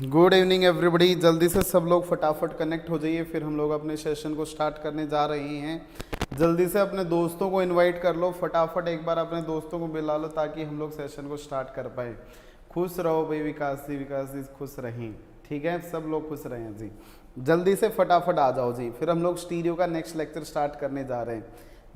Good evening everybody. जल्दी से सब लोग फटाफट कनेक्ट हो जाइए, फिर हम लोग अपने सेशन को स्टार्ट करने जा रहे हैं। जल्दी से अपने दोस्तों को इनवाइट कर लो, फटाफट एक बार अपने दोस्तों को बुला लो ताकि हम लोग सेशन को स्टार्ट कर पाए। खुश रहो भाई, विकास जी खुश रहें, ठीक है, सब लोग खुश रहें जी। जल्दी से फटाफट आ जाओ जी, फिर हम लोग स्टीरियो का नेक्स्ट लेक्चर स्टार्ट करने जा रहे हैं।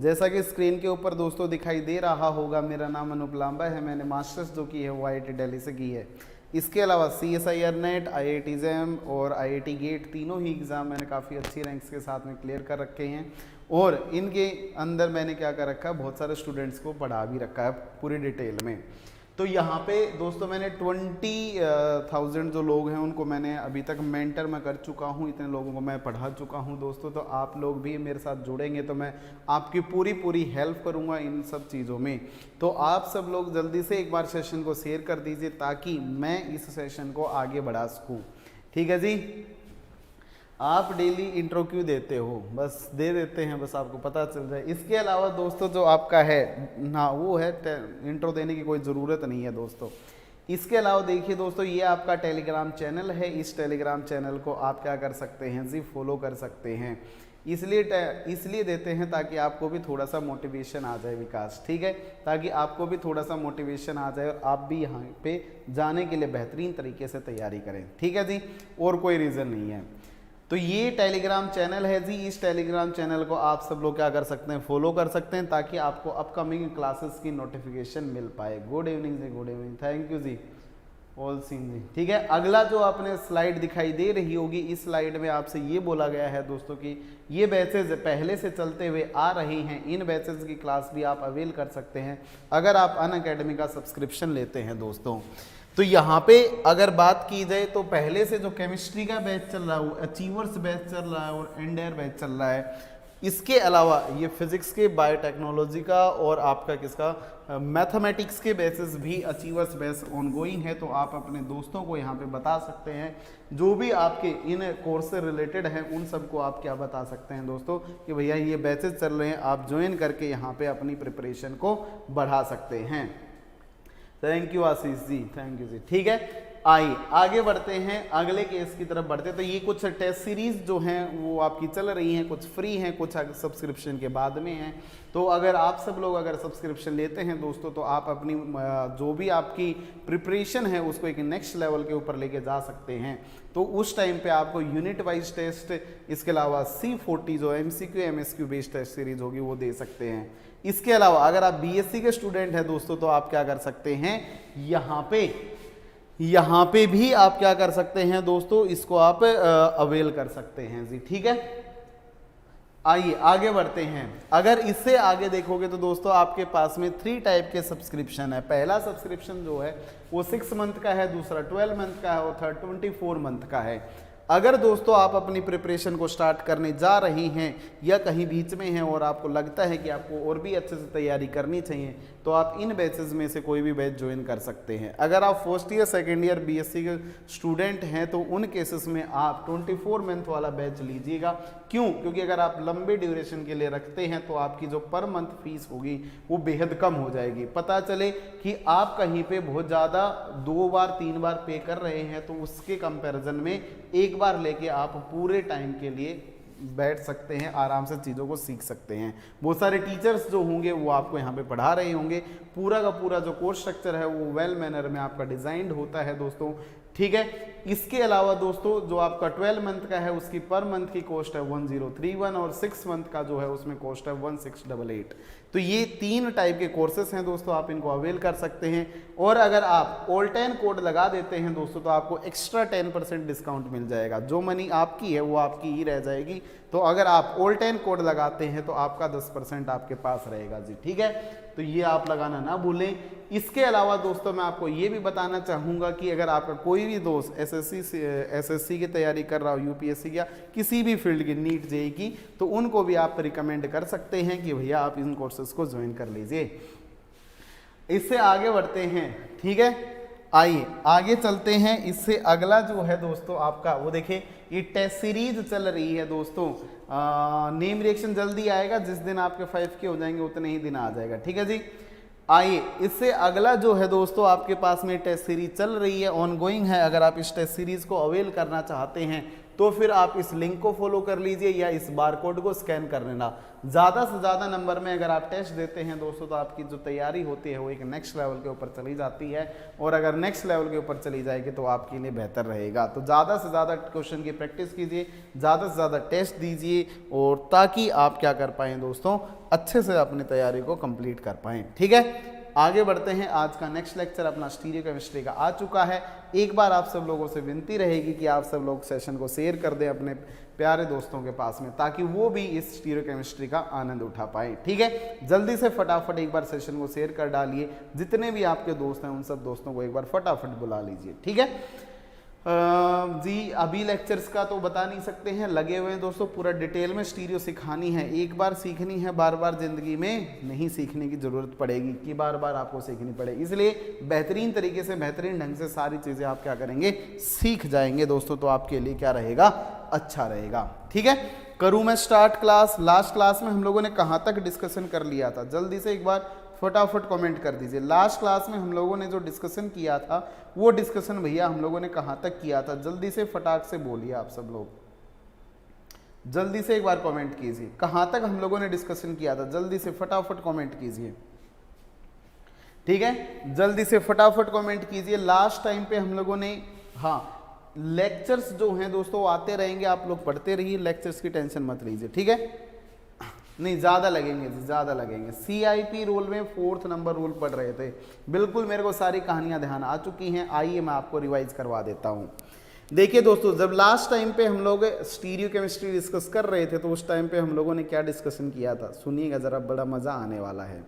जैसा कि स्क्रीन के ऊपर दोस्तों दिखाई दे रहा होगा, मेरा नाम अनूप लांबा है। मैंने मास्टर्स जो की है वो IIT दिल्ली से की है। इसके अलावा CSIR नेट, IIT JAM और IIT गेट तीनों ही एग्ज़ाम मैंने काफ़ी अच्छी रैंक्स के साथ में क्लियर कर रखे हैं। और इनके अंदर मैंने क्या कर रखा है, बहुत सारे स्टूडेंट्स को पढ़ा भी रखा है पूरी डिटेल में। तो यहाँ पे दोस्तों मैंने 20,000 जो लोग हैं उनको मैंने अभी तक मेंटर में कर चुका हूँ, इतने लोगों को मैं पढ़ा चुका हूँ दोस्तों। तो आप लोग भी मेरे साथ जुड़ेंगे तो मैं आपकी पूरी हेल्प करूँगा इन सब चीज़ों में। तो आप सब लोग जल्दी से एक बार सेशन को शेयर कर दीजिए ताकि मैं इस सेशन को आगे बढ़ा सकूँ, ठीक है जी। आप डेली इंट्रो क्यों देते हो, बस दे देते हैं, बस आपको पता चल जाए। इसके अलावा दोस्तों जो आपका है ना, वो है इंट्रो देने की कोई ज़रूरत नहीं है दोस्तों। इसके अलावा देखिए दोस्तों, ये आपका टेलीग्राम चैनल है। इस टेलीग्राम चैनल को आप क्या कर सकते हैं जी, फॉलो कर सकते हैं। इसलिए देते हैं ताकि आपको भी थोड़ा सा मोटिवेशन आ जाए विकास, ठीक है, ताकि आपको भी थोड़ा सा मोटिवेशन आ जाए और आप भी यहाँ पे जाने के लिए बेहतरीन तरीके से तैयारी करें, ठीक है जी। और कोई रीज़न नहीं है। तो ये टेलीग्राम चैनल है जी, इस टेलीग्राम चैनल को आप सब लोग क्या कर सकते हैं, फॉलो कर सकते हैं ताकि आपको अपकमिंग क्लासेस की नोटिफिकेशन मिल पाए। Good evening ji, good evening, thank you ji, all seen ji, ठीक है। अगला जो आपने स्लाइड दिखाई दे रही होगी, इस स्लाइड में आपसे ये बोला गया है दोस्तों कि ये बैचेज पहले से चलते हुए आ रही हैं, इन बैचेज की क्लास भी आप अवेल कर सकते हैं अगर आप अनअकैडमी का सब्सक्रिप्शन लेते हैं दोस्तों। तो यहाँ पे अगर बात की जाए तो पहले से जो केमिस्ट्री का बैच चल रहा है, वो अचीवर्स बैच चल रहा है और एंडेयर बैच चल रहा है। इसके अलावा ये फिजिक्स के, बायोटेक्नोलॉजी का और आपका किसका मैथमेटिक्स के बैचेस भी अचीवर्स बैच ऑनगोइंग है। तो आप अपने दोस्तों को यहाँ पे बता सकते हैं, जो भी आपके इन कोर्स से रिलेटेड हैं उन सबको आप क्या बता सकते हैं दोस्तों कि भैया ये बैचेस चल रहे हैं, आप ज्वाइन करके यहाँ पे अपनी प्रिपरेशन को बढ़ा सकते हैं। Thank you Ashish ji, thank you ji, ठीक है। आइए आगे बढ़ते हैं, अगले केस की तरफ बढ़ते हैं। तो ये कुछ टेस्ट सीरीज जो हैं वो आपकी चल रही हैं, कुछ फ्री हैं, कुछ सब्सक्रिप्शन के बाद में हैं। तो अगर आप सब लोग अगर सब्सक्रिप्शन लेते हैं दोस्तों तो आप अपनी जो भी आपकी प्रिपरेशन है उसको एक नेक्स्ट लेवल के ऊपर लेके जा सकते हैं। तो उस टाइम पे आपको यूनिट वाइज टेस्ट, इसके अलावा C40 जो MCQ MSQ based test series होगी वो दे सकते हैं। इसके अलावा अगर आप BSc के स्टूडेंट हैं दोस्तों तो आप क्या कर सकते हैं, यहाँ पे भी आप क्या कर सकते हैं दोस्तों, इसको आप अवेल कर सकते हैं जी, ठीक है। आइए आगे बढ़ते हैं। अगर इससे आगे देखोगे तो दोस्तों आपके पास में 3 टाइप के सब्सक्रिप्शन है। पहला सब्सक्रिप्शन जो है वो 6 मंथ का है, दूसरा 12 मंथ का है और थर्ड 24 मंथ का है। अगर दोस्तों आप अपनी प्रिपरेशन को स्टार्ट करने जा रही हैं या कहीं बीच में हैं और आपको लगता है कि आपको और भी अच्छे से तैयारी करनी चाहिए तो आप इन बैचेस में से कोई भी बैच ज्वाइन कर सकते हैं। अगर आप first year second year BSc के स्टूडेंट हैं तो उन केसेस में आप 24 मंथ वाला बैच लीजिएगा। क्यों? क्योंकि अगर आप लंबे ड्यूरेशन के लिए रखते हैं तो आपकी जो पर मंथ फीस होगी वो बेहद कम हो जाएगी। पता चले कि आप कहीं पे बहुत ज़्यादा 2 बार 3 बार पे कर रहे हैं तो उसके कंपैरिजन में एक बार लेके आप पूरे टाइम के लिए बैठ सकते हैं, आराम से चीज़ों को सीख सकते हैं। बहुत सारे टीचर्स जो होंगे वो आपको यहाँ पे पढ़ा रहे होंगे। पूरा का पूरा जो कोर्स स्ट्रक्चर है वो वेल मैनर में आपका डिजाइंड होता है दोस्तों, ठीक है। इसके अलावा दोस्तों जो आपका 12 मंथ का है उसकी पर मंथ की कॉस्ट है 1031 और 6 मंथ का जो है उसमें कॉस्ट है 1688। तो ये 3 टाइप के कोर्सेस हैं दोस्तों, आप इनको अवेल कर सकते हैं। और अगर आप ऑल10 कोड लगा देते हैं दोस्तों तो आपको एक्स्ट्रा 10% डिस्काउंट मिल जाएगा। जो मनी आपकी है वो आपकी ही रह जाएगी। तो अगर आप ऑल10 कोड लगाते हैं तो आपका 10% आपके पास रहेगा जी, ठीक है। तो ये आप लगाना ना भूलें। इसके अलावा दोस्तों मैं आपको ये भी बताना चाहूँगा कि अगर आपका कोई भी दोस्त SSC की तैयारी कर रहा हो, UPSC या किसी भी फील्ड की, नीट JEE की, तो उनको भी आप रिकमेंड कर सकते हैं कि भैया आप इन कोर्सेज को ज्वाइन कर लीजिए। इससे आगे बढ़ते हैं, ठीक है। आइए आगे चलते हैं। इससे अगला जो है दोस्तों आपका वो देखिए, ये टेस्ट सीरीज चल रही है दोस्तों। नेम रिएक्शन जल्दी आएगा, जिस दिन आपके 5K हो जाएंगे उतने ही दिन आ जाएगा, ठीक है जी। आइए इससे अगला जो है दोस्तों, आपके पास में टेस्ट सीरीज चल रही है, ऑनगोइंग है। अगर आप इस टेस्ट सीरीज को अवेल करना चाहते हैं तो फिर आप इस लिंक को फॉलो कर लीजिए या इस बारकोड को स्कैन कर लेना। ज़्यादा से ज़्यादा नंबर में अगर आप टेस्ट देते हैं दोस्तों तो आपकी जो तैयारी होती है वो एक नेक्स्ट लेवल के ऊपर चली जाती है, और अगर नेक्स्ट लेवल के ऊपर चली जाएगी तो आपके लिए बेहतर रहेगा। तो ज़्यादा से ज़्यादा क्वेश्चन की प्रैक्टिस कीजिए, ज़्यादा से ज़्यादा टेस्ट दीजिए, और ताकि आप क्या कर पाएँ दोस्तों, अच्छे से अपनी तैयारी को कंप्लीट कर पाएँ। ठीक है, आगे बढ़ते हैं। आज का नेक्स्ट लेक्चर अपना स्टीरियो केमिस्ट्री का आ चुका है। एक बार आप सब लोगों से विनती रहेगी कि आप सब लोग सेशन को शेयर कर दें अपने प्यारे दोस्तों के पास में, ताकि वो भी इस स्टीरियो केमिस्ट्री का आनंद उठा पाए। ठीक है, जल्दी से फटाफट एक बार सेशन को शेयर कर डालिए। जितने भी आपके दोस्त हैं उन सब दोस्तों को एक बार फटाफट बुला लीजिए। ठीक है जी, अभी लेक्चर्स का तो बता नहीं सकते हैं, लगे हुए हैं दोस्तों, पूरा डिटेल में स्टीरियो सिखानी है। एक बार सीखनी है, बार बार जिंदगी में नहीं सीखने की ज़रूरत पड़ेगी कि बार बार आपको सीखनी पड़ेगी। इसलिए बेहतरीन तरीके से, बेहतरीन ढंग से सारी चीज़ें आप क्या करेंगे, सीख जाएंगे दोस्तों, तो आपके लिए क्या रहेगा, अच्छा रहेगा। ठीक है, करूँ मैं स्टार्ट क्लास। लास्ट क्लास में हम लोगों ने कहाँ तक डिस्कशन कर लिया था, जल्दी से एक बार फटाफट कमेंट कर दीजिए। लास्ट क्लास में हम लोगों ने जो डिस्कशन किया था वो डिस्कशन भैया हम लोगों ने कहाँ तक किया था, जल्दी से फटाक से बोलिए आप सब लोग, जल्दी से एक बार कमेंट कीजिए। कहाँ तक हम लोगों ने डिस्कशन किया था, जल्दी से फटाफट कमेंट कीजिए। ठीक है, जल्दी से फटाफट कमेंट कीजिए। लास्ट टाइम पे हम लोगों ने, हाँ, लेक्चर्स जो हैं दोस्तों आते रहेंगे, आप लोग पढ़ते रहिए, लेक्चर्स की टेंशन मत लीजिए। ठीक है, नहीं ज़्यादा लगेंगे जी, ज़्यादा लगेंगे। CIP रोल में 4th नंबर रूल पढ़ रहे थे, बिल्कुल मेरे को सारी कहानियां ध्यान आ चुकी हैं। आइए मैं आपको रिवाइज करवा देता हूं। देखिए दोस्तों, जब लास्ट टाइम पे हम लोग स्टीरियो केमिस्ट्री डिस्कस कर रहे थे तो उस टाइम पे हम लोगों ने क्या डिस्कशन किया था, सुनिएगा ज़रा, बड़ा मज़ा आने वाला है।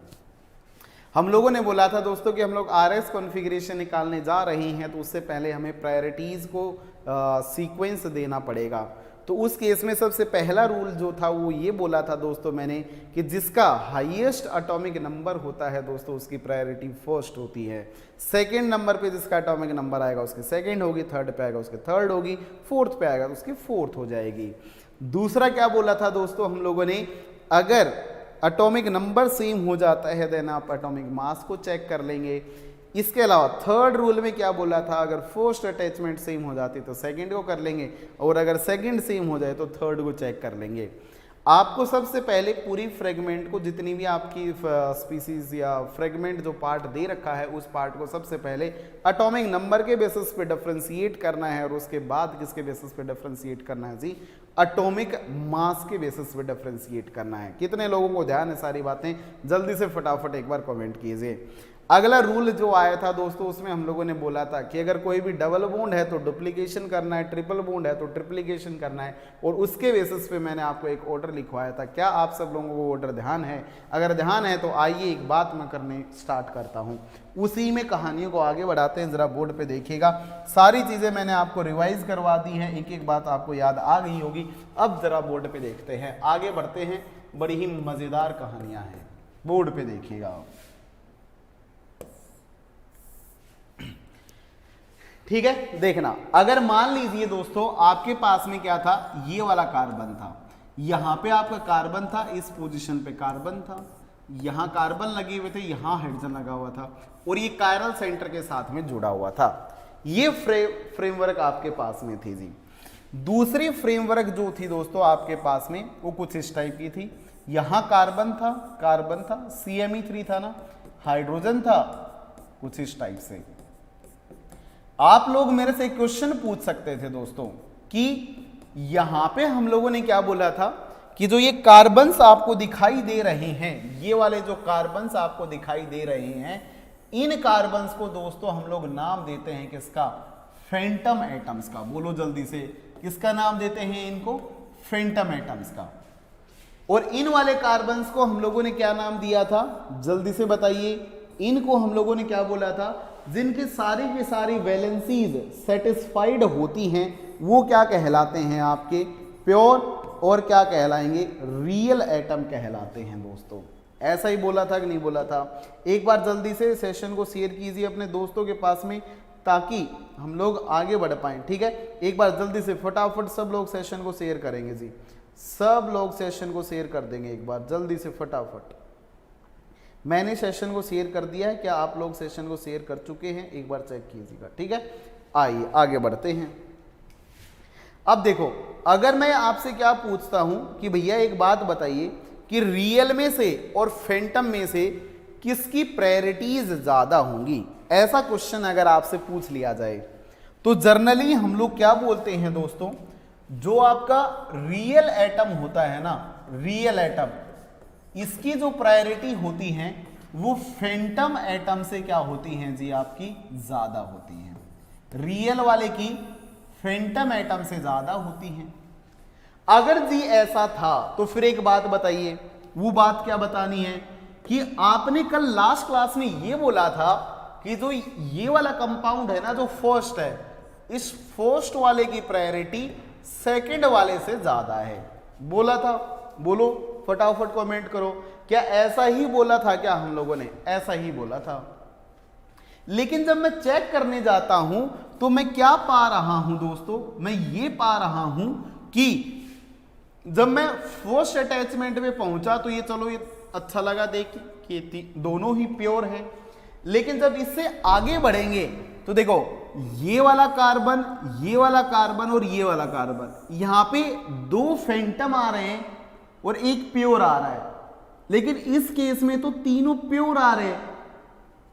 हम लोगों ने बोला था दोस्तों कि हम लोग RS कॉन्फ़िगरेशन निकालने जा रहे हैं, तो उससे पहले हमें प्रायोरिटीज़ को सीक्वेंस देना पड़ेगा। तो उस केस में सबसे पहला रूल जो था वो ये बोला था दोस्तों मैंने, कि जिसका हाईएस्ट एटॉमिक नंबर होता है दोस्तों उसकी प्रायोरिटी फर्स्ट होती है। सेकंड नंबर पे जिसका एटॉमिक नंबर आएगा उसकी सेकंड होगी, थर्ड पे आएगा उसके थर्ड होगी, फोर्थ पे आएगा तो उसकी फोर्थ हो जाएगी। दूसरा क्या बोला था दोस्तों हम लोगों ने, अगर एटॉमिक नंबर सेम हो जाता है देन आप एटॉमिक मास को चेक कर लेंगे। इसके अलावा थर्ड रूल में क्या बोला था, अगर फर्स्ट अटैचमेंट सेम हो जाती तो सेकंड को कर लेंगे, और अगर सेकंड सेम हो जाए तो थर्ड को चेक कर लेंगे। आपको सबसे पहले पूरी फ्रेगमेंट को, जितनी भी आपकी स्पीसीज या फ्रेगमेंट जो पार्ट दे रखा है उस पार्ट को सबसे पहले एटॉमिक नंबर के बेसिस पे डिफरेंशिएट करना है, और उसके बाद किसके बेसिस पे डिफरेंशिएट करना है जी, एटॉमिक मास के बेसिस पे डिफरेंशिएट करना है। कितने लोगों को ध्यान है सारी बातें, जल्दी से फटाफट एक बार कमेंट कीजिए। अगला रूल जो आया था दोस्तों उसमें हम लोगों ने बोला था कि अगर कोई भी डबल बॉन्ड है तो डुप्लीकेशन करना है, ट्रिपल बॉन्ड है तो ट्रिप्लीकेशन करना है, और उसके बेसिस पे मैंने आपको एक ऑर्डर लिखवाया था। क्या आप सब लोगों को ऑर्डर ध्यान है? अगर ध्यान है तो आइए एक बात मैं करने स्टार्ट करता हूँ, उसी में कहानियों को आगे बढ़ाते हैं। ज़रा बोर्ड पे देखिएगा, सारी चीज़ें मैंने आपको रिवाइज करवा दी हैं, एक एक बात आपको याद आ गई होगी। अब ज़रा बोर्ड पे देखते हैं, आगे बढ़ते हैं, बड़ी ही मज़ेदार कहानियाँ हैं, बोर्ड पे देखिएगा आप। ठीक है, देखना, अगर मान लीजिए दोस्तों आपके पास में क्या था, ये वाला कार्बन था, यहां पे आपका कार्बन था, इस पोजीशन पे कार्बन था, यहां कार्बन लगे हुए थे, यहां हाइड्रोजन लगा हुआ था, और ये कायरल सेंटर के साथ में जुड़ा हुआ था। ये फ्रेमवर्क आपके पास में थी जी। दूसरी फ्रेमवर्क जो थी दोस्तों आपके पास में वो कुछ इस टाइप की थी, यहां कार्बन था, CMe3 था ना, हाइड्रोजन था, कुछ इस टाइप से। आप लोग मेरे से क्वेश्चन पूछ सकते थे दोस्तों कि यहां पे हम लोगों ने क्या बोला था कि जो ये कार्बन्स आपको दिखाई दे रहे हैं, ये वाले जो कार्बन्स आपको दिखाई दे रहे हैं, इन कार्बन्स को दोस्तों हम लोग नाम देते हैं किसका, फैंटम एटम्स का। बोलो जल्दी से, किसका नाम देते हैं इनको, फैंटम एटम्स का। और इन वाले कार्बन्स को हम लोगों ने क्या नाम दिया था, जल्दी से बताइए, इनको हम लोगों ने क्या बोला था, जिनकी सारी की सारी वैलेंसीज सेटिस्फाइड होती हैं वो क्या कहलाते हैं आपके, प्योर, और क्या कहलाएंगे, रियल एटम कहलाते हैं दोस्तों। ऐसा ही बोला था कि नहीं बोला था? एक बार जल्दी से सेशन को शेयर कीजिए अपने दोस्तों के पास में, ताकि हम लोग आगे बढ़ पाएं। ठीक है, एक बार जल्दी से फटाफट सब लोग सेशन को शेयर करेंगे जी, सब लोग सेशन को शेयर कर देंगे एक बार जल्दी से फटाफट। मैंने सेशन को शेयर कर दिया है, क्या आप लोग सेशन को शेयर कर चुके हैं? एक बार चेक कीजिएगा, ठीक है। आइए आगे बढ़ते हैं। अब देखो, अगर मैं आपसे क्या पूछता हूं कि भैया एक बात बताइए कि रियल में से और फैंटम में से किसकी प्रायोरिटीज ज्यादा होंगी, ऐसा क्वेश्चन अगर आपसे पूछ लिया जाए तो जनरली हम लोग क्या बोलते हैं दोस्तों, जो आपका रियल एटम होता है ना, रियल एटम, इसकी जो प्रायोरिटी होती है वो फैंटम एटम से क्या होती हैं जी, आपकी ज्यादा होती हैं। रियल वाले की फैंटम एटम से ज्यादा होती हैं। अगर जी ऐसा था तो फिर एक बात बताइए, वो बात क्या बतानी है कि आपने कल लास्ट क्लास में ये बोला था कि जो ये वाला कंपाउंड है ना, जो फर्स्ट है, इस फर्स्ट वाले की प्रायोरिटी सेकंड वाले से ज्यादा है, बोला था। बोलो, फटाफट कमेंट करो, क्या ऐसा ही बोला था क्या हम लोगों ने? ऐसा ही बोला था। लेकिन जब मैं चेक करने जाता हूं तो मैं क्या पा रहा हूं दोस्तों, मैं ये पा रहा हूं कि जब मैं फर्स्ट अटैचमेंट में पहुंचा तो ये चलो ये अच्छा लगा देख कि दोनों ही प्योर है। लेकिन जब इससे आगे बढ़ेंगे तो देखो, ये वाला कार्बन, ये वाला कार्बन और ये वाला कार्बन, यहां पे दो फैंटम आ रहे हैं और एक प्योर आ रहा है। लेकिन इस केस में तो तीनों प्योर आ रहे हैं,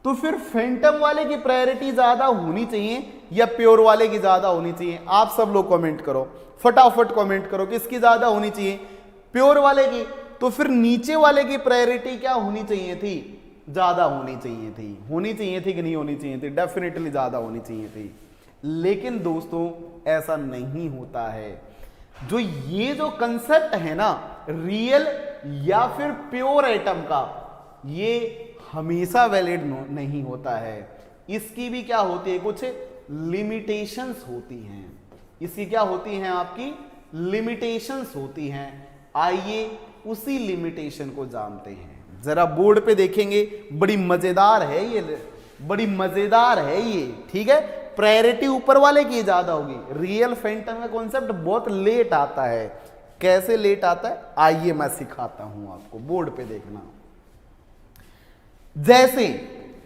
तो फिर फैंटम वाले की प्रायोरिटी ज्यादा होनी चाहिए या प्योर वाले की ज्यादा होनी चाहिए? आप सब लोग कमेंट करो, फटाफट कमेंट करो, किसकी ज्यादा होनी चाहिए? प्योर वाले की। तो फिर नीचे वाले की प्रायोरिटी क्या होनी चाहिए थी? ज्यादा होनी चाहिए थी। होनी चाहिए थी कि नहीं होनी चाहिए थी? डेफिनेटली ज्यादा होनी चाहिए थी। लेकिन दोस्तों ऐसा नहीं होता है। जो ये जो कंसेप्ट है ना, रियल या फिर प्योर एटम का, ये हमेशा वैलिड नहीं होता है। इसकी भी क्या होती है, कुछ लिमिटेशंस होती हैं। इसकी क्या होती हैं? आपकी लिमिटेशंस होती हैं। आइए उसी लिमिटेशन को जानते हैं। जरा बोर्ड पे देखेंगे, बड़ी मजेदार है ये, बड़ी मजेदार है ये, ठीक है। प्रायोरिटी ऊपर वाले की ज्यादा होगी। रियल फैंटम का कॉन्सेप्ट बहुत लेट आता है। कैसे लेट आता है, आइए मैं सिखाता हूं आपको, बोर्ड पे देखना। जैसे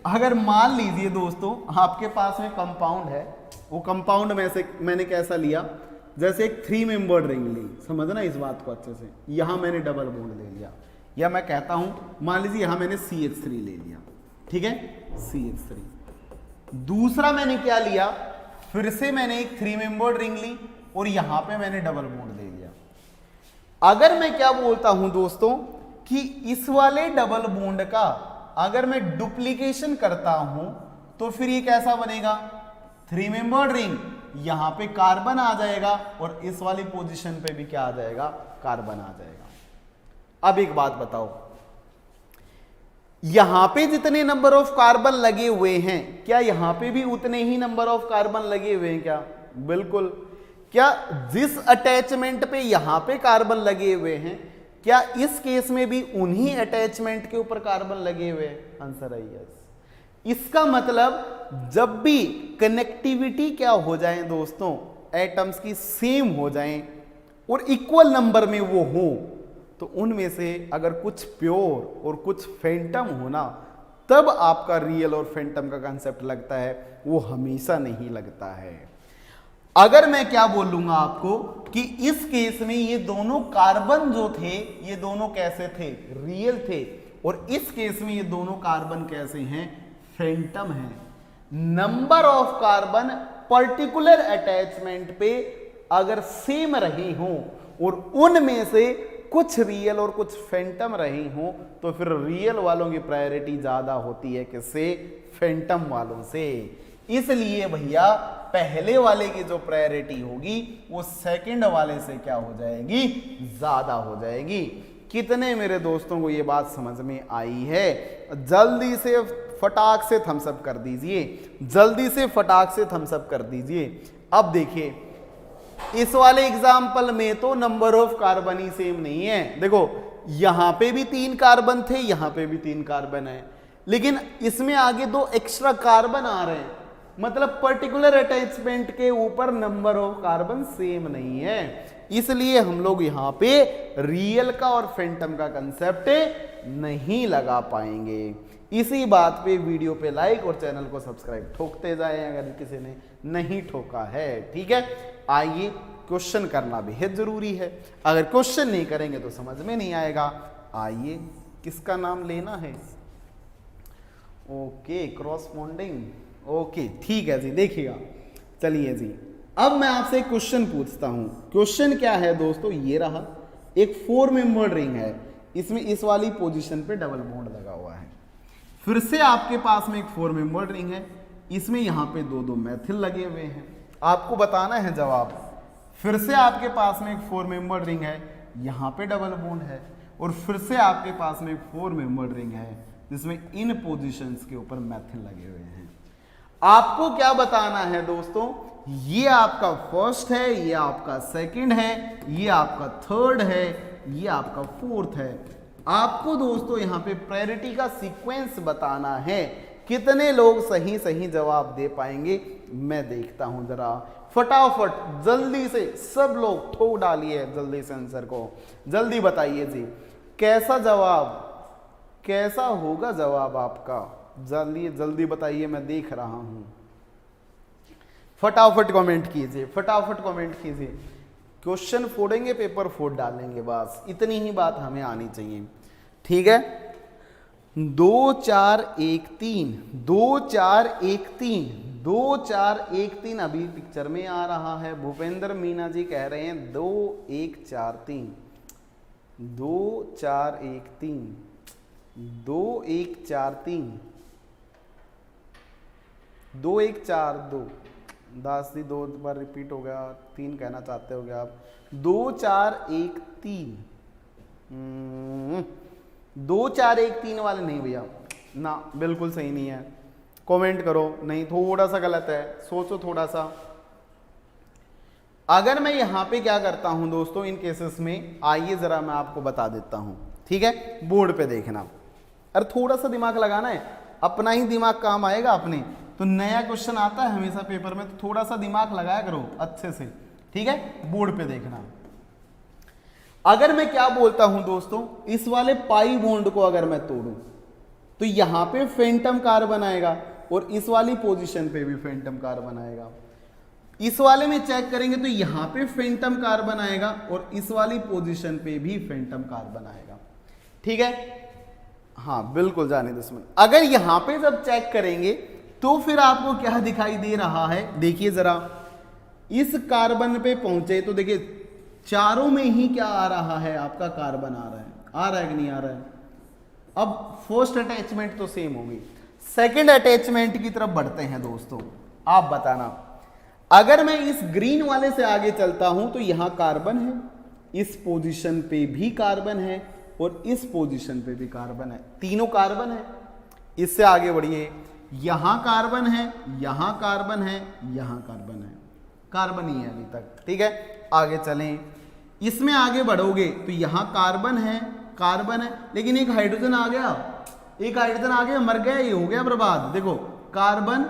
अगर मान लीजिए दोस्तों आपके पास में कंपाउंड है, वो कंपाउंड में से मैंने कैसा लिया, जैसे एक 3 मेंबर्ड रिंग ली, समझना इस बात को अच्छे से। यहां मैंने डबल बॉन्ड ले लिया, या मैं कहता हूं मान लीजिए यहां मैंने CH3 ले लिया, ठीक है, CH3। दूसरा मैंने क्या लिया, फिर से मैंने एक 3 मेंबर्ड रिंग ली और यहां पे मैंने डबल बॉन्ड ले लिया। अगर मैं क्या बोलता हूं दोस्तों कि इस वाले डबल बॉन्ड का अगर मैं डुप्लीकेशन करता हूं तो फिर ये कैसा बनेगा, 3 मेंबर्ड रिंग, यहां पे कार्बन आ जाएगा और इस वाली पोजीशन पे भी क्या आ जाएगा, कार्बन आ जाएगा। अब एक बात बताओ, यहां पे जितने नंबर ऑफ कार्बन लगे हुए हैं, क्या यहां पे भी उतने ही नंबर ऑफ कार्बन लगे हुए हैं क्या? बिल्कुल। क्या जिस अटैचमेंट पे यहां पे कार्बन लगे हुए हैं, क्या इस केस में भी उन्हीं अटैचमेंट के ऊपर कार्बन लगे हुए हैं? आंसर है यस। इसका मतलब जब भी कनेक्टिविटी क्या हो जाए दोस्तों, एटम्स की सेम हो जाएं और इक्वल नंबर में वो हो, तो उनमें से अगर कुछ प्योर और कुछ फैंटम होना, तब आपका रियल और फैंटम का कंसेप्ट लगता है, वो हमेशा नहीं लगता है। अगर मैं क्या बोलूंगा आपको कि इस केस में ये दोनों कार्बन जो थे, ये दोनों कैसे थे, रियल थे, और इस केस में ये दोनों कार्बन कैसे हैं, फैंटम हैं। Number of carbon particular attachment पे अगर सेम रही हो और उनमें से कुछ रियल और कुछ फैंटम रही हो, तो फिर रियल वालों की प्रायोरिटी ज्यादा होती है किससे, फैंटम वालों से। इसलिए भैया पहले वाले की जो प्रायोरिटी होगी वो सेकंड वाले से क्या हो जाएगी, ज्यादा हो जाएगी। कितने मेरे दोस्तों को ये बात समझ में आई है? जल्दी से फटाक से थम्स अप कर दीजिए, जल्दी से फटाक से थम्स अप कर दीजिए। अब देखिए इस वाले एग्जाम्पल में तो number of carbon he same नहीं है। देखो यहां पे भी 3 कार्बन थे, यहां पे भी 3 कार्बन है, लेकिन इसमें आगे 2 एक्स्ट्रा कार्बन आ रहे हैं, मतलब पर्टिकुलर अटैचमेंट के ऊपर नंबर ऑफ कार्बन सेम नहीं है, इसलिए हम लोग यहाँ पे रियल का और फैंटम का कंसेप्ट नहीं लगा पाएंगे। इसी बात पे वीडियो पे लाइक और चैनल को सब्सक्राइब ठोकते जाएं अगर किसी ने नहीं ठोका है। ठीक है, आइए क्वेश्चन करना बेहद जरूरी है, अगर क्वेश्चन नहीं करेंगे तो समझ में नहीं आएगा। आइए, किसका नाम लेना है? ओके, क्रॉसपॉन्डिंग, ओके ठीक है जी। देखिएगा, चलिए जी, अब मैं आपसे एक क्वेश्चन पूछता हूं। क्वेश्चन क्या है दोस्तों? ये रहा, एक 4 मेंबर्ड रिंग है, इसमें इस वाली पोजीशन पे डबल बॉन्ड लगा हुआ है। फिर से आपके पास में एक 4 मेंबर्ड रिंग है, इसमें यहां पे 2 मैथिल लगे हुए हैं, आपको बताना है जवाब। फिर से आपके पास में एक 4 मेंबर्ड रिंग है, यहां पे डबल बॉन्ड है, और फिर से आपके पास में एक 4 मेंबर्ड रिंग है जिसमें इन पोजीशंस के ऊपर मैथिल लगे हुए हैं। आपको क्या बताना है दोस्तों? ये आपका फर्स्ट है, ये आपका सेकंड है, ये आपका थर्ड है, ये आपका फोर्थ है। आपको दोस्तों यहां पे प्रायोरिटी का सीक्वेंस बताना है। कितने लोग सही सही जवाब दे पाएंगे मैं देखता हूं, जरा फटाफट जल्दी से सब लोग ठोक डालिए, जल्दी से आंसर को जल्दी बताइए जी। कैसा जवाब, कैसा होगा जवाब आपका? जल्दी जल्दी बताइए, मैं देख रहा हूं। फटाफट कमेंट कीजिए, फटाफट कमेंट कीजिए। क्वेश्चन फोड़ेंगे, पेपर फोड़ डालेंगे, बस इतनी ही बात हमें आनी चाहिए। ठीक है, 2 4 1 3, 2 4 1 3, 2 4 1 3 अभी पिक्चर में आ रहा है। भूपेंद्र मीना जी कह रहे हैं 2 1 4 3, 2 4 1 3, 2 1 4 3, 2 1 4 2, दास जी 2 बार रिपीट हो गया, 3 कहना चाहते हो गया आप। 2 4 1 3, 2 4 1 3 वाले नहीं भैया, ना बिल्कुल सही नहीं है। कमेंट करो, नहीं थोड़ा सा गलत है, सोचो थोड़ा सा। अगर मैं यहां पे क्या करता हूं दोस्तों इन केसेस में, आइए जरा मैं आपको बता देता हूं। ठीक है, बोर्ड पे देखना, अरे थोड़ा सा दिमाग लगाना है, अपना ही दिमाग काम आएगा अपने। तो नया क्वेश्चन आता है हमेशा पेपर में, तो थोड़ा सा दिमाग लगाया करो अच्छे से। ठीक है, बोर्ड पे देखना। अगर मैं क्या बोलता हूं दोस्तों, इस वाले पाई बॉन्ड को अगर मैं तोड़ूं तो यहां पे फैंटम कार्बन आएगा, और इस वाली पोजीशन पे भी फैंटम कार्बन आएगा। इस वाले में चेक करेंगे तो यहां पे फैंटम कार्बन आएगा, और इस वाली पोजीशन पे भी फैंटम कार्बन आएगा। ठीक है, हाँ बिल्कुल जाने दुश्मन। अगर यहां पे जब चेक करेंगे तो फिर आपको क्या दिखाई दे रहा है? देखिए जरा, इस कार्बन पे पहुंचे तो देखिए चारों में ही क्या आ रहा है? आपका कार्बन आ रहा है कि नहीं आ रहा है? अब फर्स्ट अटैचमेंट तो सेम होगी, सेकंड अटैचमेंट की तरफ बढ़ते हैं दोस्तों। आप बताना, अगर मैं इस ग्रीन वाले से आगे चलता हूं तो यहां कार्बन है, इस पोजीशन पे भी कार्बन है, और इस पोजीशन पे भी कार्बन है, तीनों कार्बन है। इससे आगे बढ़िए, यहां कार्बन है, यहां कार्बन है, यहां कार्बन है, कार्बन ही है अभी तक। ठीक है, आगे चलें, इसमें आगे बढ़ोगे तो यहां कार्बन है, कार्बन है, लेकिन एक हाइड्रोजन आ गया, एक हाइड्रोजन आ गया, मर गया, ये हो गया बर्बाद। देखो कार्बन,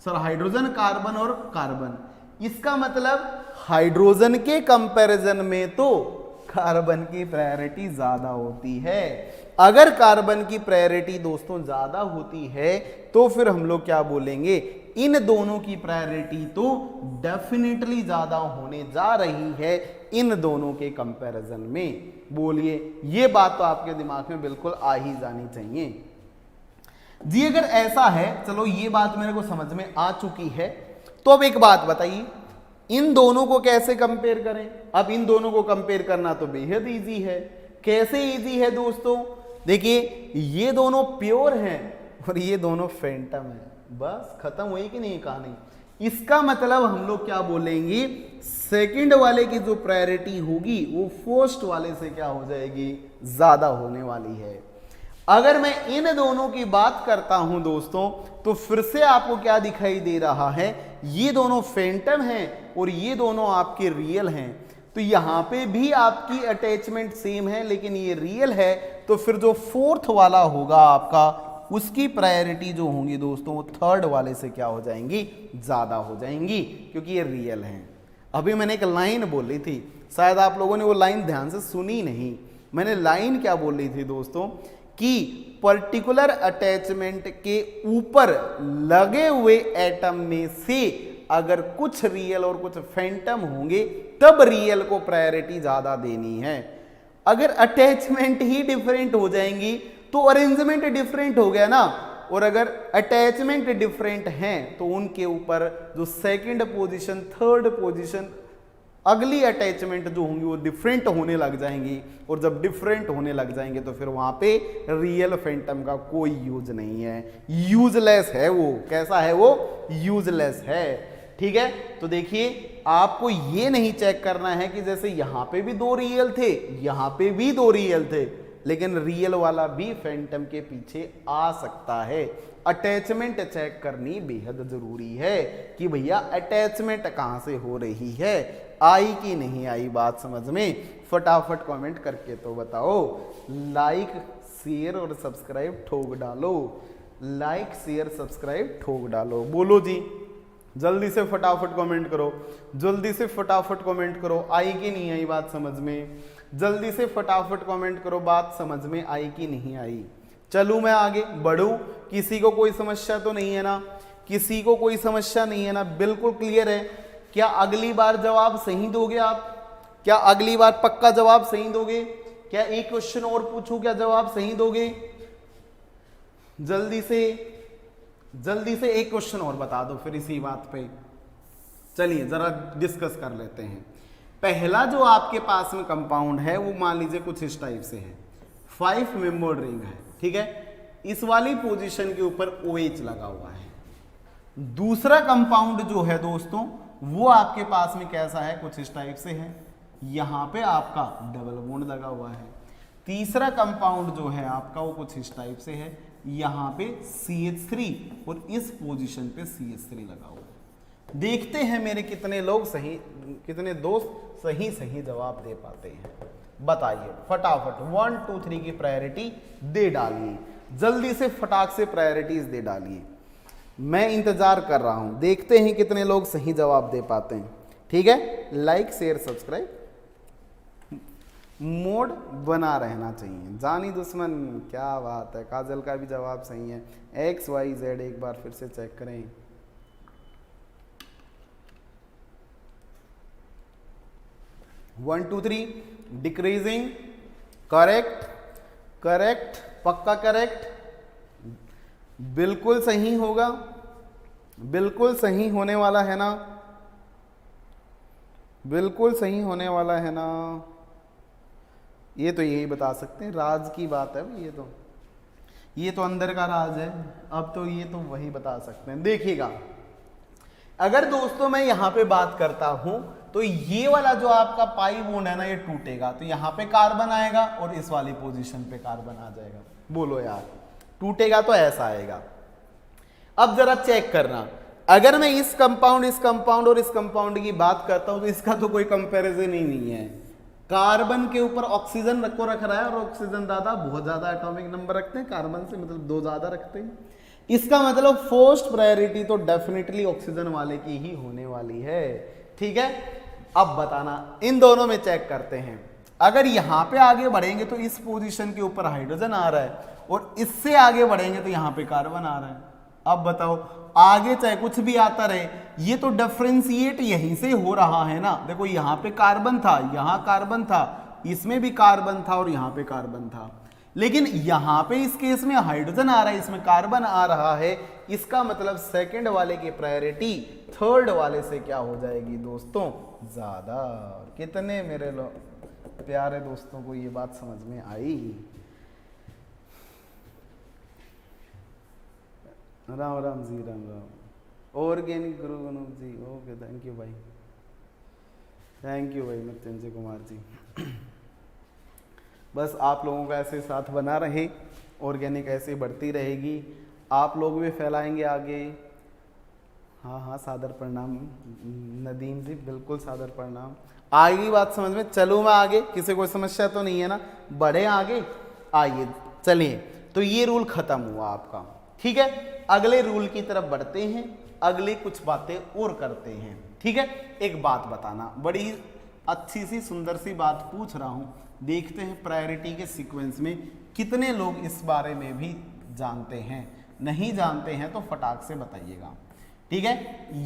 सर हाइड्रोजन, कार्बन और कार्बन, इसका मतलब हाइड्रोजन के कंपैरिजन में तो कार्बन की प्रायोरिटी ज्यादा होती है। अगर कार्बन की प्रायोरिटी दोस्तों ज्यादा होती है तो फिर हम लोग क्या बोलेंगे? इन दोनों की प्रायोरिटी तो डेफिनेटली ज्यादा होने जा रही है इन दोनों के कंपैरिजन में। बोलिए, ये बात तो आपके दिमाग में बिल्कुल आ ही जानी चाहिए जी। अगर ऐसा है, चलो ये बात मेरे को समझ में आ चुकी है, तो अब एक बात बताइए, इन दोनों को कैसे कंपेयर करें? अब इन दोनों को कंपेयर करना तो बेहद इजी है। कैसे इजी है दोस्तों? देखिए, ये दोनों प्योर हैं और ये दोनों फैंटम है, बस खत्म हुई कि नहीं कहानी। इसका मतलब हम लोग क्या बोलेंगे? सेकंड वाले की जो प्रायोरिटी होगी वो फर्स्ट वाले से क्या हो जाएगी? ज्यादा होने वाली है। अगर मैं इन दोनों की बात करता हूं दोस्तों, तो फिर से आपको क्या दिखाई दे रहा है? ये दोनों फैंटम हैं और ये दोनों आपके रियल हैं। तो यहां पे भी आपकी अटैचमेंट सेम है, लेकिन ये रियल है, तो फिर जो फोर्थ वाला होगा आपका, उसकी प्रायोरिटी जो होंगी दोस्तों वो थर्ड वाले से क्या हो जाएंगी, ज़्यादा हो जाएंगी, क्योंकि ये रियल हैं। अभी मैंने एक लाइन बोली थी, शायद आप लोगों ने वो लाइन ध्यान से सुनी नहीं। मैंने लाइन क्या बोली थी दोस्तों कि पर्टिकुलर अटैचमेंट के ऊपर लगे हुए एटम में से अगर कुछ रियल और कुछ फैंटम होंगे तब रियल को प्रायोरिटी ज्यादा देनी है। अगर अटैचमेंट ही डिफरेंट हो जाएंगी तो अरेंजमेंट डिफरेंट हो गया ना, और अगर अटैचमेंट डिफरेंट हैं तो उनके ऊपर जो सेकंड पोजीशन, थर्ड पोजीशन, अगली अटैचमेंट जो होंगी वो डिफरेंट होने लग जाएंगी, और जब डिफरेंट होने लग जाएंगे तो फिर वहां पे रियल फैंटम का कोई यूज नहीं है, यूजलेस है वो। कैसा है वो? यूजलेस है। ठीक है, तो देखिए आपको ये नहीं चेक करना है कि जैसे यहां पे भी दो रियल थे, यहां पे भी दो रियल थे, लेकिन रियल वाला भी फैंटम के पीछे आ सकता है। अटैचमेंट चेक करनी बेहद जरूरी है कि भैया अटैचमेंट कहां से हो रही है, आई कि नहीं आई बात समझ में। फटाफट कमेंट करके तो बताओ। लाइक शेयर और सब्सक्राइब ठोक डालो, लाइक शेयर सब्सक्राइब ठोक डालो। बोलो जी, जल्दी से फटाफट कमेंट करो, जल्दी से फटाफट कमेंट करो। आई कि नहीं आई बात समझ में? जल्दी से फटाफट कमेंट करो, बात समझ में आई कि नहीं आई। चलूं मैं आगे बढ़ूं? किसी को कोई समस्या तो नहीं है ना? किसी को कोई समस्या नहीं है ना? बिल्कुल क्लियर है। क्या अगली बार जवाब सही दोगे आप? क्या अगली बार पक्का जवाब सही दोगे? क्या एक क्वेश्चन और पूछूं, क्या जवाब सही दोगे? जल्दी से एक क्वेश्चन और बता दो फिर इसी बात पे। चलिए जरा डिस्कस कर लेते हैं। पहला जो आपके पास में कंपाउंड है वो मान लीजिए कुछ इस टाइप से है, 5 मेंबर्ड रिंग है। ठीक है, इस वाली पोजीशन के ऊपर OH लगा हुआ है। दूसरा कंपाउंड जो है दोस्तों वो आपके पास में कैसा है, कुछ इस टाइप से है, यहां पे आपका डबल बॉन्ड लगा हुआ है। तीसरा कंपाउंड जो है आपका वो कुछ इस टाइप से है, यहां पे CH3 और इस पोजीशन पे CH3 लगा हुआ है। देखते हैं मेरे कितने दोस्त सही जवाब दे पाते हैं। बताइए फटाफट, 1 2 3 की प्रायोरिटी दे डालिए, जल्दी से फटाक से प्रायोरिटीज दे डालिए। मैं इंतजार कर रहा हूं, देखते हैं कितने लोग सही जवाब दे पाते हैं। ठीक है, लाइक शेयर सब्सक्राइब मोड बना रहना चाहिए। जानी दुश्मन, क्या बात है, काजल का भी जवाब सही है। XYZ एक बार फिर से चेक करें। One two three decreasing, correct, पक्का करेक्ट, बिल्कुल सही होगा, बिल्कुल सही होने वाला है ना, बिल्कुल सही होने वाला है ना। ये तो यही बता सकते हैं, राज की बात है ये तो अंदर का राज है। अब तो ये तो वही बता सकते हैं। देखिएगा, अगर दोस्तों मैं यहां पे बात करता हूं तो ये वाला जो आपका पाई बॉन्ड है ना ये टूटेगा, तो यहां पे कार्बन आएगा और इस वाली पोजीशन पे कार्बन आ जाएगा। बोलो यार, टूटेगा तो ऐसा आएगा। अब जरा चेक करना, अगर मैं इस कंपाउंड और इस कंपाउंड की बात करता हूं तो इसका तो कोई कंपैरिजन ही नहीं है। कार्बन के ऊपर ऑक्सीजन रख रहा है और ऑक्सीजन दादा बहुत ज्यादा एटॉमिक नंबर रखते हैं, कार्बन से मतलब 2 ज्यादा रखते हैं। इसका मतलब फर्स्ट प्रायोरिटी तो डेफिनेटली ऑक्सीजन वाले की ही होने वाली है। ठीक है, अब बताना, इन दोनों में चेक करते हैं। अगर यहां पे आगे बढ़ेंगे तो इस पोजीशन के ऊपर हाइड्रोजन आ रहा है और इससे आगे बढ़ेंगे तो यहां पे कार्बन आ रहा है। अब बताओ, आगे चाहे कुछ भी आता रहे, ये तो डिफरेंशिएट यहीं से हो रहा है ना। देखो यहां पे कार्बन था, यहां कार्बन था, इसमें भी कार्बन था और यहां पे कार्बन था, लेकिन यहां पे इस केस में हाइड्रोजन आ रहा है, इसमें कार्बन आ रहा है। इसका मतलब सेकंड वाले की प्रायोरिटी थर्ड वाले से क्या हो जाएगी दोस्तों, ज्यादा। कितने मेरे प्यारे दोस्तों को ये बात समझ में आई? Ram Ram ji, Ram Ram. Organic Guru Anup ji, okay, thank you भाई, थैंक यू भाई मृत्युंजय कुमार जी। बस आप लोगों का ऐसे साथ बना रहे, ऑर्गेनिक ऐसे बढ़ती रहेगी, आप लोग भी फैलाएंगे आगे। हाँ, सादर प्रणाम नदीम जी, बिल्कुल सादर प्रणाम। आएगी बात समझ में? चलो मैं आगे, किसी कोई समस्या तो नहीं है ना? बढ़े आगे, आइए चलिए। तो ये रूल खत्म हुआ आपका। ठीक है, अगले रूल की तरफ बढ़ते हैं, अगली कुछ बातें और करते हैं। ठीक है, एक बात बताना, बड़ी अच्छी सी सुंदर सी बात पूछ रहा हूं, देखते हैं प्रायोरिटी के सीक्वेंस में कितने लोग इस बारे में भी जानते हैं। नहीं जानते हैं तो फटाक से बताइएगा। ठीक है,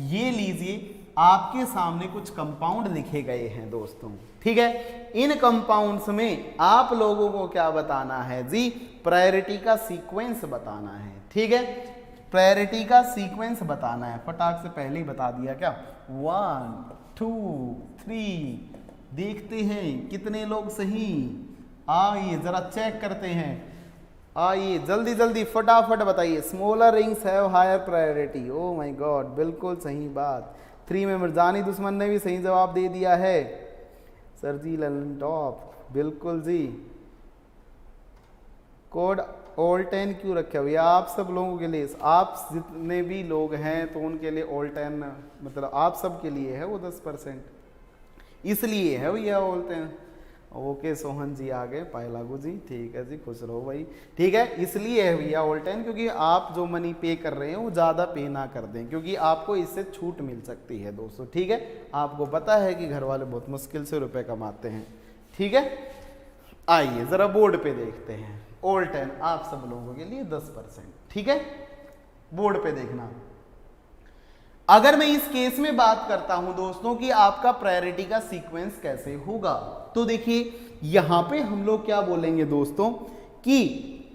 ये लीजिए, आपके सामने कुछ कंपाउंड लिखे गए हैं दोस्तों। ठीक है, इन कंपाउंड्स में आप लोगों को क्या बताना है जी, प्रायोरिटी का सीक्वेंस बताना है। ठीक है, प्रायोरिटी का सीक्वेंस बताना है। फटाक से पहले ही बता दिया क्या, 1 2 3। देखते हैं कितने लोग सही, आइए जरा चेक करते हैं, आइए जल्दी जल्दी फटाफट बताइए। Smaller rings have higher priority, oh my God, बिल्कुल सही बात। 3 में मिर्जानी दुश्मन ने भी सही जवाब दे दिया है। सर जी ललन टॉप, बिल्कुल जी। कोड ऑल 10 क्यों रखे भैया? आप सब लोगों के लिए, आप जितने भी लोग हैं तो उनके लिए ऑल 10, मतलब आप सब के लिए है वो 10%, इसलिए है भैया ऑल 10। ओके सोहन जी आ गए, पायलागू जी, ठीक है जी, खुश रहो भाई। ठीक है, इसलिए है भैया ऑल 10, क्योंकि आप जो मनी पे कर रहे हैं वो ज़्यादा पे ना कर दें, क्योंकि आपको इससे छूट मिल सकती है दोस्तों। ठीक है, आपको पता है कि घर वाले बहुत मुश्किल से रुपए कमाते हैं। ठीक है, आइए ज़रा बोर्ड पे देखते हैं। ऑल 10 आप सब लोगों के लिए 10%। ठीक है, बोर्ड पे देखना। अगर मैं इस केस में बात करता हूं दोस्तों कि आपका प्रायोरिटी का सीक्वेंस कैसे होगा, तो देखिए यहां पे हम लोग क्या बोलेंगे दोस्तों कि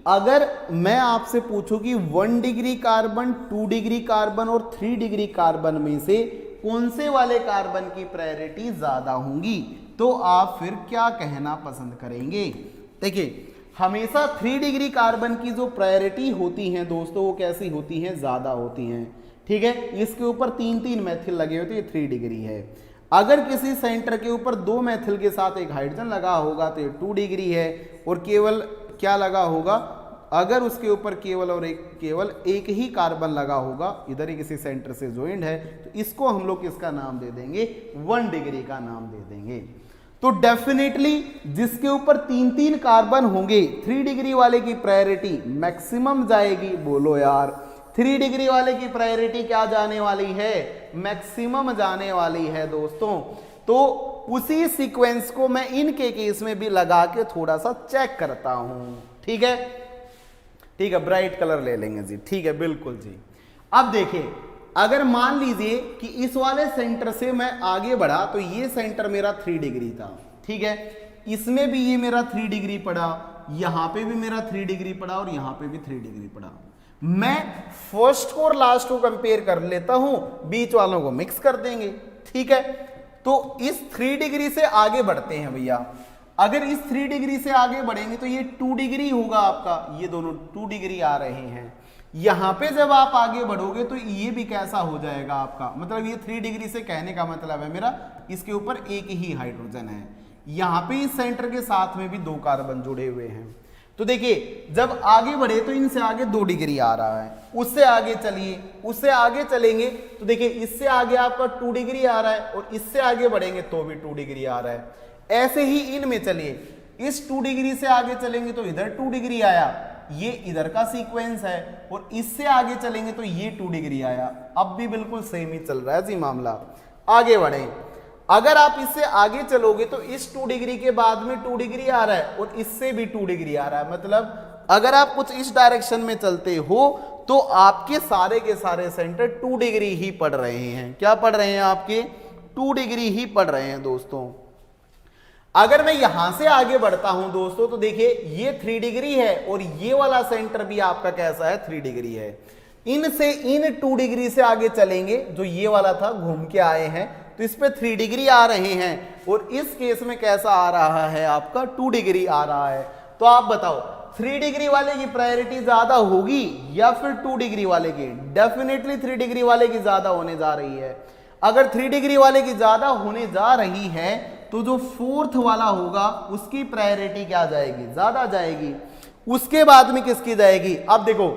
अगर मैं आपसे पूछूं कि 1 डिग्री कार्बन, 2 डिग्री कार्बन और 3 डिग्री कार्बन में से कौन से वाले कार्बन की प्रायोरिटी ज्यादा होंगी, तो आप फिर क्या कहना पसंद करेंगे? देखिए हमेशा 3 डिग्री कार्बन की जो प्रायोरिटी होती है दोस्तों वो कैसी होती हैं, ज्यादा होती हैं। ठीक है, इसके ऊपर 3 मैथिल लगे होते, ये 3 डिग्री है। अगर किसी सेंटर के ऊपर 2 मैथिल के साथ एक हाइड्रोजन लगा होगा तो ये 2 डिग्री है। और केवल क्या लगा होगा, अगर उसके ऊपर केवल एक ही कार्बन लगा होगा, इधर ही किसी सेंटर से ज्वाइंट है, तो इसको हम लोग किसका नाम दे देंगे, 1 डिग्री का नाम दे देंगे। तो डेफिनेटली जिसके ऊपर 3 कार्बन होंगे, 3 डिग्री वाले की प्रायोरिटी मैक्सिमम जाएगी। बोलो यार, 3 डिग्री वाले की प्रायोरिटी क्या जाने वाली है, मैक्सिमम जाने वाली है दोस्तों। तो उसी सीक्वेंस को मैं इनके केस में भी लगा के थोड़ा सा चेक करता हूं। ठीक है, ठीक है, ब्राइट कलर ले लेंगे जी। ठीक है, बिल्कुल जी। अब देखिए, अगर मान लीजिए कि इस वाले सेंटर से मैं आगे बढ़ा तो ये सेंटर मेरा 3 डिग्री था। ठीक है, इसमें भी ये मेरा 3 डिग्री पड़ा, यहां पे भी मेरा 3 डिग्री पड़ा और यहां पे भी 3 डिग्री पड़ा। मैं फर्स्ट को और लास्ट को कंपेयर कर लेता हूं, बीच वालों को मिक्स कर देंगे। ठीक है, तो इस 3 डिग्री से आगे बढ़ते हैं भैया। अगर इस 3 डिग्री से आगे बढ़ेंगे तो ये 2 डिग्री होगा आपका, ये दोनों 2 डिग्री आ रहे हैं। यहां पे जब आप आगे बढ़ोगे तो ये भी कैसा हो जाएगा आपका, मतलब ये 3 डिग्री से कहने का मतलब है मेरा इसके ऊपर एक ही हाइड्रोजन है। यहां पे इस सेंटर के साथ में भी 2 कार्बन जुड़े हुए हैं। तो देखिए जब आगे बढ़े तो इनसे आगे 2 डिग्री आ रहा है, उससे आगे चलिए, उससे आगे चलेंगे तो देखिए इससे आगे आपका 2 डिग्री आ रहा है और इससे आगे बढ़ेंगे तो भी 2 डिग्री आ रहा है। ऐसे ही इनमें चलिए, इस 2 डिग्री से आगे चलेंगे तो इधर 2 डिग्री आया, ये इधर का सीक्वेंस है, और इससे आगे चलेंगे तो ये 2 डिग्री आया। अब भी बिल्कुल सेम ही चल रहा है जी मामला। आगे बढ़े, अगर आप इससे आगे चलोगे तो इस 2 डिग्री के बाद में 2 डिग्री आ रहा है और इससे भी 2 डिग्री आ रहा है। मतलब अगर आप कुछ इस डायरेक्शन में चलते हो तो आपके सारे के सारे सेंटर 2 डिग्री ही पड़ रहे हैं। क्या पड़ रहे हैं आपके, 2 डिग्री ही पड़ रहे हैं दोस्तों। अगर मैं यहां से आगे बढ़ता हूं दोस्तों तो देखिए ये 3 डिग्री है और ये वाला सेंटर भी आपका कैसा है, 3 डिग्री है। इनसे इन 2 डिग्री से आगे चलेंगे, जो ये वाला था घूम के आए हैं तो इस पे 3 डिग्री आ रहे हैं, और इस केस में कैसा आ रहा है आपका 2 डिग्री आ रहा है। तो आप बताओ 3 डिग्री वाले की प्रायोरिटी ज्यादा होगी या फिर 2 डिग्री वाले की? डेफिनेटली 3 डिग्री वाले की ज्यादा होने जा रही है। अगर 3 डिग्री वाले की ज्यादा होने जा रही है तो जो 4th वाला होगा उसकी प्रायोरिटी क्या जाएगी, ज्यादा जाएगी। उसके बाद में किसकी जाएगी? अब देखो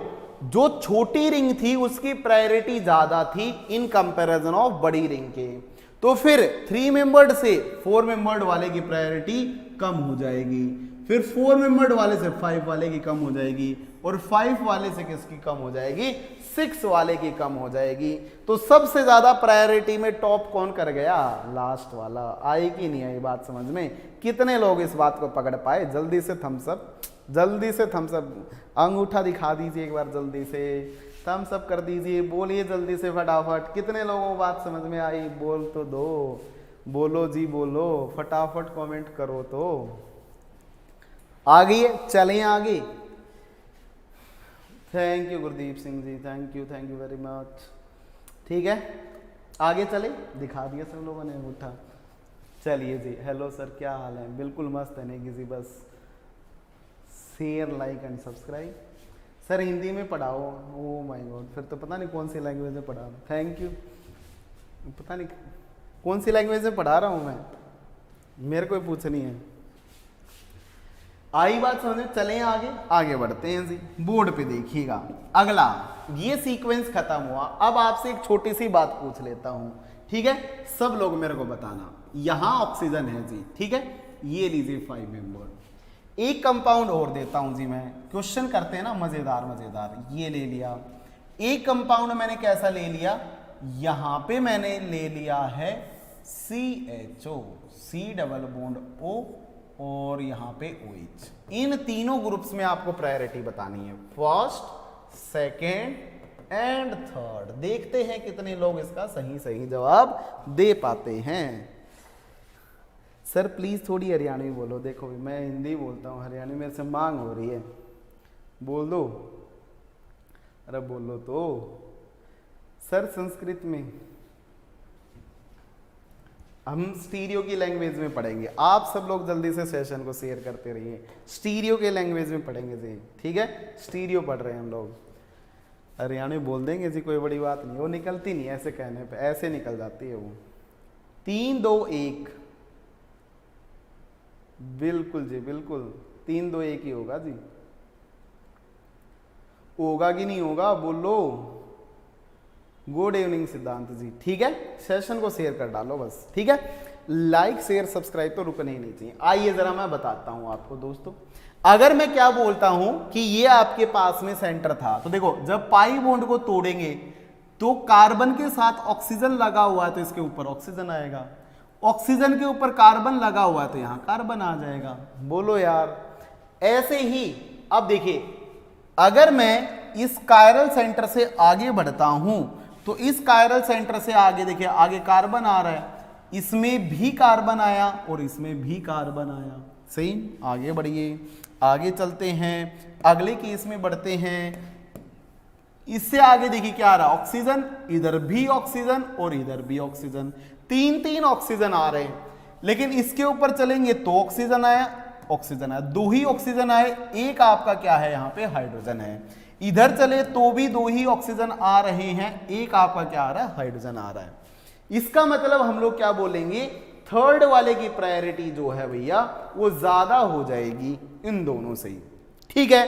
जो छोटी रिंग थी उसकी प्रायोरिटी ज्यादा थी इन कंपैरिजन ऑफ बड़ी रिंग के, तो फिर 3 मेंबर्ड से 4 मेंबर्ड वाले की प्रायोरिटी कम हो जाएगी, फिर 4 मेंबर्ड वाले से 5 वाले की कम हो जाएगी, और 5 वाले से किसकी कम हो जाएगी, 6 वाले की कम हो जाएगी। तो सबसे ज्यादा प्रायोरिटी में टॉप कौन कर गया, लास्ट वाला। आई कि नहीं आई बात समझ में, कितने लोग इस बात को पकड़ पाए, जल्दी से थम्स अप, जल्दी से थम्स अप, अंगूठा दिखा दीजिए एक बार, जल्दी से थम्स अप कर दीजिए, बोलिए जल्दी से फटाफट, कितने लोगों को बात समझ में आई, बोल तो दो, बोलो जी बोलो, फटाफट कमेंट करो। तो आगे चलें आगे। Thank you Gurdeep Singh ji, thank you very much. ठीक है आगे चले, दिखा दिया सब लोगों ने अंगूठा। चलिए जी, हेलो सर क्या हाल है, बिल्कुल मस्त है, नहीं किसी, बस share like and subscribe. Sir Hindi में पढ़ाओ, ओ माय गॉड, फिर तो पता नहीं कौन सी लैंग्वेज में पढ़ा, थैंक यू, पता नहीं कौन सी लैंग्वेज में पढ़ा रहा हूँ मैं, मेरे को पूछनी है। आई बात समझ में, चलें आगे, आगे बढ़ते हैं जी। बोर्ड पे देखिएगा अगला, ये सीक्वेंस खत्म हुआ। अब आपसे एक छोटी सी बात पूछ लेता हूं, ठीक है, सब लोग मेरे को बताना। यहां ऑक्सीजन है जी, ठीक है, ये लीजिए 5 मेंबर। एक कंपाउंड और देता हूं जी मैं, क्वेश्चन करते हैं ना मजेदार मजेदार, ये ले लिया एक कंपाउंड, मैंने कैसा ले लिया, यहां पे मैंने ले लिया है CHO, C double bond O, और यहां पे OH। इन तीनों ग्रुप्स में आपको प्रायोरिटी बतानी है, फर्स्ट, सेकेंड एंड थर्ड। देखते हैं कितने लोग इसका सही सही जवाब दे पाते हैं। सर प्लीज थोड़ी हरियाणवी बोलो, देखो मैं हिंदी बोलता हूँ, हरियाणवी मेरे से मांग हो रही है, बोल दो, अरे बोलो तो। सर संस्कृत में, हम स्टीरियो की लैंग्वेज में पढ़ेंगे, आप सब लोग जल्दी से सेशन को शेयर करते रहिए, स्टीरियो के लैंग्वेज में पढ़ेंगे जी, ठीक है, स्टीरियो पढ़ रहे हैं हम लोग। हरियाणवी बोल देंगे जी, कोई बड़ी बात नहीं, वो निकलती नहीं ऐसे कहने पे, ऐसे निकल जाती है वो। 3 2 1, बिल्कुल जी बिल्कुल, 3 2 1 ही होगा जी, होगा कि नहीं होगा बोलो। गुड इवनिंग सिद्धांत जी, ठीक है, सेशन को शेयर कर डालो बस, ठीक है, लाइक शेयर सब्सक्राइब तो रुकने ही नहीं चाहिए। आइए जरा मैं बताता हूं आपको दोस्तों, अगर मैं क्या बोलता हूं कि ये आपके पास में सेंटर था, तो देखो जब पाई बॉन्ड को तोड़ेंगे तो कार्बन के साथ ऑक्सीजन लगा हुआ है तो इसके ऊपर ऑक्सीजन आएगा, ऑक्सीजन के ऊपर कार्बन लगा हुआ है तो यहां कार्बन आ जाएगा, बोलो यार। ऐसे ही अब देखिए, अगर मैं इस कायरल सेंटर से आगे बढ़ता हूं तो इस कायरल सेंटर से आगे देखिए, आगे कार्बन आ रहा है, इसमें भी कार्बन आया और इसमें भी कार्बन आया, सही। आगे बढ़िए, आगे चलते हैं, अगले केस में बढ़ते हैं, इससे आगे देखिए क्या आ रहा है, ऑक्सीजन, इधर भी ऑक्सीजन और इधर भी ऑक्सीजन, 3 ऑक्सीजन आ रहे हैं। लेकिन इसके ऊपर चलेंगे तो ऑक्सीजन आया, ऑक्सीजन आया, 2 ही ऑक्सीजन आए, एक आपका क्या है यहाँ पे हाइड्रोजन है। इधर चले तो भी 2 ही ऑक्सीजन आ रहे हैं, एक आपका क्या आ रहा है, हाइड्रोजन आ रहा है। इसका मतलब हम लोग क्या बोलेंगे, थर्ड वाले की प्रायोरिटी जो है भैया वो ज्यादा हो जाएगी इन दोनों से, ठीक है।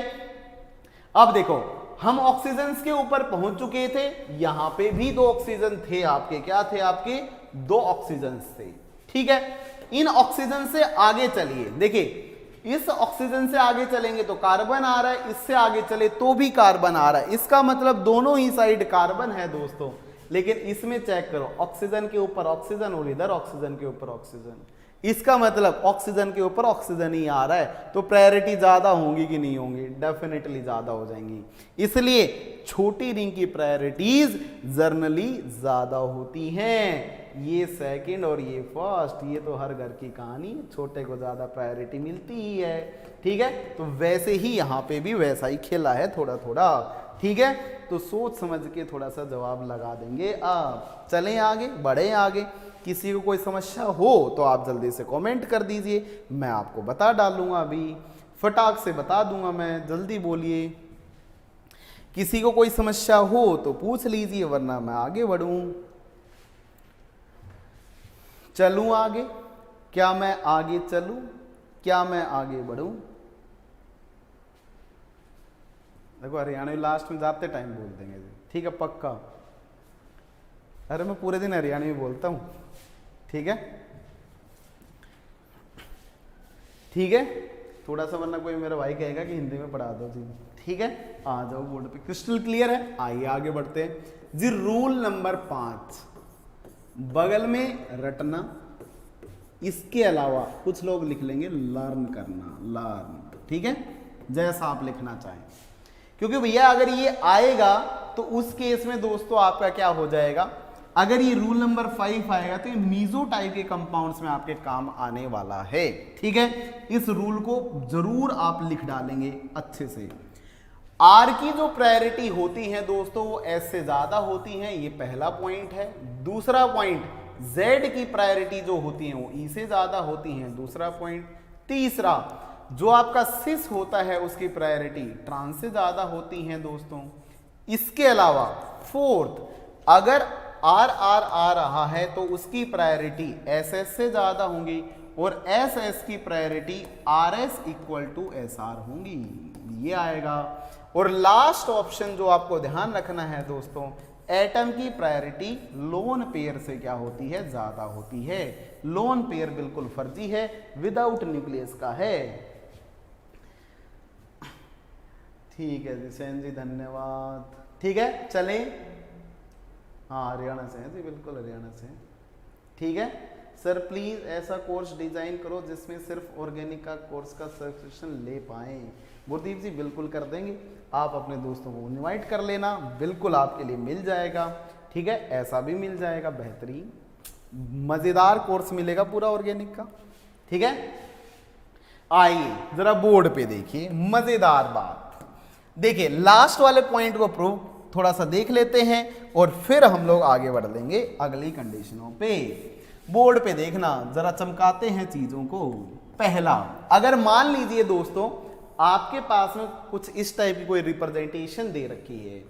अब देखो हम ऑक्सीजन के ऊपर पहुंच चुके थे, यहां पे भी 2 ऑक्सीजन थे आपके, क्या थे आपके, 2 ऑक्सीजन थे, ठीक है। इन ऑक्सीजन से आगे चलिए, देखिए इस ऑक्सीजन से आगे चलेंगे तो कार्बन आ रहा है, इससे आगे चले तो भी कार्बन आ रहा है, इसका मतलब दोनों ही साइड कार्बन है दोस्तों। लेकिन इसमें चेक करो, ऑक्सीजन के ऊपर ऑक्सीजन और इधर ऑक्सीजन के ऊपर ऑक्सीजन, इसका मतलब ऑक्सीजन के ऊपर ऑक्सीजन ही आ रहा है, तो प्रायोरिटी ज्यादा होंगी कि नहीं होंगी, डेफिनेटली ज्यादा हो जाएंगी। इसलिए छोटी रिंग की प्रायोरिटीज जनरली ज्यादा होती हैं, ये सेकंड और ये फर्स्ट, ये तो हर घर की कहानी, छोटे को ज्यादा प्रायोरिटी मिलती ही है, ठीक है। तो वैसे ही यहाँ पे भी वैसा ही खेला है थोड़ा थोड़ा, ठीक है। तो सोच समझ के थोड़ा सा जवाब लगा देंगे आप। चलें आगे, बढ़े आगे, किसी को कोई समस्या हो तो आप जल्दी से कमेंट कर दीजिए, मैं आपको बता डालूंगा, अभी फटाक से बता दूंगा मैं, जल्दी बोलिए। किसी को कोई समस्या हो तो पूछ लीजिए, वरना मैं आगे बढ़ूं, चलूं आगे, क्या मैं आगे चलूं, क्या मैं आगे बढ़ूं। देखो हरियाणवी लास्ट में जाते टाइम बोल देंगे जी, ठीक है पक्का। अरे मैं पूरे दिन हरियाणवी बोलता हूं, ठीक है, ठीक है। थोड़ा सा, वरना कोई मेरा भाई कहेगा कि हिंदी में पढ़ा दो जी। ठीक है, आ जाओ बोर्ड पे, क्रिस्टल क्लियर है। आइए आगे बढ़ते हैं जी। रूल नंबर 5, बगल में रटना, इसके अलावा कुछ लोग लिख लेंगे लर्न करना, लर्न। ठीक है, जैसा आप लिखना चाहें, क्योंकि भैया अगर ये आएगा तो उस केस में दोस्तों आपका क्या हो जाएगा, अगर ये रूल नंबर 5 आएगा तो ये मीजो टाइप के कंपाउंड्स में आपके काम आने वाला है। ठीक है, इस रूल को जरूर आप लिख डालेंगे अच्छे से। आर की जो प्रायोरिटी होती है दोस्तों वो एस से ज्यादा होती है, ये पहला पॉइंट है। दूसरा पॉइंट, जेड की प्रायोरिटी जो होती है वो ई से ज्यादा होती है, दूसरा पॉइंट। तीसरा, जो आपका सिस होता है उसकी प्रायोरिटी ट्रांस से ज्यादा होती है दोस्तों। इसके अलावा फोर्थ, अगर आर आर आ रहा है तो उसकी प्रायोरिटी एस एस से ज्यादा होंगी, और एस एस की priority R S equal to S R होंगी, ये आएगा। और लास्ट ऑप्शन जो आपको ध्यान रखना है दोस्तों, एटम की प्रायोरिटी लोन पेयर से क्या होती है, ज्यादा होती है। लोन पेयर बिल्कुल फर्जी है, विदाउट न्यूक्लियस का है। ठीक है जी, सेन जी धन्यवाद। ठीक है, चलें। हाँ, हरियाणा से हैं जी, बिल्कुल हरियाणा से। ठीक है सर, प्लीज ऐसा कोर्स डिजाइन करो जिसमें सिर्फ ऑर्गेनिक का कोर्स का सब्सक्रिप्शन ले पाएं। गुरदीप जी बिल्कुल कर देंगे, आप अपने दोस्तों को इनवाइट कर लेना, बिल्कुल आपके लिए मिल जाएगा। ठीक है, ऐसा भी मिल जाएगा, बेहतरीन मजेदार कोर्स मिलेगा पूरा ऑर्गेनिक का। ठीक है, आइए जरा बोर्ड पे देखिए, मजेदार बात देखिए, लास्ट वाले पॉइंट को प्रूव थोड़ा सा देख लेते हैं और फिर हम लोग आगे बढ़ लेंगे अगली कंडीशनों पे। बोर्ड पे देखना, जरा चमकाते हैं चीजों को। पहला, अगर मान लीजिए दोस्तों आपके पास में कुछ इस टाइप की कोई रिप्रेजेंटेशन दे रखी है,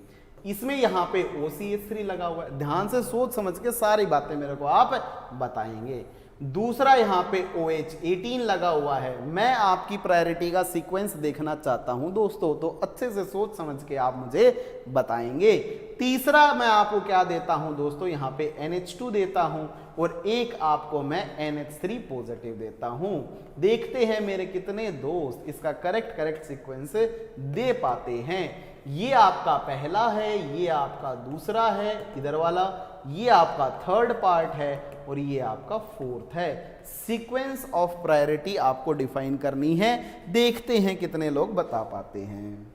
इसमें यहाँ पे OCH3 लगा हुआ है, ध्यान से सोच समझ के सारी बातें मेरे को आप बताएंगे। दूसरा, यहाँ पे OH18 लगा हुआ है, मैं आपकी प्रायोरिटी का सीक्वेंस देखना चाहता हूं दोस्तों, तो अच्छे से सोच समझ के आप मुझे बताएंगे। तीसरा, मैं आपको क्या देता हूं दोस्तों, यहाँ पे NH2 देता हूं, और एक आपको मैं NH3 पॉजिटिव देता हूं। देखते हैं मेरे कितने दोस्त इसका करेक्ट सीक्वेंस दे पाते हैं। ये आपका पहला है, ये आपका दूसरा है इधर वाला, ये आपका थर्ड पार्ट है, और ये आपका फोर्थ है। सीक्वेंस ऑफ प्रायोरिटी आपको डिफाइन करनी है, देखते हैं कितने लोग बता पाते हैं।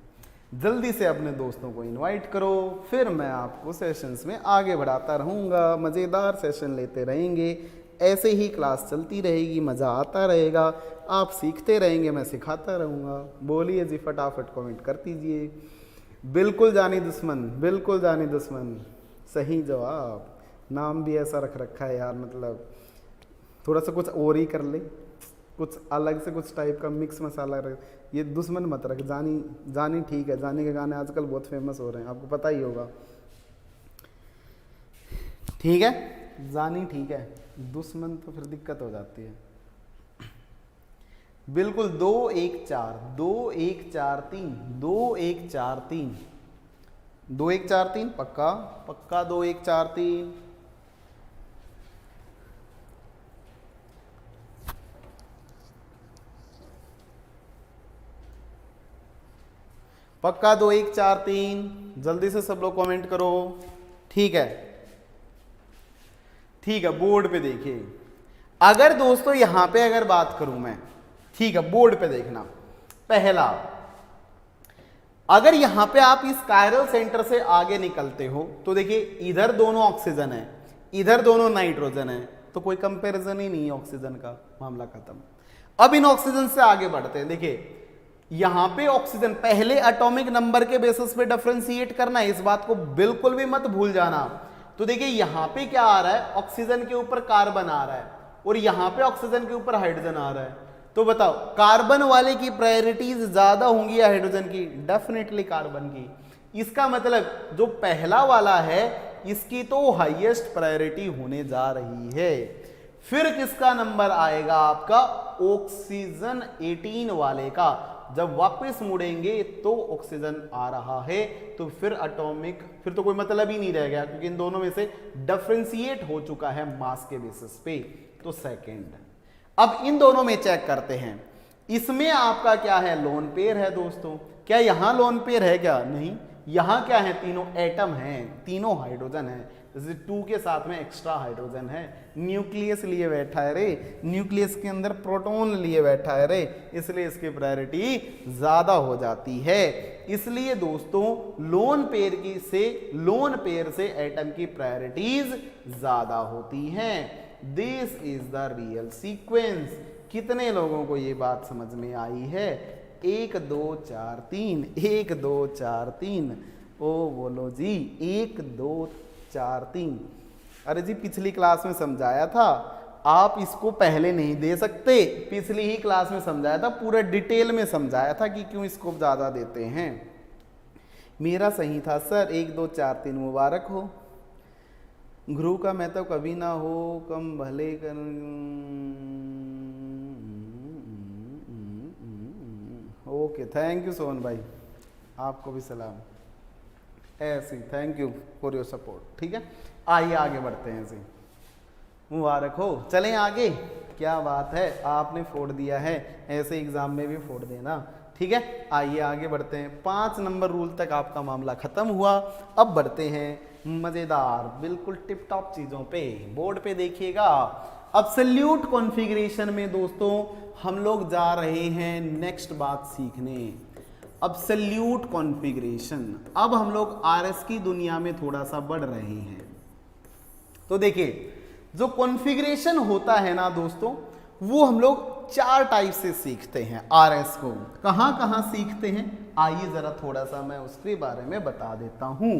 जल्दी से अपने दोस्तों को इनवाइट करो, फिर मैं आपको सेशंस में आगे बढ़ाता रहूँगा, मज़ेदार सेशन लेते रहेंगे, ऐसे ही क्लास चलती रहेगी, मज़ा आता रहेगा, आप सीखते रहेंगे, मैं सिखाता रहूँगा। बोलिए जी, फटाफट कमेंट कर दीजिए। बिल्कुल जानी दुश्मन, बिल्कुल जानी दुश्मन, सही जवाब। नाम भी ऐसा रख रखा है यार, मतलब थोड़ा सा कुछ और ही कर ले, कुछ अलग से कुछ टाइप का मिक्स मसाला रख, ये दुश्मन मत रख। जानी, जानी ठीक है, जानी के गाने आजकल बहुत फेमस हो रहे हैं, आपको पता ही होगा। ठीक है, जानी ठीक है, दुश्मन तो फिर दिक्कत हो जाती है। बिल्कुल 2 1 4 2 1 4 3 2 1 4 3 2 1 4 3 पक्का पक्का 2 1 4 3। पक्का 2 1 4 3, जल्दी से सब लोग कमेंट करो। ठीक है, ठीक है, बोर्ड पे देखिए। अगर दोस्तों यहां पे अगर बात करूं मैं, ठीक है, बोर्ड पे देखना। पहला, अगर यहां पे आप इस कायरल सेंटर से आगे निकलते हो तो देखिए इधर दोनों ऑक्सीजन है, इधर दोनों नाइट्रोजन है, तो कोई कंपैरिजन ही नहीं है, ऑक्सीजन का मामला खत्म। अब इन ऑक्सीजन से आगे बढ़ते हैं। देखिए यहां पे ऑक्सीजन पहले एटॉमिक नंबर के बेसिस पे डिफरेंशिएट करना है, इस बात को बिल्कुल भी मत भूल जाना। तो देखिए यहां पे क्या आ रहा है, ऑक्सीजन के ऊपर कार्बन आ रहा है, और यहां पे ऑक्सीजन के ऊपर हाइड्रोजन आ रहा है। तो बताओ कार्बन वाले की प्रायोरिटीज ज्यादा होंगी या हाइड्रोजन की? डेफिनेटली कार्बन की। इसका मतलब जो पहला वाला है इसकी तो हाईएस्ट प्रायोरिटी होने जा रही है। फिर किसका नंबर आएगा आपका? ऑक्सीजन 18 वाले का। जब वापस मुड़ेंगे तो ऑक्सीजन आ रहा है, तो फिर एटॉमिक, फिर तो कोई मतलब ही नहीं रह गया, क्योंकि इन दोनों में से डिफरेंशिएट हो चुका है मास के बेसिस पे। तो सेकंड। अब इन दोनों में चेक करते हैं, इसमें आपका क्या है, लोन पेयर है दोस्तों। क्या यहां लोन पेयर है क्या, नहीं, यहां क्या है, तीनों एटम हैं, तीनों हाइड्रोजन है, जैसे 2 के साथ में एक्स्ट्रा हाइड्रोजन है, न्यूक्लियस लिए बैठा है रे, न्यूक्लियस के अंदर प्रोटॉन लिए बैठा है रे, इसलिए इसकी प्रायोरिटी ज्यादा हो जाती है। इसलिए दोस्तों लोन पेयर से एटम की प्रायोरिटीज ज्यादा होती हैं। This is the real sequence. कितने लोगों को ये बात समझ में आई है? 1 2 4 3, 1 2 4 3, ओ बोलो जी, 1 2 4 3। अरे जी पिछली क्लास में समझाया था, आप इसको पहले नहीं दे सकते, पिछली ही क्लास में समझाया था, पूरा डिटेल में समझाया था कि क्यों इसको ज्यादा देते हैं। मेरा सही था सर, 1 2 4 3 मुबारक हो। गुरु का मैं तो कभी ना हो, कम भले कर। ओके, थैंक यू सोहन भाई, आपको भी सलाम। ऐसे thank you for your support. ठीक है, आइए आगे बढ़ते हैं। ऐसे मुबारक हो, चलें आगे। क्या बात है, आपने फोड़ दिया है, ऐसे एग्जाम में भी फोड़ देना। ठीक है, आइए आगे बढ़ते हैं। 5 नंबर रूल तक आपका मामला खत्म हुआ। अब बढ़ते हैं मजेदार, बिल्कुल टिप टॉप चीजों पे। बोर्ड पे देखिएगा, अब्सोल्यूट कॉन्फ़िगरेशन में दोस्तों हम लोग जा रहे हैं नेक्स्ट बात सीखने, अब्सोल्यूट कॉन्फ़िगरेशन। अब हम लोग आरएस की दुनिया में थोड़ा सा बढ़ रहे हैं। तो देखिए, जो कॉन्फ़िगरेशन होता है ना दोस्तों, वो हम लोग 4 टाइप से सीखते हैं आरएस को। कहां कहां सीखते हैं, आइए जरा थोड़ा सा मैं उसके बारे में बता देता हूं।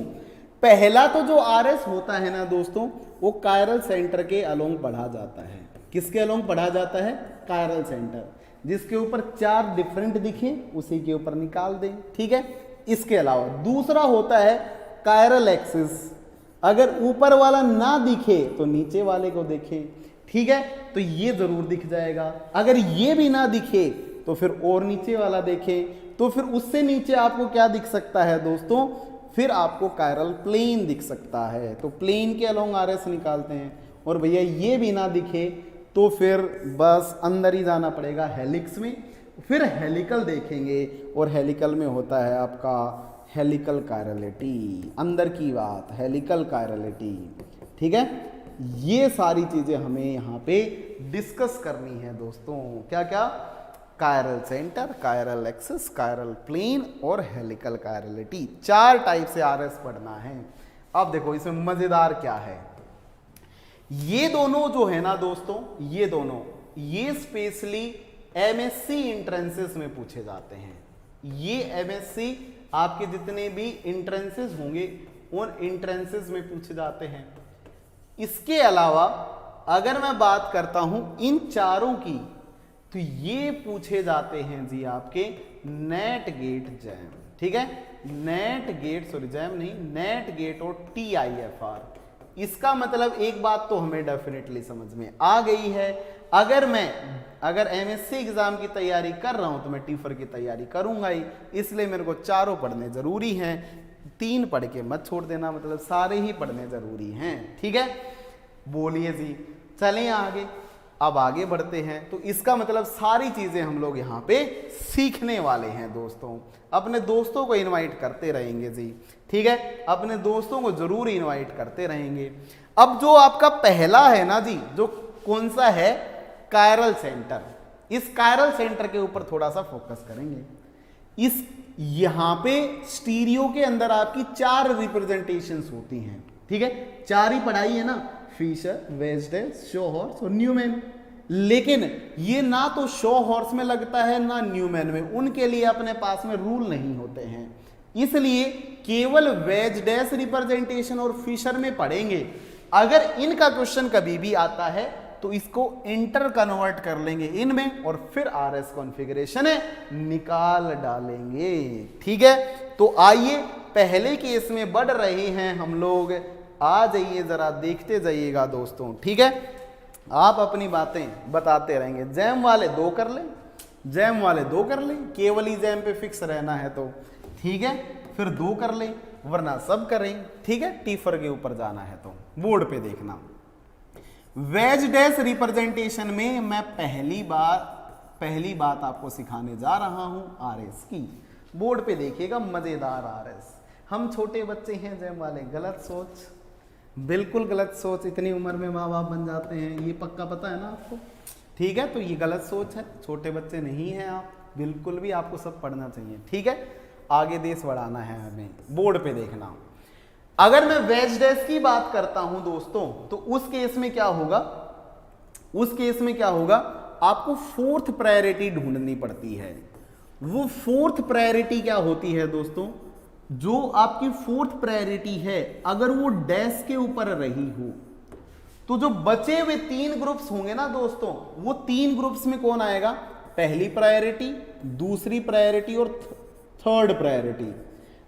पहला तो जो आरएस होता है ना दोस्तों, वो कायरल सेंटर के अलोंग पढ़ा जाता है। किसके अलोंग पढ़ा जाता है? Chiral centre. जिसके ऊपर 4 डिफरेंट दिखे उसी के ऊपर निकाल दें। ठीक है, इसके अलावा दूसरा होता है कायरल एक्सिस। अगर ऊपर वाला ना दिखे तो नीचे वाले को देखें। ठीक है, तो ये जरूर दिख जाएगा। अगर ये भी ना दिखे तो फिर और नीचे वाला देखें, तो फिर उससे नीचे आपको क्या दिख सकता है दोस्तों? फिर आपको कायरल प्लेन दिख सकता है। तो प्लेन के अलोंग आरएस निकालते हैं। और भैया ये भी ना दिखे तो फिर बस अंदर ही जाना पड़ेगा हेलिक्स में, फिर हेलिकल देखेंगे। और हेलिकल में होता है आपका हेलिकल कायरलिटी, अंदर की बात, हेलिकल कायरलिटी। ठीक है, ये सारी चीजें हमें यहाँ पे डिस्कस करनी है दोस्तों। क्या क्या? Chiral centre, chiral axis, chiral plane और हेलिकल कायरलिटी। 4 टाइप से आरएस पढ़ना है। अब देखो इसमें मजेदार क्या है, ये दोनों जो है ना दोस्तों, ये दोनों, ये स्पेशली एमएससी एंट्रेंसेस में पूछे जाते हैं। ये एमएससी आपके जितने भी एंट्रेंसेस होंगे उन एंट्रेंसेस में पूछे जाते हैं। इसके अलावा अगर मैं बात करता हूं इन चारों की, तो ये पूछे जाते हैं जी आपके नेट गेट जैम। ठीक है, नेट गेट, सॉरी जैम नहीं, नेट गेट और TIFR। इसका मतलब एक बात तो हमें डेफिनेटली समझ में आ गई है, अगर एमएससी एग्जाम की तैयारी कर रहा हूं तो मैं टीफर की तैयारी करूंगा ही, इसलिए मेरे को चारों पढ़ने जरूरी हैं। 3 पढ़ के मत छोड़ देना, मतलब सारे ही पढ़ने जरूरी हैं। ठीक है, बोलिए जी, चलें आगे। अब आगे बढ़ते हैं, तो इसका मतलब सारी चीजें हम लोग यहाँ पे सीखने वाले हैं दोस्तों। अपने दोस्तों को इनवाइट करते रहेंगे जी। ठीक है, अपने दोस्तों को जरूर इनवाइट करते रहेंगे। अब जो आपका पहला है ना जी, जो कौन सा है? Chiral centre. इस कायरल सेंटर के ऊपर थोड़ा सा फोकस करेंगे। इस यहां पे स्टीरियो के अंदर आपकी 4 रिप्रेजेंटेशंस होती हैं। ठीक है, 4 ही पढ़ाई है ना, फिशर, वेजडेल, शो हॉर्स और न्यूमैन। लेकिन ये ना तो शो हॉर्स में लगता है ना न्यूमैन में, उनके लिए अपने पास में रूल नहीं होते हैं, इसलिए केवल वेजडेस रिप्रेजेंटेशन और फिशर में पढ़ेंगे। अगर इनका क्वेश्चन कभी भी आता है तो इसको इंटर कन्वर्ट कर लेंगे इनमें और फिर आरएस कॉन्फ़िगरेशन निकाल डालेंगे। ठीक है, तो आइए पहले केस में बढ़ रहे हैं हम लोग। आ जाइए जरा, देखते जाइएगा दोस्तों। ठीक है, आप अपनी बातें बताते रहेंगे। जैम वाले 2 कर लें, जैम वाले 2 कर लें, केवल ही जैम पे फिक्स रहना है तो ठीक है, फिर 2 कर लें, वरना सब करें। ठीक है, टीफर के ऊपर जाना है तो बोर्ड पे देखना। वेज डैश रिप्रेजेंटेशन में मैं पहली बार पहली बात आपको सिखाने जा रहा हूं आरएस की। बोर्ड पे देखिएगा, मजेदार आरएस। हम छोटे बच्चे हैं जय वाले, गलत सोच, बिल्कुल गलत सोच। इतनी उम्र में माँ बाप बन जाते हैं, ये पक्का पता है ना आपको, ठीक है। तो ये गलत सोच है, छोटे बच्चे नहीं हैं आप, बिल्कुल भी आपको सब पढ़ना चाहिए, ठीक है। आगे देश बढ़ाना है हमें, बोर्ड पे देखना। अगर मैं वेज डैश की बात करता हूं दोस्तों, तो उस केस में क्या होगा, उस केस में क्या होगा, आपको फोर्थ प्रायोरिटी ढूंढनी पड़ती है। वो फोर्थ प्रायोरिटी क्या होती है दोस्तों, जो आपकी फोर्थ प्रायोरिटी है अगर वो डैश के ऊपर रही हो, तो जो बचे हुए 3 ग्रुप्स होंगे ना दोस्तों, वो 3 ग्रुप्स में कौन आएगा, पहली प्रायोरिटी, दूसरी प्रायोरिटी और थर्ड प्रायोरिटी।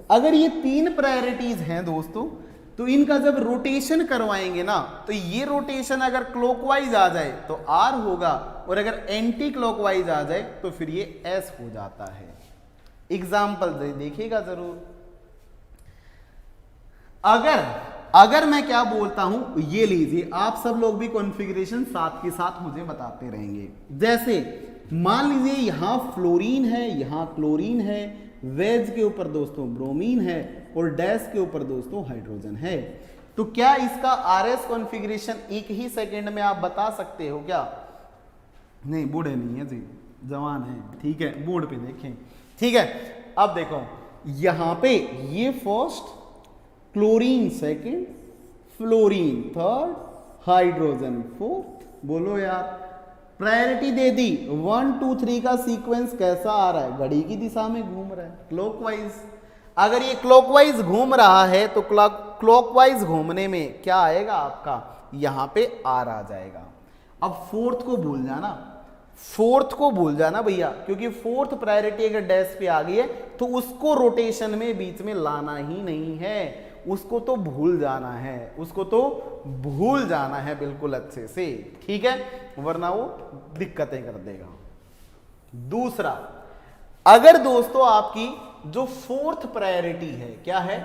अगर ये 3 प्रायोरिटीज हैं दोस्तों, तो इनका जब रोटेशन करवाएंगे ना, तो ये रोटेशन अगर क्लॉकवाइज आ जाए तो आर होगा, और अगर एंटी क्लॉकवाइज आ जाए तो फिर ये एस हो जाता है। एग्जाम्पल देखिएगा जरूर। अगर मैं क्या बोलता हूं, ये लीजिए, आप सब लोग भी कॉन्फ़िगरेशन साथ के साथ मुझे बताते रहेंगे। जैसे मान लीजिए यहां फ्लोरीन है, यहां क्लोरीन है, वेज के ऊपर दोस्तों ब्रोमीन है, और डैश के ऊपर दोस्तों हाइड्रोजन है। तो क्या इसका आरएस कॉन्फ़िगरेशन एक ही सेकंड में आप बता सकते हो क्या? नहीं, बूढ़े नहीं है जी, जवान है, ठीक है। बोर्ड पे देखें, ठीक है। अब देखो यहां पे ये first, chlorine second, fluorine third, hydrogen fourth. बोलो यार, प्रायोरिटी दे दी। 1 2 3 का सीक्वेंस कैसा आ रहा है, घड़ी की दिशा में घूम रहा है, क्लॉकवाइज। अगर ये क्लॉकवाइज घूम रहा है तो क्लॉकवाइज घूमने में क्या आएगा आपका, यहां पे आर आ जाएगा। अब फोर्थ को भूल जाना, फोर्थ को भूल जाना भैया, क्योंकि फोर्थ प्रायोरिटी अगर डैश पे आ गई है तो उसको रोटेशन में बीच में लाना ही नहीं है, उसको तो भूल जाना है, उसको तो भूल जाना है बिल्कुल अच्छे से, ठीक है, वरना वो दिक्कतें कर देगा। दूसरा, अगर दोस्तों आपकी जो फोर्थ प्रायोरिटी है, क्या है,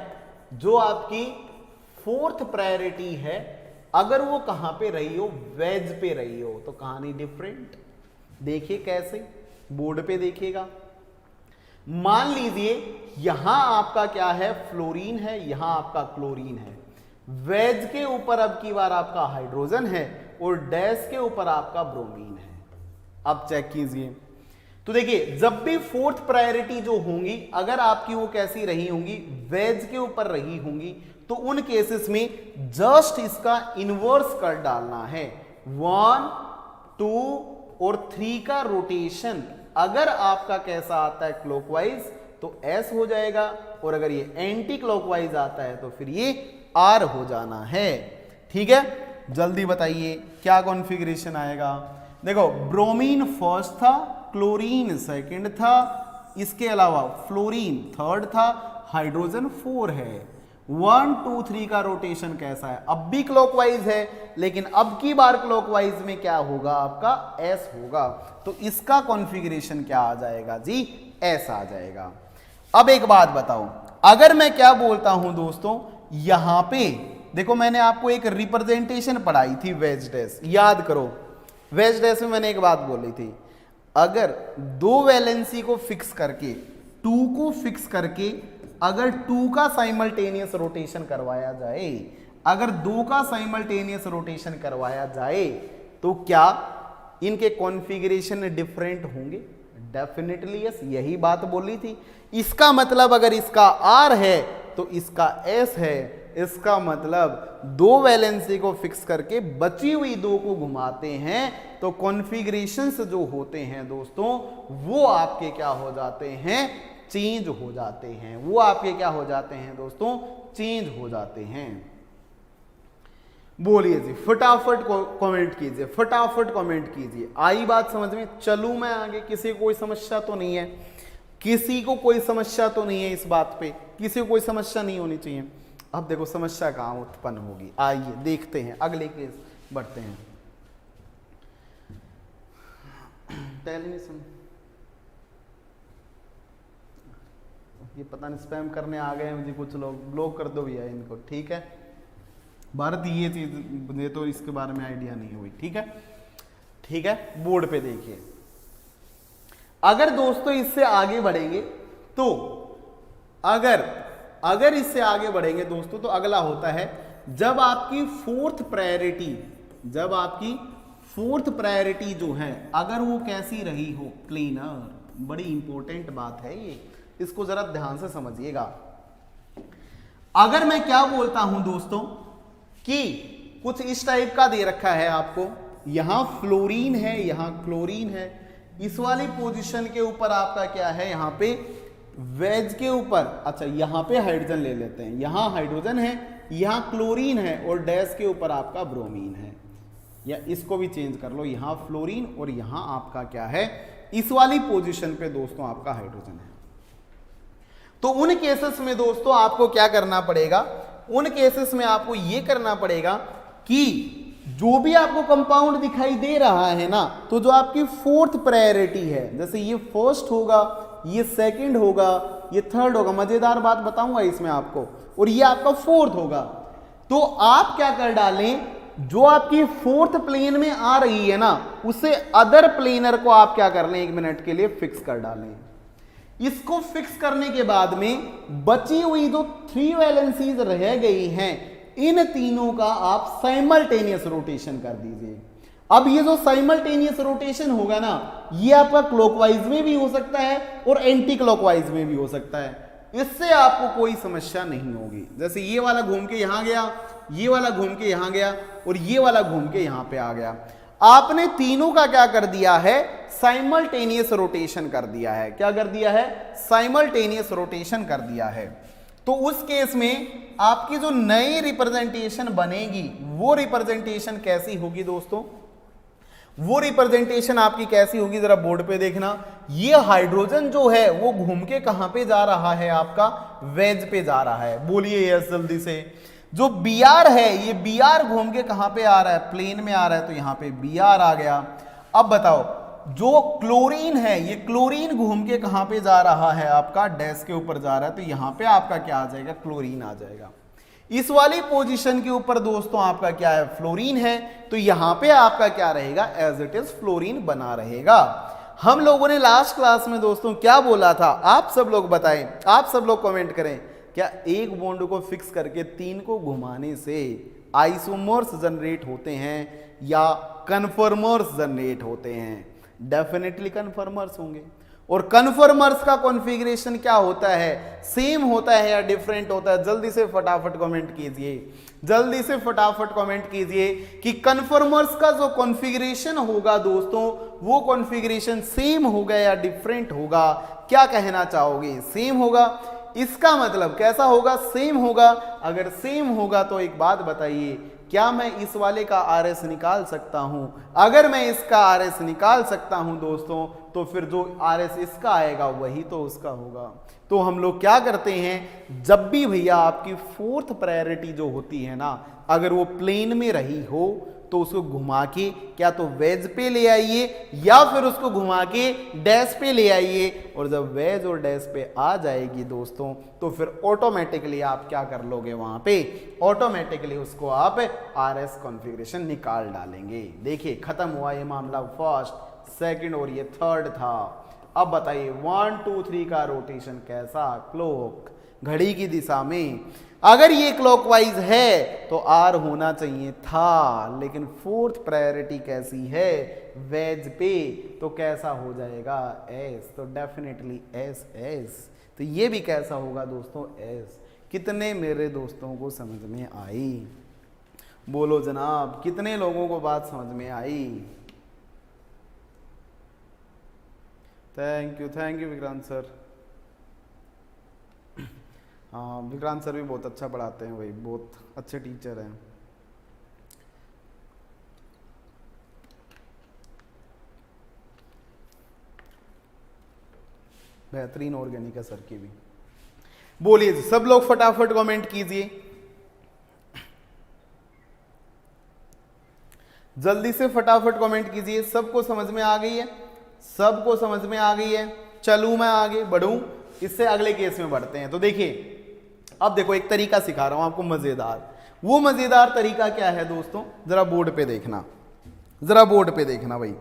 जो आपकी फोर्थ प्रायोरिटी है, अगर वो कहां पे रही हो, वेज पे रही हो, तो कहानी डिफरेंट। देखिए कैसे, बोर्ड पे देखिएगा। मान लीजिए यहां आपका क्या है, फ्लोरीन है, यहां आपका क्लोरीन है, वेज के ऊपर अब की बार आपका हाइड्रोजन है, और डैश के ऊपर आपका ब्रोमीन है। अब चेक कीजिए, तो देखिए जब भी फोर्थ प्रायोरिटी जो होंगी, अगर आपकी वो कैसी रही होंगी, वेज के ऊपर रही होंगी, तो उन केसेस में जस्ट इसका इनवर्स कर डालना है। 1 2 और 3 का रोटेशन अगर आपका कैसा आता है, क्लॉकवाइज, तो एस हो जाएगा, और अगर ये एंटी क्लॉकवाइज आता है तो फिर ये आर हो जाना है, ठीक है। जल्दी बताइए क्या कॉन्फ़िगरेशन आएगा। देखो ब्रोमीन फर्स्ट था, क्लोरीन सेकंड था, इसके अलावा फ्लोरीन थर्ड था, हाइड्रोजन 4 है। 1 2 3 का रोटेशन कैसा है, अब भी क्लॉकवाइज है, लेकिन अब की बार क्लॉकवाइज में क्या होगा, आपका एस होगा, तो इसका कॉन्फ़िगरेशन क्या आ जाएगा जी, एस आ जाएगा। अब एक बात बताओ, अगर मैं क्या बोलता हूं दोस्तों, यहां पे देखो मैंने आपको एक रिप्रेजेंटेशन पढ़ाई थी वेज डैश, याद करो। वेज डैश में मैंने एक बात बोली थी, अगर 2 वैलेंसी को फिक्स करके, 2 को फिक्स करके अगर 2 का साइमल्टेनियस रोटेशन करवाया जाए, अगर 2 का साइमल्टेनियस रोटेशन करवाया जाए, तो क्या इनके कॉन्फ़िगरेशन डिफरेंट होंगे? डेफिनेटली यस, यही बात बोली थी। इसका मतलब अगर इसका आर है तो इसका एस है, इसका मतलब 2 वैलेंसी को फिक्स करके बची हुई 2 को घुमाते हैं, तो कॉन्फ़िगरेशंस जो होते हैं दोस्तों, वो आपके क्या हो जाते हैं, चेंज हो जाते हैं। वो आपके क्या हो जाते हैं दोस्तों, चेंज हो जाते हैं। बोलिए जी, फटाफट कमेंट कीजिए, फटाफट कमेंट कीजिए। आई बात समझ में? चलूं मैं आगे, किसी को कोई समस्या तो नहीं है, किसी को कोई समस्या तो नहीं है इस बात पे, किसी को कोई समस्या नहीं होनी चाहिए। अब देखो समस्या कहां उत्पन्न होगी, आइए देखते हैं, अगले केस बढ़ते हैं। टेलीविजन, ये पता नहीं स्पैम करने आ गए हैं मुझे कुछ लोग, ब्लॉक कर दो भैया इनको, ठीक है। भारत ये चीज, मुझे तो इसके बारे में आइडिया नहीं हुई, ठीक है, ठीक है। बोर्ड पे देखिए, अगर दोस्तों इससे आगे बढ़ेंगे तो अगर इससे आगे बढ़ेंगे दोस्तों तो अगला होता है जब आपकी फोर्थ प्रायोरिटी जो है अगर वो कैसी रही हो, प्लेनर। बड़ी इंपॉर्टेंट बात है ये, इसको जरा ध्यान से समझिएगा। अगर मैं क्या बोलता हूं दोस्तों कि कुछ इस टाइप का दे रखा है आपको, यहां फ्लोरीन है, यहां क्लोरीन है, इस वाली पोजीशन के ऊपर आपका क्या है, यहां पे वेज के ऊपर, अच्छा यहां पे हाइड्रोजन ले लेते हैं, यहां हाइड्रोजन है, यहां क्लोरीन है और डैश के ऊपर आपका ब्रोमीन है, या इसको भी चेंज कर लो, यहां फ्लोरीन और यहां आपका क्या है, इस वाली पोजीशन पे दोस्तों आपका हाइड्रोजन है। तो उन केसेस में दोस्तों आपको क्या करना पड़ेगा, उन केसेस में आपको यह करना पड़ेगा कि जो भी आपको कंपाउंड दिखाई दे रहा है ना, तो जो आपकी फोर्थ प्रायोरिटी है, जैसे ये फर्स्ट होगा, ये सेकंड होगा, ये थर्ड होगा, मजेदार बात बताऊंगा इसमें आपको, और ये आपका फोर्थ होगा, तो आप क्या कर डालें, जो आपकी फोर्थ प्लेन में आ रही है ना, उसे अदर प्लेनर को आप क्या कर लें, 1 मिनट के लिए फिक्स कर डालें। इसको फिक्स करने के बाद में बची हुई जो 3 वैलेंसीज रह गई हैं, इन तीनों का आप साइमल्टेनियस रोटेशन कर दीजिए। अब ये जो साइमल्टेनियस रोटेशन होगा ना, ये आपका क्लॉकवाइज में भी हो सकता है और एंटी क्लॉकवाइज में भी हो सकता है, इससे आपको कोई समस्या नहीं होगी। जैसे ये वाला घूम के यहां गया, ये वाला घूम के यहां गया और ये वाला घूम के यहां पे आ गया, आपने तीनों का क्या कर दिया है, साइमल्टेनियस रोटेशन कर दिया है। क्या कर दिया है, साइमल्टेनियस रोटेशन कर दिया है। तो उस केस में आपकी जो नई रिप्रेजेंटेशन बनेगी, वो रिप्रेजेंटेशन कैसी होगी दोस्तों, वो रिप्रेजेंटेशन आपकी कैसी होगी, जरा बोर्ड पे देखना। ये हाइड्रोजन जो है वो घूम के कहां पे जा रहा है, आपका वेज पे जा रहा है, बोलिए यस जल्दी से। जो Br है, ये Br घूम के कहां पे आ रहा है, प्लेन में आ रहा है, तो यहां पे Br आ गया। अब बताओ, जो क्लोरीन है, ये क्लोरीन घूम के कहां पे जा रहा है, आपका डैश के ऊपर जा रहा है, तो यहां पे आपका क्या आ जाएगा, क्लोरीन आ जाएगा। इस वाली पोजीशन के ऊपर दोस्तों आपका क्या है, फ्लोरीन है, तो यहां पे आपका क्या रहेगा, एज इट इज फ्लोरीन बना रहेगा। हम लोगों ने लास्ट क्लास में दोस्तों क्या बोला था, आप सब लोग बताएं, आप सब लोग कमेंट करें, क्या एक बॉन्ड को फिक्स करके 3 को घुमाने से आइसोमर्स जनरेट होते हैं या कन्फर्मर्स जनरेट होते हैं? डेफिनेटली कन्फर्मर्स होंगे। और कन्फर्मर्स का कॉन्फ़िगरेशन क्या होता है, सेम होता है या डिफरेंट होता है? जल्दी से फटाफट कमेंट कीजिए, जल्दी से फटाफट कमेंट कीजिए कि कन्फर्मर्स का जो कॉन्फ़िगरेशन होगा दोस्तों, वो कॉन्फ़िगरेशन सेम होगा या डिफरेंट होगा? क्या कहना चाहोगे, सेम होगा? इसका मतलब कैसा होगा, सेम होगा। अगर सेम होगा तो एक बात बताइए, क्या मैं इस वाले का RS निकाल सकता हूं? अगर मैं इसका RS निकाल सकता हूं दोस्तों, तो फिर जो RS इसका आएगा वही तो उसका होगा। तो हम लोग क्या करते हैं, जब भी भैया आपकी फोर्थ प्रायोरिटी जो होती है ना, अगर वो प्लेन में रही हो तो उसको घुमा के क्या तो वेज पे ले आइए या फिर उसको घुमा के डैश पे ले आइए, और जब वेज और डैश पे आ जाएगी दोस्तों, तो फिर ऑटोमेटिकली आप क्या कर लोगे, वहां पे ऑटोमेटिकली उसको आप RS कॉन्फ़िगरेशन निकाल डालेंगे। देखिए खत्म हुआ ये मामला, फर्स्ट, सेकंड और ये थर्ड था। अब बताइए 1 2 3 का रोटेशन कैसा, क्लॉक घड़ी की दिशा में। अगर ये क्लॉकवाइज है तो R होना चाहिए था, लेकिन फोर्थ प्रायोरिटी कैसी है, वेज पे, तो कैसा हो जाएगा, S। तो डेफिनेटली S। तो ये भी कैसा होगा दोस्तों, S। कितने मेरे दोस्तों को समझ में आई, बोलो जनाब, कितने लोगों को बात समझ में आई? Thank you Vikrant sir. हाँ, विक्रांत सर भी बहुत अच्छा पढ़ाते हैं भाई, बहुत अच्छे टीचर हैं। बेहतरीन ऑर्गेनिक है सर की भी। बोलिए सब लोग फटाफट कमेंट कीजिए, जल्दी से फटाफट कमेंट कीजिए। सबको समझ में आ गई है, सबको समझ में आ गई है? चलूं मैं आगे बढ़ूं, इससे अगले केस में बढ़ते हैं। तो देखिए, अब देखो एक तरीका सिखा रहा हूं आपको मजेदार। वो मजेदार तरीका क्या है दोस्तों, जरा बोर्ड पे देखना, जरा बोर्ड पे देखना भाई।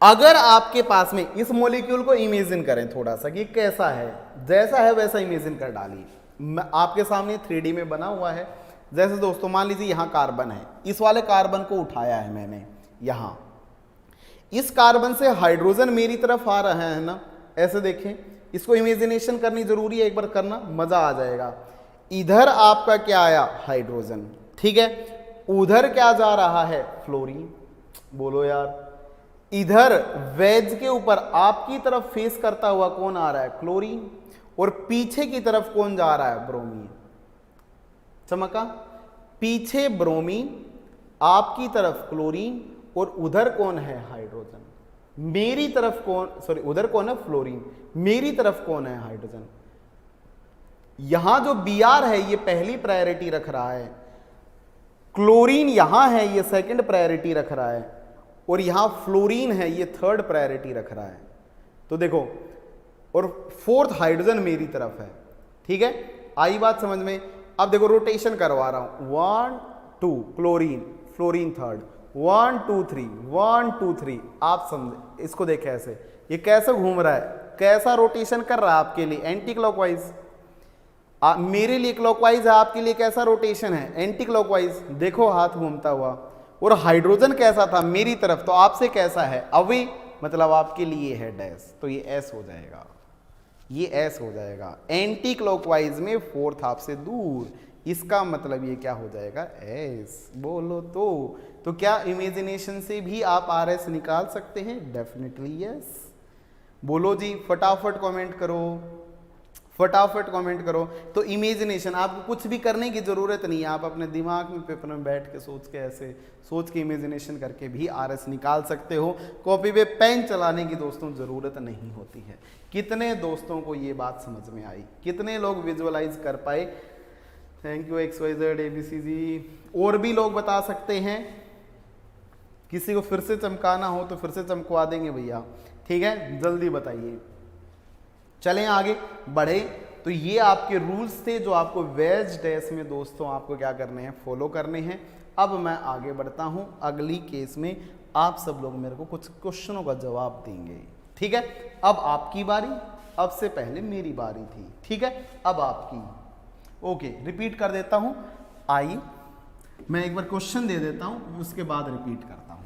अगर आपके पास में इस मॉलिक्यूल को इमेजिन करें थोड़ा सा कि कैसा है, जैसा है वैसा इमेजिन कर डालिए। आपके सामने 3D में बना हुआ है। जैसे दोस्तों मान लीजिए यहां कार्बन है, इस वाले कार्बन को उठाया है मैंने, यहां इस कार्बन से हाइड्रोजन मेरी तरफ आ रहा है ना, ऐसे देखें। इसको इमेजिनेशन करनी जरूरी है, एक बार करना मजा आ जाएगा। इधर आपका क्या आया, हाइड्रोजन, ठीक है। उधर क्या जा रहा है, फ्लोरीन। बोलो यार, इधर वेज के ऊपर आपकी तरफ फेस करता हुआ कौन आ रहा है, क्लोरीन, और पीछे की तरफ कौन जा रहा है, ब्रोमीन। चमका, पीछे ब्रोमीन, आपकी तरफ क्लोरीन, और उधर कौन है, हाइड्रोजन। मेरी तरफ कौन, सॉरी उधर कौन है, फ्लोरीन, मेरी तरफ कौन है, हाइड्रोजन। यहां जो Br है ये पहली प्रायोरिटी रख रहा है, क्लोरीन यहां है ये सेकंड प्रायोरिटी रख रहा है, और यहां फ्लोरीन है ये थर्ड प्रायोरिटी रख रहा है। तो देखो, और फोर्थ हाइड्रोजन मेरी तरफ है, ठीक है। आई बात समझ में। अब देखो रोटेशन करवा रहा हूं, 1 2 क्लोरीन, फ्लोरीन थर्ड, 1 2 3 1 2 3। आप समझे इसको, देखे ऐसे ये कैसे घूम रहा है, कैसा रोटेशन कर रहा है आपके लिए, एंटी क्लॉकवाइज। मेरे लिए क्लॉकवाइज है, आपके लिए कैसा रोटेशन है, एंटी क्लॉकवाइज। देखो हाथ घूमता हुआ। और हाइड्रोजन कैसा था, मेरी तरफ, तो आपसे कैसा है, अवे, मतलब आपके लिए है डैश, तो ये एस हो जाएगा, ये एस हो जाएगा। एंटी क्लॉकवाइज में फोर्थ आपसे दूर, इसका मतलब ये क्या हो जाएगा, एस। बोलो तो क्या इमेजिनेशन से भी आप आर एस निकाल सकते हैं, डेफिनेटली यस। बोलो जी, फटाफट कमेंट करो, फटाफट कमेंट करो। तो इमेजिनेशन, आपको कुछ भी करने की जरूरत नहीं है, आप अपने दिमाग में पेपर में बैठ के सोच के, ऐसे सोच के इमेजिनेशन करके भी आरएस निकाल सकते हो। कॉपी पे पेन चलाने की दोस्तों जरूरत नहीं होती है। कितने दोस्तों को ये बात समझ में आई, कितने लोग विजुअलाइज कर पाए। Thank you XYZ ABCG। और भी लोग बता सकते हैं, किसी को फिर से चमकाना हो तो फिर से चमकवा देंगे भैया, ठीक है, जल्दी बताइए। चलें आगे बढ़े। तो ये आपके रूल्स थे जो आपको वेज डैश में दोस्तों आपको क्या करने हैं, फॉलो करने हैं। अब मैं आगे बढ़ता हूं, अगली केस में आप सब लोग मेरे को कुछ क्वेश्चनों का जवाब देंगे, ठीक है। अब आपकी बारी, अब से पहले मेरी बारी थी, ठीक है, अब आपकी। ओके, रिपीट कर देता हूं। आइए मैं एक बार क्वेश्चन दे देता हूं, उसके बाद रिपीट करता हूं।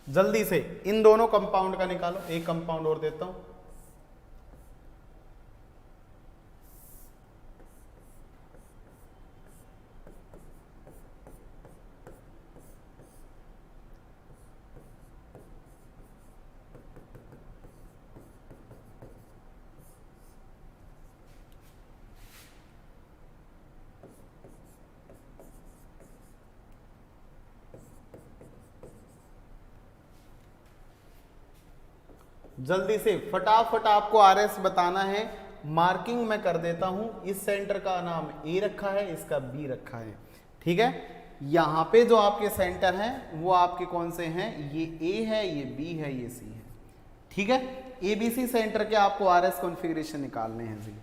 जल्दी से इन दोनों कंपाउंड का निकालो, एक कंपाउंड और देता हूं। जल्दी से फटाफट आपको आरएस बताना है। मार्किंग मैं कर देता हूं। इस सेंटर का नाम ए रखा है, इसका बी रखा है, ठीक है। यहां पे जो आपके सेंटर हैं वो आपके कौन से हैं, ये ए है, ये बी है, ये सी है, ठीक है। एबीसी सेंटर के आपको आरएस कॉन्फ़िगरेशन निकालने हैं जी।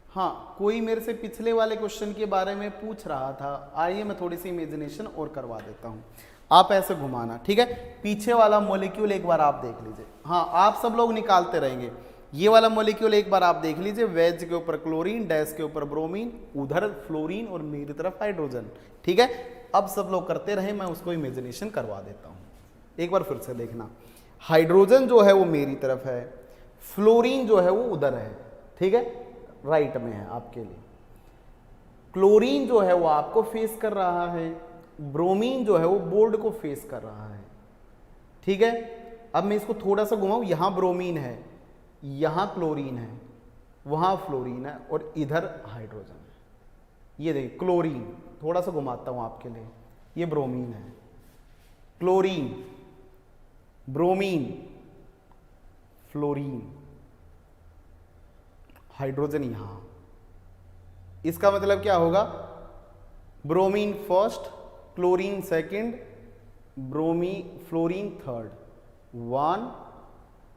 हाँ, कोई मेरे से पिछले वाले क्वेश्चन के बारे में पूछ रहा था, आइए मैं थोड़ी सी इमेजिनेशन और करवा देता हूं। आप ऐसे घुमाना, ठीक है। पीछे वाला मॉलिक्यूल एक बार आप देख लीजिए। हाँ, आप सब लोग निकालते रहेंगे। ये वाला मॉलिक्यूल एक बार आप देख लीजिए, वेज के ऊपर क्लोरीन, डैश के ऊपर ब्रोमीन, उधर फ्लोरीन और मेरी तरफ हाइड्रोजन, ठीक है। अब सब लोग करते रहे, मैं उसको इमेजिनेशन करवा देता हूँ। एक बार फिर से देखना, हाइड्रोजन जो है वो मेरी तरफ है, फ्लोरीन जो है वो उधर है, ठीक है, राइट में है आपके लिए। क्लोरीन जो है वो आपको फेस कर रहा है, ब्रोमीन जो है वो बोर्ड को फेस कर रहा है। ठीक है, अब मैं इसको थोड़ा सा घुमाऊं, यहां ब्रोमीन है, यहां क्लोरीन है, वहां फ्लोरीन है और इधर हाइड्रोजन है। ये देखिए क्लोरीन, थोड़ा सा घुमाता हूं आपके लिए, ये ब्रोमीन है, क्लोरीन, ब्रोमीन, फ्लोरीन, हाइड्रोजन यहां। इसका मतलब क्या होगा, bromine first, chlorine second, fluorine third. 1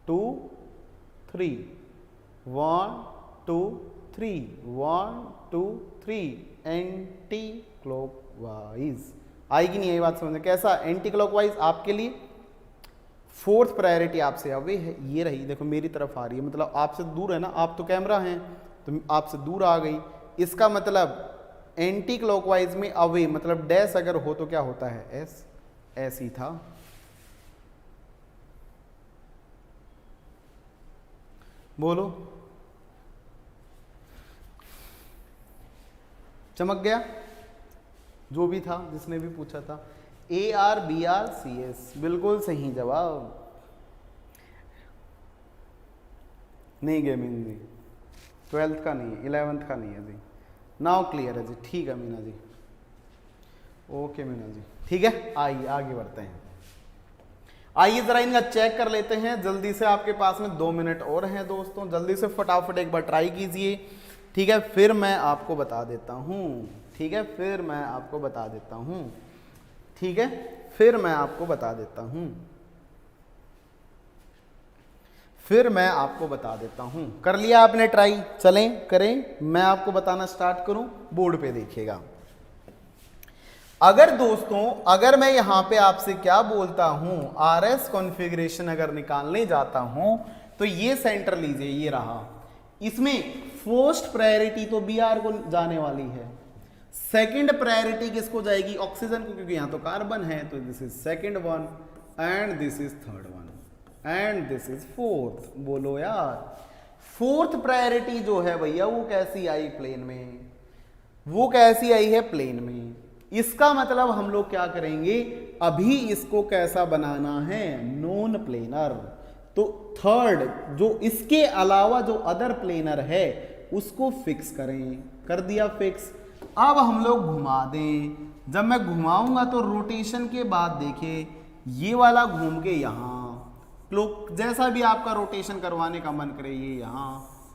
2 3, 1 2 3, 1 2 3, anti clockwise. आएगी नहीं, यही बात समझ में कैसा एंटी क्लॉकवाइज आपके लिए। फोर्थ प्रायोरिटी आपसे अवे है, ये रही, देखो मेरी तरफ आ रही है, मतलब आपसे दूर है ना, आप तो कैमरा हैं तो आपसे दूर आ गई। इसका मतलब एंटी क्लॉकवाइज में अवे, मतलब डैश अगर हो तो क्या होता है, एस, ऐसी था। बोलो, चमक गया जो भी था, जिसने भी पूछा था। ARBRCS बिल्कुल सही जवाब। नहीं गेमिंग जी, 12th का नहीं है, 11th का नहीं है जी। नाउ क्लियर है जी, ठीक है मीना जी, ओके मीना जी, ठीक है। आइए आगे बढ़ते हैं, आइए जरा इनका चेक कर लेते हैं जल्दी से। आपके पास में 2 मिनट और हैं दोस्तों, जल्दी से फटाफट एक बार ट्राई कीजिए, ठीक है, फिर मैं आपको बता देता हूँ, ठीक है, फिर मैं आपको बता देता हूँ, ठीक है, फिर मैं आपको बता देता हूँ, फिर मैं आपको बता देता हूं। कर लिया आपने ट्राई, चलें करें, मैं आपको बताना स्टार्ट करूं, बोर्ड पे देखिएगा। अगर दोस्तों, अगर मैं यहां पे आपसे क्या बोलता हूं, RS कॉन्फ़िगरेशन अगर निकालने जाता हूं तो ये सेंटर लीजिए, ये रहा, इसमें फर्स्ट प्रायोरिटी तो Br को जाने वाली है, सेकंड प्रायोरिटी किसको जाएगी, ऑक्सीजन को, क्योंकि यहां तो कार्बन है, तो this is second one and this is third one and this is fourth. बोलो यार, फोर्थ प्रायोरिटी जो है भैया वो कैसी आई, प्लेन में, वो कैसी आई है, प्लेन में। इसका मतलब हम लोग क्या करेंगे, अभी इसको कैसा बनाना है, नॉन प्लेनर। तो थर्ड जो इसके अलावा जो अदर प्लेनर है उसको फिक्स करें, कर दिया फिक्स। अब हम लोग घुमा दें, जब मैं घुमाऊंगा तो रोटेशन के बाद देखिए ये वाला घूम के यहां, जैसा भी आपका रोटेशन करवाने का मन करे, ये यहां,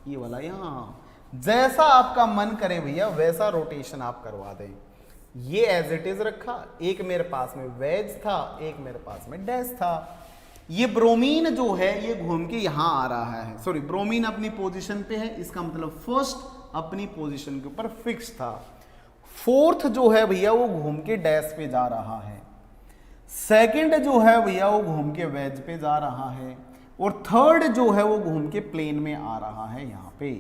ये वाला यहां, जैसा आपका मन करे भैया वैसा रोटेशन आप करवा दें। ये एज इट इज रखा, एक मेरे पास में वेज था, एक मेरे पास में डैश था। ये ब्रोमीन जो है ये घूम के यहां आ रहा है, सॉरी ब्रोमीन अपनी पोजीशन पे है, इसका मतलब फर्स्ट अपनी पोजीशन के ऊपर फिक्स था। फोर्थ जो है भैया वो घूम के डैश पे जा रहा है, सेकंड जो है भैया वो घूम के वेज पे जा रहा है, और थर्ड जो है वो घूम के प्लेन में आ रहा है यहां पे।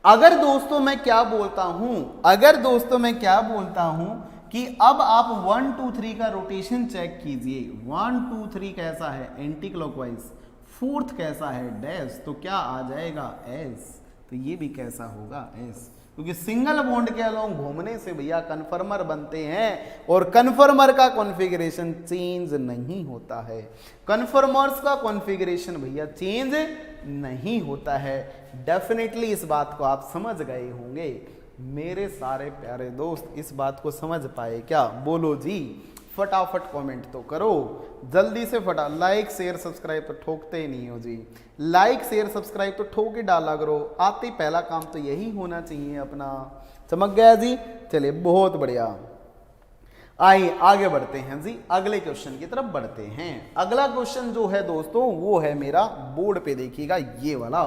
अगर दोस्तों मैं क्या बोलता हूं, अगर दोस्तों मैं क्या बोलता हूं कि अब आप 1 2 3 का रोटेशन चेक कीजिए, 1 2 3 कैसा है, एंटी क्लॉकवाइज, फोर्थ कैसा है, डैश, तो क्या आ जाएगा, एस, तो ये भी कैसा होगा, एस, क्योंकि सिंगल बॉन्ड के अलोंग घूमने से भैया कन्फर्मर बनते हैं, और कन्फर्मर का कॉन्फ़िगरेशन चेंज नहीं होता है, कन्फर्मर्स का कॉन्फ़िगरेशन भैया चेंज नहीं होता है। डेफिनेटली इस बात को आप समझ गए होंगे मेरे सारे प्यारे दोस्त, इस बात को समझ पाए क्या, बोलो जी, फटाफट कमेंट तो करो जल्दी से, फटा लाइक शेयर सब्सक्राइब तो ठोकते ही नहीं हो जी, लाइक शेयर सब्सक्राइब तो ठोक ही डाला करो, आते ही पहला काम तो यही होना चाहिए अपना। चमक गया जी, चलिए बहुत बढ़िया। आइए आगे बढ़ते हैं जी, अगले क्वेश्चन की तरफ बढ़ते हैं। अगला क्वेश्चन जो है दोस्तों वो है मेरा, बोर्ड पे देखिएगा ये वाला।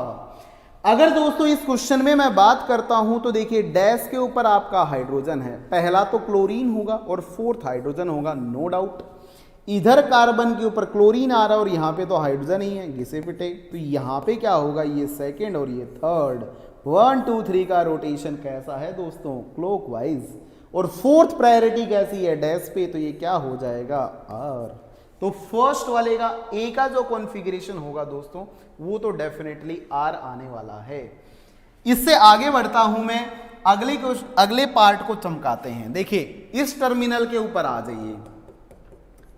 अगर दोस्तों इस क्वेश्चन में मैं बात करता हूं तो देखिए डैश के ऊपर आपका हाइड्रोजन है, पहला तो क्लोरीन होगा और फोर्थ हाइड्रोजन होगा, नो डाउट। इधर कार्बन के ऊपर क्लोरीन आ रहा है और यहाँ पे तो हाइड्रोजन ही है, घिसे पिटे, तो यहाँ पे क्या होगा, ये सेकेंड और ये थर्ड। 1 2 3 का रोटेशन कैसा है दोस्तों, क्लॉकवाइज, और फोर्थ प्रायोरिटी कैसी है, डैश पे, तो ये क्या हो जाएगा, आर। तो फर्स्ट वाले का ए का जो कॉन्फ़िगरेशन होगा दोस्तों वो तो डेफिनेटली आर आने वाला है। इससे आगे बढ़ता हूं मैं, अगले पार्ट को चमकाते हैं। देखिए इस टर्मिनल के ऊपर आ जाइए।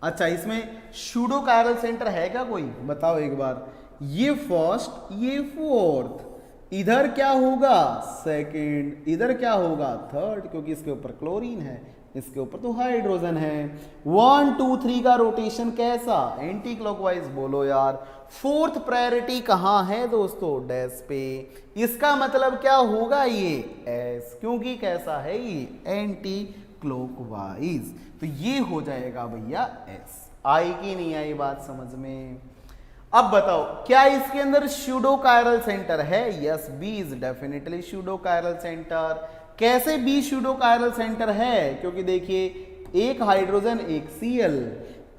अच्छा, इसमें सूडो कायरल सेंटर है क्या कोई, बताओ एक बार। ये फर्स्ट, ये फोर्थ, इधर क्या होगा सेकंड, इधर क्या होगा थर्ड, क्योंकि इसके ऊपर क्लोरीन है, इसके ऊपर तो हाइड्रोजन है। 1 2 3 का रोटेशन कैसा, एंटी क्लॉकवाइज बोलो यार। फोर्थ प्रायोरिटी कहां है दोस्तों, डैश पे। इसका मतलब क्या होगा ये एस, क्योंकि कैसा है ये एंटी क्लॉकवाइज, तो ये हो जाएगा भैया एस। आई कि नहीं आई बात समझ में। अब बताओ क्या इसके अंदर सूडो कायरल सेंटर है, yes B is definitely pseudo chiral centre. कैसे बी सूडो कायरल सेंटर है, क्योंकि देखिए एक हाइड्रोजन एक Cl,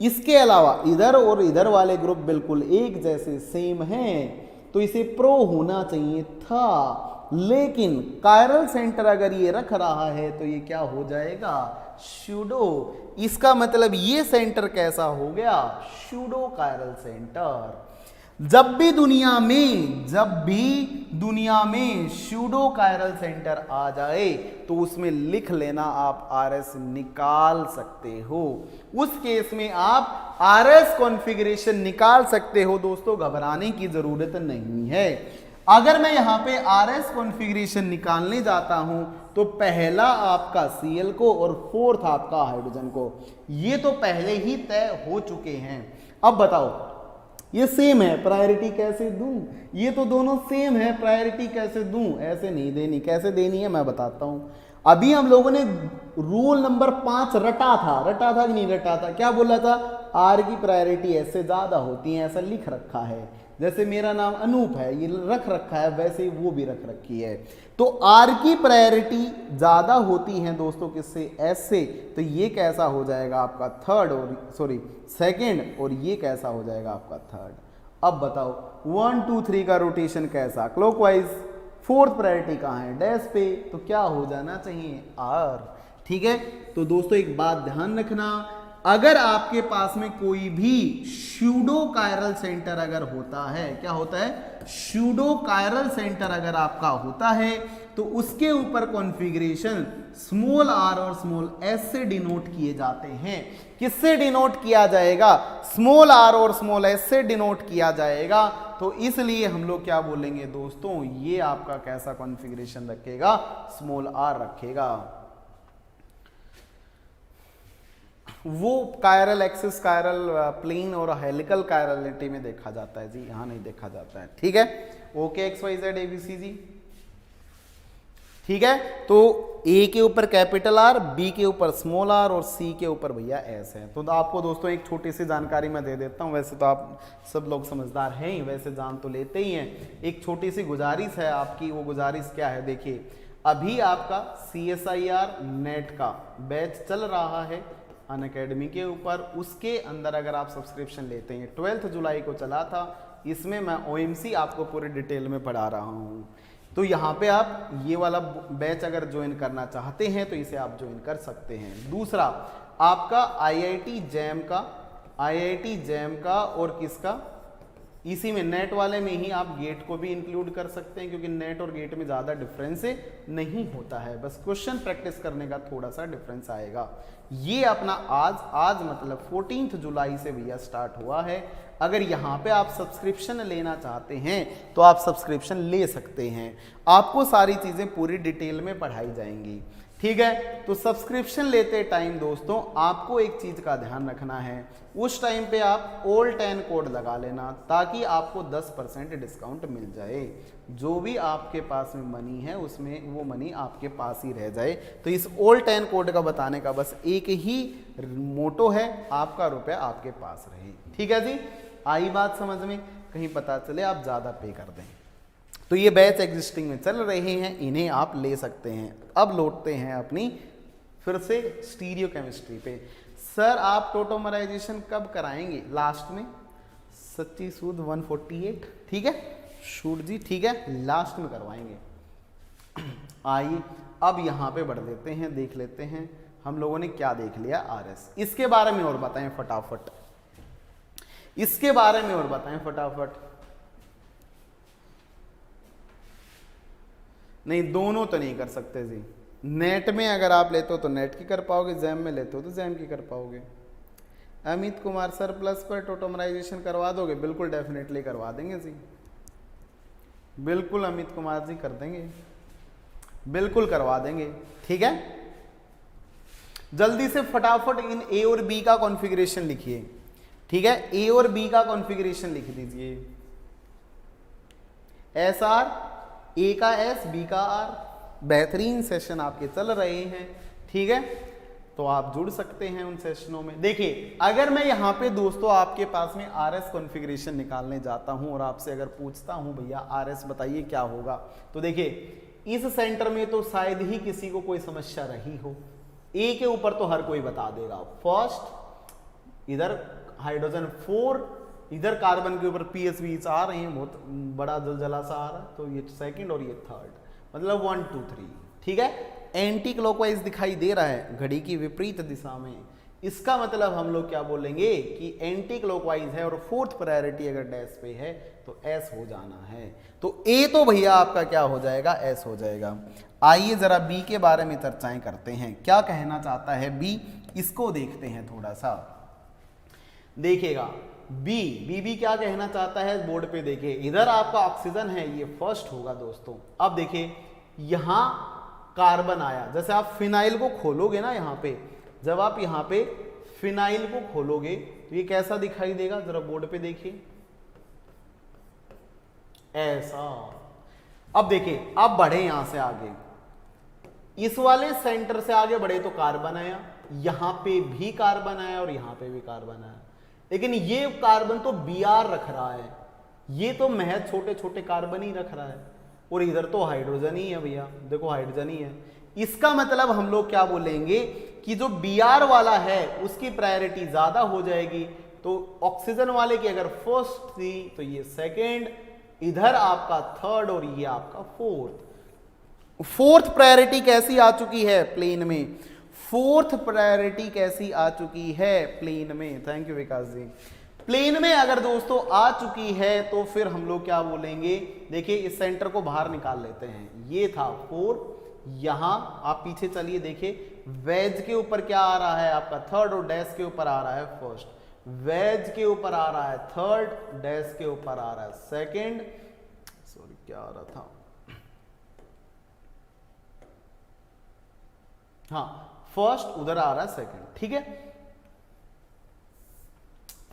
इसके अलावा इधर और इधर वाले ग्रुप बिल्कुल एक जैसे सेम हैं, तो इसे प्रो होना चाहिए था, लेकिन कायरल सेंटर अगर ये रख रहा है तो ये क्या हो जाएगा सूडो। इसका मतलब ये सेंटर कैसा हो गया सूडो कायरल सेंटर। जब भी दुनिया में सूडो कायरल सेंटर आ जाए तो उसमें लिख लेना आप आरएस निकाल सकते हो। उस केस में आप आरएस कॉन्फ़िगरेशन निकाल सकते हो दोस्तों, घबराने की जरूरत नहीं है। अगर मैं यहां पे आरएस कॉन्फ़िगरेशन निकालने जाता हूं तो पहला आपका Cl को और फोर्थ आपका हाइड्रोजन को, ये तो पहले ही तय हो चुके हैं। अब बताओ ये सेम है, प्रायोरिटी कैसे दूं, ये तो दोनों सेम है, प्रायोरिटी कैसे दूं, ऐसे नहीं देनी। कैसे देनी है मैं बताता हूं। अभी हम लोगों ने रूल नंबर 5 रटा था कि नहीं रटा था, क्या बोला था, आर की प्रायोरिटी ऐसे ज्यादा होती है, ऐसा लिख रखा है। जैसे मेरा नाम अनूप है, ये रख रखा है, वैसे ही वो भी रख रखी है। तो आर की प्रायोरिटी ज्यादा होती है दोस्तों किससे, एस से, तो ये कैसा हो जाएगा आपका थर्ड, और सॉरी सेकंड, और ये कैसा हो जाएगा आपका थर्ड। अब बताओ 1 2 3 का रोटेशन कैसा, क्लॉकवाइज। फोर्थ प्रायोरिटी कहाँ है, डैश पे, तो क्या हो जाना चाहिए आर। ठीक है, तो दोस्तों एक बात ध्यान रखना, अगर आपके पास में कोई भी सूडो कायरल सेंटर अगर होता है, क्या होता है सूडो कायरल सेंटर अगर आपका होता है, तो उसके ऊपर कॉन्फ़िगरेशन स्मॉल आर और स्मॉल एस से डिनोट किए जाते हैं। किससे डिनोट किया जाएगा, स्मॉल आर और स्मॉल एस से डिनोट किया जाएगा। तो इसलिए हम लोग क्या बोलेंगे दोस्तों, ये आपका कैसा कॉन्फ़िगरेशन रखेगा, स्मॉल आर रखेगा। वो कायरल एक्सिस, कायरल प्लेन और हेलिकल कायरलिटी में देखा जाता है जी, यहां नहीं देखा जाता है। ठीक है, ओके XYZ ABC जी। ठीक है, तो ए के ऊपर कैपिटल आर, बी के ऊपर स्मॉल आर और सी के ऊपर भैया एस है। तो आपको दोस्तों एक छोटी सी जानकारी मैं दे देता हूं, वैसे तो आप सब लोग समझदार हैं ही, वैसे जान तो लेते ही हैं। एक छोटी सी गुजारिश है आपकी, वो गुजारिश क्या है, देखिए अभी आपका CSIR नेट का बैच चल रहा है अनअकैडमी के ऊपर, उसके अंदर अगर आप सब्सक्रिप्शन लेते हैं, 12 जुलाई को चला था, इसमें मैं OMC आपको पूरे डिटेल में पढ़ा रहा हूँ। तो यहाँ पे आप ये वाला बैच अगर ज्वाइन करना चाहते हैं तो इसे आप ज्वाइन कर सकते हैं। दूसरा आपका IIT जैम का और किसका, इसी में नेट वाले में ही आप गेट को भी इंक्लूड कर सकते हैं, क्योंकि नेट और गेट में ज़्यादा डिफरेंस नहीं होता है, बस क्वेश्चन प्रैक्टिस करने का थोड़ा सा डिफरेंस आएगा। ये अपना आज मतलब 14 जुलाई से भैया स्टार्ट हुआ है। अगर यहाँ पे आप सब्सक्रिप्शन लेना चाहते हैं तो आप सब्सक्रिप्शन ले सकते हैं, आपको सारी चीज़ें पूरी डिटेल में पढ़ाई जाएंगी। ठीक है, तो सब्सक्रिप्शन लेते टाइम दोस्तों आपको एक चीज का ध्यान रखना है, उस टाइम पे आप ऑल 10 कोड लगा लेना, ताकि आपको 10% डिस्काउंट मिल जाए। जो भी आपके पास में मनी है उसमें वो मनी आपके पास ही रह जाए। तो इस ऑल 10 कोड का बताने का बस एक ही मोटो है, आपका रुपया आपके पास रहे। ठीक है जी, आई बात समझ में, कहीं पता चले आप ज़्यादा पे कर दें। तो ये बैच एग्जिस्टिंग में चल रहे हैं, इन्हें आप ले सकते हैं। अब लौटते हैं अपनी फिर से स्टीरियो केमिस्ट्री पे। सर आप टोटोमराइजेशन कब कराएंगे, लास्ट में सच्ची सूद 148, ठीक है शूट जी, ठीक है लास्ट में करवाएंगे। आइए अब यहाँ पे बढ़ लेते हैं, देख लेते हैं हम लोगों ने क्या देख लिया आरएस। इसके बारे में और बताएं फटाफट, इसके बारे में और बताएं फटाफट। नहीं, दोनों तो नहीं कर सकते जी। नेट में अगर आप लेते हो तो नेट की कर पाओगे, जैम में लेते हो तो जैम की कर पाओगे। अमित कुमार सर प्लस पर टोटमराइजेशन करवा दोगे? बिल्कुल डेफिनेटली करवा देंगे जी, बिल्कुल अमित कुमार जी कर देंगे, बिल्कुल करवा देंगे। ठीक है, जल्दी से फटाफट इन ए और बी का कॉन्फ़िगरेशन लिखिए। ठीक है, ए और बी का कॉन्फ़िगरेशन लिख दीजिए। एस आर, ए का एस, बी का आर। बेहतरीन सेशन आपके चल रहे हैं। ठीक है, तो आप जुड़ सकते हैं उन सेशनों में। देखिए, अगर मैं यहाँ पे दोस्तों आपके पास में आर एस कॉन्फ़िगरेशन निकालने जाता हूँ और आपसे अगर पूछता हूँ भैया आर एस बताइए क्या होगा, तो देखिए इस सेंटर में तो शायद ही किसी को कोई समस्या रही हो। ए के ऊपर तो हर कोई बता देगा। फर्स्ट, इधर हाइड्रोजन 4, इधर कार्बन के ऊपर पीएसबी आ रहे हैं, बहुत बड़ा जलजला सा आ रहा है, तो ये सेकंड और ये थर्ड, मतलब 1 2 3। ठीक है, एंटी क्लॉकवाइज दिखाई दे रहा है, घड़ी की विपरीत दिशा में। इसका मतलब हम लोग क्या बोलेंगे कि एंटी क्लॉकवाइज है और फोर्थ प्रायोरिटी अगर डैश पे है तो एस हो जाना है। तो ए तो भैया आपका क्या हो जाएगा? एस हो जाएगा। आइए जरा बी के बारे में चर्चाएं करते हैं, क्या कहना चाहता है बी, इसको देखते हैं थोड़ा सा। देखिएगा बी क्या कहना चाहता है, बोर्ड पे देखिए, इधर आपका ऑक्सीजन है, ये फर्स्ट होगा दोस्तों। अब देखिए यहां कार्बन आया, जैसे आप फिनाइल को खोलोगे ना यहाँ पे, जब आप यहाँ पे फिनाइल को खोलोगे तो ये कैसा दिखाई देगा, जरा बोर्ड पे देखिए, ऐसा। अब देखिए, अब बढ़े यहां से आगे, इस वाले सेंटर से आगे बढ़े तो कार्बन आया, यहां पे भी कार्बन आया और यहां पे भी कार्बन आया, लेकिन ये कार्बन तो Br रख रहा है, ये तो महज छोटे छोटे कार्बन ही रख रहा है, और इधर तो हाइड्रोजन ही है भैया, देखो हाइड्रोजन ही है। इसका मतलब हम लोग क्या बोलेंगे कि जो Br वाला है उसकी प्रायोरिटी ज्यादा हो जाएगी, तो ऑक्सीजन वाले की अगर फर्स्ट थी तो ये सेकेंड, इधर आपका थर्ड और ये आपका फोर्थ प्रायोरिटी कैसी आ चुकी है प्लेन में, फोर्थ प्रायोरिटी कैसी आ चुकी है प्लेन में। Thank you Vikas ji. Plane में अगर दोस्तों आ चुकी है तो फिर हम लोग क्या बोलेंगे, देखिए इस सेंटर को बाहर निकाल लेते हैं, ये था 4, यहां आप पीछे चलिए, देखिए वेज के ऊपर क्या आ रहा है आपका थर्ड और डैश के ऊपर आ रहा है फर्स्ट, वेज के ऊपर आ रहा है थर्ड, डैश के ऊपर आ रहा है सेकेंड, सॉरी क्या आ रहा था, हाँ फर्स्ट, उधर आ रहा है सेकेंड। ठीक है,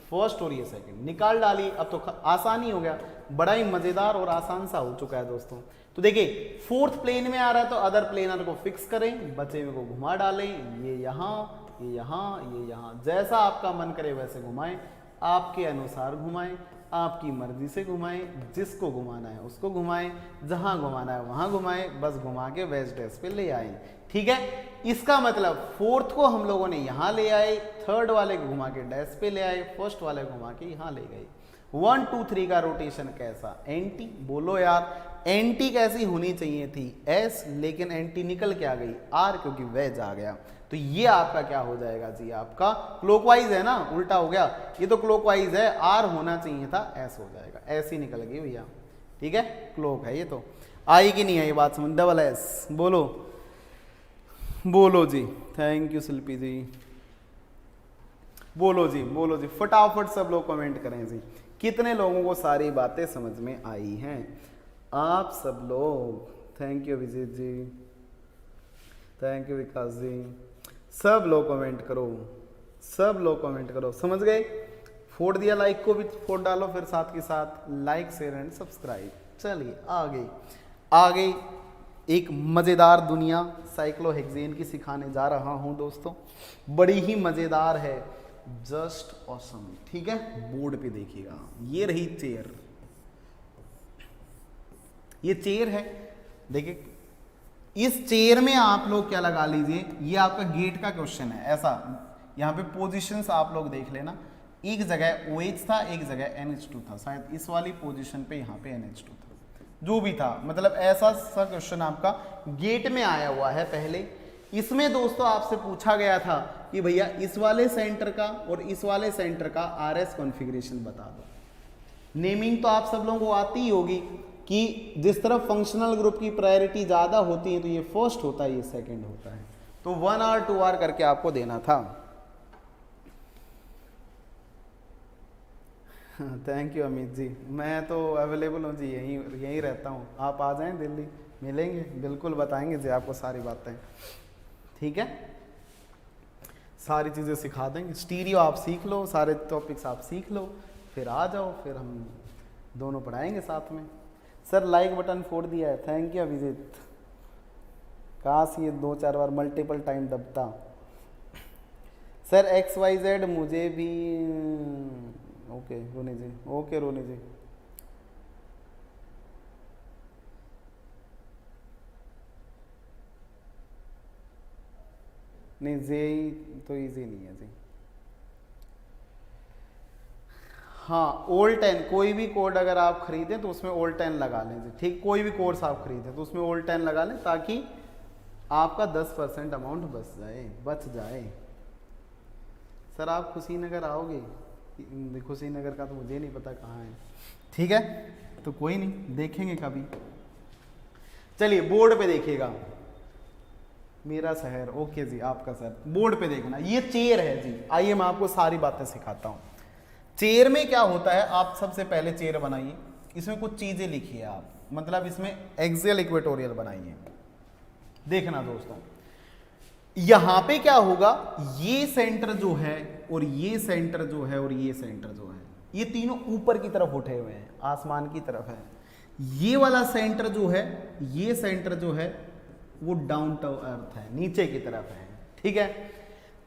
फर्स्ट और ये सेकेंड निकाल डाली, अब तो आसानी हो गया, बड़ा ही मजेदार और आसान सा हो चुका है दोस्तों। तो देखिए फोर्थ प्लेन में आ रहा है तो अदर प्लेनर को फिक्स करें, बचे हुए को घुमा डालें, ये यहाँ, ये यहाँ, ये यहाँ, जैसा आपका मन करे वैसे घुमाएं, आपके अनुसार घुमाएं, आपकी मर्जी से घुमाएं, जिसको घुमाना है उसको घुमाएं, जहां घुमाना है वहां घुमाएं, बस घुमा के वेज डैश पे ले आए। ठीक है, इसका मतलब फोर्थ को हम लोगों ने यहां ले आए, थर्ड वाले को घुमा के डैश पे ले आए, फर्स्ट वाले को घुमा के यहां ले गए। 1 2 3 का रोटेशन कैसा, एंटी, बोलो यार, एंटी कैसी होनी चाहिए थी, एस, लेकिन एंटी निकल के आ गई आर, क्योंकि वेज आ गया। तो ये आपका क्या हो जाएगा जी, आपका क्लॉकवाइज है ना, उल्टा हो गया, ये तो क्लॉकवाइज है, आर होना चाहिए था, एस हो जाएगा, ऐसी निकल गई भैया। ठीक है, क्लॉक है ये, तो आई कि नहीं आई बात समझ, डबल एस, बोलो बोलो जी, थैंक यू शिल्पी जी, बोलो जी, बोलो जी, फटाफट सब लोग कमेंट करें जी, कितने लोगों को सारी बातें समझ में आई हैं आप सब लोग। Thank you Vijay ji, thank you Vikas ji, सब लोग कमेंट करो, सब लोग कमेंट करो, समझ गए, फोड़ दिया, लाइक को भी फोड़ डालो, फिर साथ के साथ लाइक शेयर एंड सब्सक्राइब। चलिए आगे आगे एक मज़ेदार दुनिया साइक्लोहेक्सेन की सिखाने जा रहा हूं दोस्तों, बड़ी ही मज़ेदार है, जस्ट ऑसम। ठीक है, बोर्ड पे देखिएगा, ये रही चेयर, ये चेयर है, देखिए इस चेयर में आप लोग क्या लगा लीजिए, ये आपका गेट का क्वेश्चन है, ऐसा यहाँ पे पोजीशंस आप लोग देख लेना, एक जगह OH था, एक जगह NH2 था, शायद इस वाली पोजीशन पे यहाँ पे NH2 था, जो भी था, मतलब ऐसा सा क्वेश्चन आपका गेट में आया हुआ है पहले। इसमें दोस्तों आपसे पूछा गया था कि भैया इस वाले सेंटर का और इस वाले सेंटर का RS कॉन्फ़िगरेशन बता दो। नेमिंग तो आप सब लोगों को आती ही होगी, कि जिस तरफ फंक्शनल ग्रुप की प्रायोरिटी ज़्यादा होती है तो ये फर्स्ट होता है, ये सेकंड होता है। तो 1 आवर 2 आवर करके आपको देना था। थैंक यू अमित जी, मैं तो अवेलेबल हूँ जी, यहीं रहता हूँ, आप आ जाएं दिल्ली, मिलेंगे, बिल्कुल बताएंगे जी आपको सारी बातें, ठीक है, सारी चीज़ें सिखा देंगे। स्टीरियो आप सीख लो, सारे टॉपिक्स आप सीख लो, फिर आ जाओ, फिर हम दोनों पढ़ाएंगे साथ में। सर लाइक बटन फोड़ दिया है, थैंक यू अभिजीत, काश ये 2-4 बार मल्टीपल टाइम दबता। सर XYZ मुझे भी, ओके रोनी जी, ओके रोनी जी, नहीं जेई तो इजी नहीं है जी। हाँ ओल्ड 10, कोई भी कोड अगर आप खरीदें तो उसमें ओल्ड 10 लगा लें जी, ठीक, कोई भी कोर्स आप खरीदें तो उसमें ओल्ड 10 लगा लें ताकि आपका 10% अमाउंट बच जाए। सर आप कुशीनगर आओगे? कुशीनगर का तो मुझे नहीं पता कहाँ है, ठीक है, तो कोई नहीं, देखेंगे कभी। चलिए बोर्ड पे देखिएगा, मेरा शहर, ओके जी, आपका सर, बोर्ड पे देखना, ये चेयर है जी। आइए मैं आपको सारी बातें सिखाता हूँ। चेयर में क्या होता है, आप सबसे पहले चेयर बनाइए, इसमें कुछ चीजें लिखिए आप, मतलब इसमें एक्सियल इक्वेटोरियल बनाइए। देखना दोस्तों, यहां पे क्या होगा, ये सेंटर जो है और ये सेंटर जो है और ये सेंटर जो है, ये तीनों ऊपर की तरफ उठे हुए हैं, आसमान की तरफ है। ये वाला सेंटर जो है, ये सेंटर जो है वो डाउन टू अर्थ है, नीचे की तरफ है, ठीक है।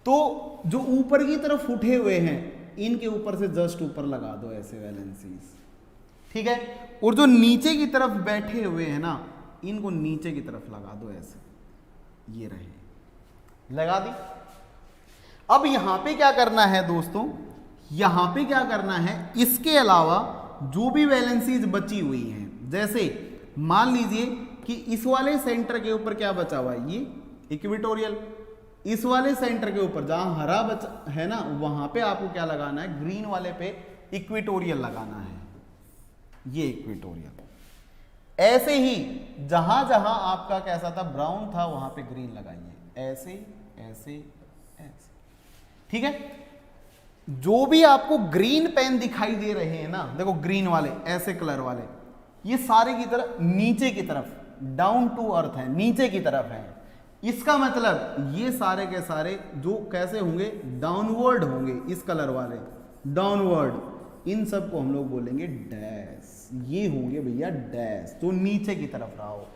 तो जो ऊपर की तरफ उठे हुए हैं इनके ऊपर से जस्ट ऊपर लगा दो ऐसे वैलेंसीज, ठीक है, और जो नीचे की तरफ बैठे हुए हैं ना इनको नीचे की तरफ लगा दो ऐसे, ये रहे, लगा दी। अब यहां पे क्या करना है दोस्तों, यहां पे क्या करना है, इसके अलावा जो भी वैलेंसीज बची हुई हैं, जैसे मान लीजिए कि इस वाले सेंटर के ऊपर क्या बचा हुआ है, ये इक्वेटोरियल, इस वाले सेंटर के ऊपर जहां हरा बचा है ना, वहां पे आपको क्या लगाना है, ग्रीन वाले पे इक्वेटोरियल लगाना है, ये इक्वेटोरियल। ऐसे ही जहां जहां आपका कैसा था, ब्राउन था, वहां पे ग्रीन लगाइए, ऐसे ऐसे ऐसे, ठीक है। जो भी आपको ग्रीन पेन दिखाई दे रहे हैं ना, देखो ग्रीन वाले, ऐसे कलर वाले, ये सारे की तरफ नीचे की तरफ डाउन टू अर्थ है, नीचे की तरफ है। इसका मतलब ये सारे के सारे जो कैसे होंगे, डाउनवर्ड होंगे, इस कलर वाले डाउनवर्ड, इन सब को हम लोग बोलेंगे डैश, ये होंगे भैया डैश, जो नीचे की तरफ रहा हो।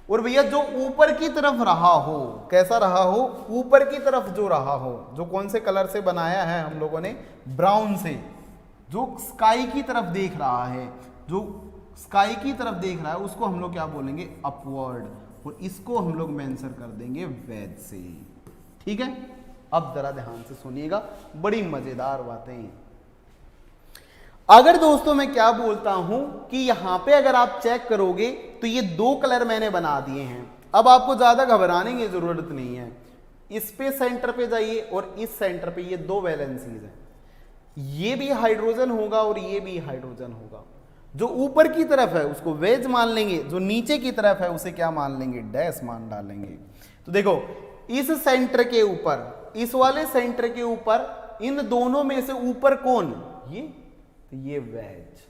और भैया जो ऊपर की तरफ रहा हो, कैसा रहा हो, ऊपर की तरफ जो रहा हो, जो कौन से कलर से बनाया है हम लोगों ने, ब्राउन से, जो स्काई की तरफ देख रहा है, जो स्काई की तरफ देख रहा है, उसको हम लोग क्या बोलेंगे, अपवर्ड, और इसको हम लोग मेंशन कर देंगे वेज से, ठीक है। अब जरा ध्यान से सुनिएगा, बड़ी मजेदार बातें। अगर दोस्तों मैं क्या बोलता हूं कि यहां पे अगर आप चेक करोगे तो ये 2 कलर मैंने बना दिए हैं। अब आपको ज्यादा घबराने की जरूरत नहीं है, इस पे सेंटर पे जाइए और इस सेंटर पे ये 2 वैलेंसीज हैं, ये भी हाइड्रोजन होगा और ये भी हाइड्रोजन होगा। जो ऊपर की तरफ है उसको वेज मान लेंगे, जो नीचे की तरफ है उसे क्या मान लेंगे, डैश मान डालेंगे। तो देखो इस सेंटर के ऊपर, इस वाले सेंटर के ऊपर, इन दोनों में से ऊपर कौन, ये वेज,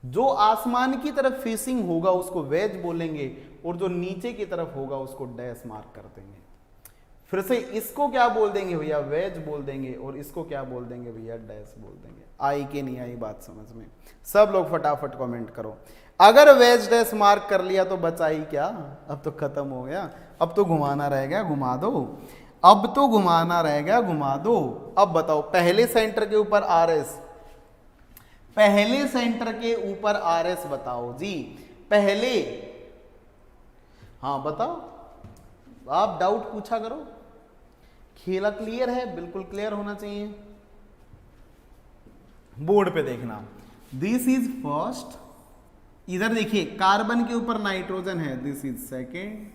जो आसमान की तरफ फेसिंग होगा उसको वेज बोलेंगे, और जो नीचे की तरफ होगा उसको डैश मार्क कर देंगे। फिर से इसको क्या बोल देंगे भैया, वेज बोल देंगे, और इसको क्या बोल देंगे भैया, डैश बोल देंगे। आई कि नहीं आई बात समझ में? सब लोग फटाफट कमेंट करो। अगर वेज डैश मार्क कर लिया तो बचा ही क्या, अब तो खत्म हो गया, अब तो घुमाना रह गया, घुमा दो, अब तो घुमाना रह गया, घुमा दो। अब बताओ पहले सेंटर के ऊपर RS, पहले सेंटर के ऊपर RS बताओ जी, पहले, हाँ बताओ, आप डाउट पूछा करो, खेला क्लियर है, बिल्कुल क्लियर होना चाहिए। बोर्ड पे देखना, दिस इज फर्स्ट, इधर देखिए कार्बन के ऊपर नाइट्रोजन है, दिस इज सेकेंड,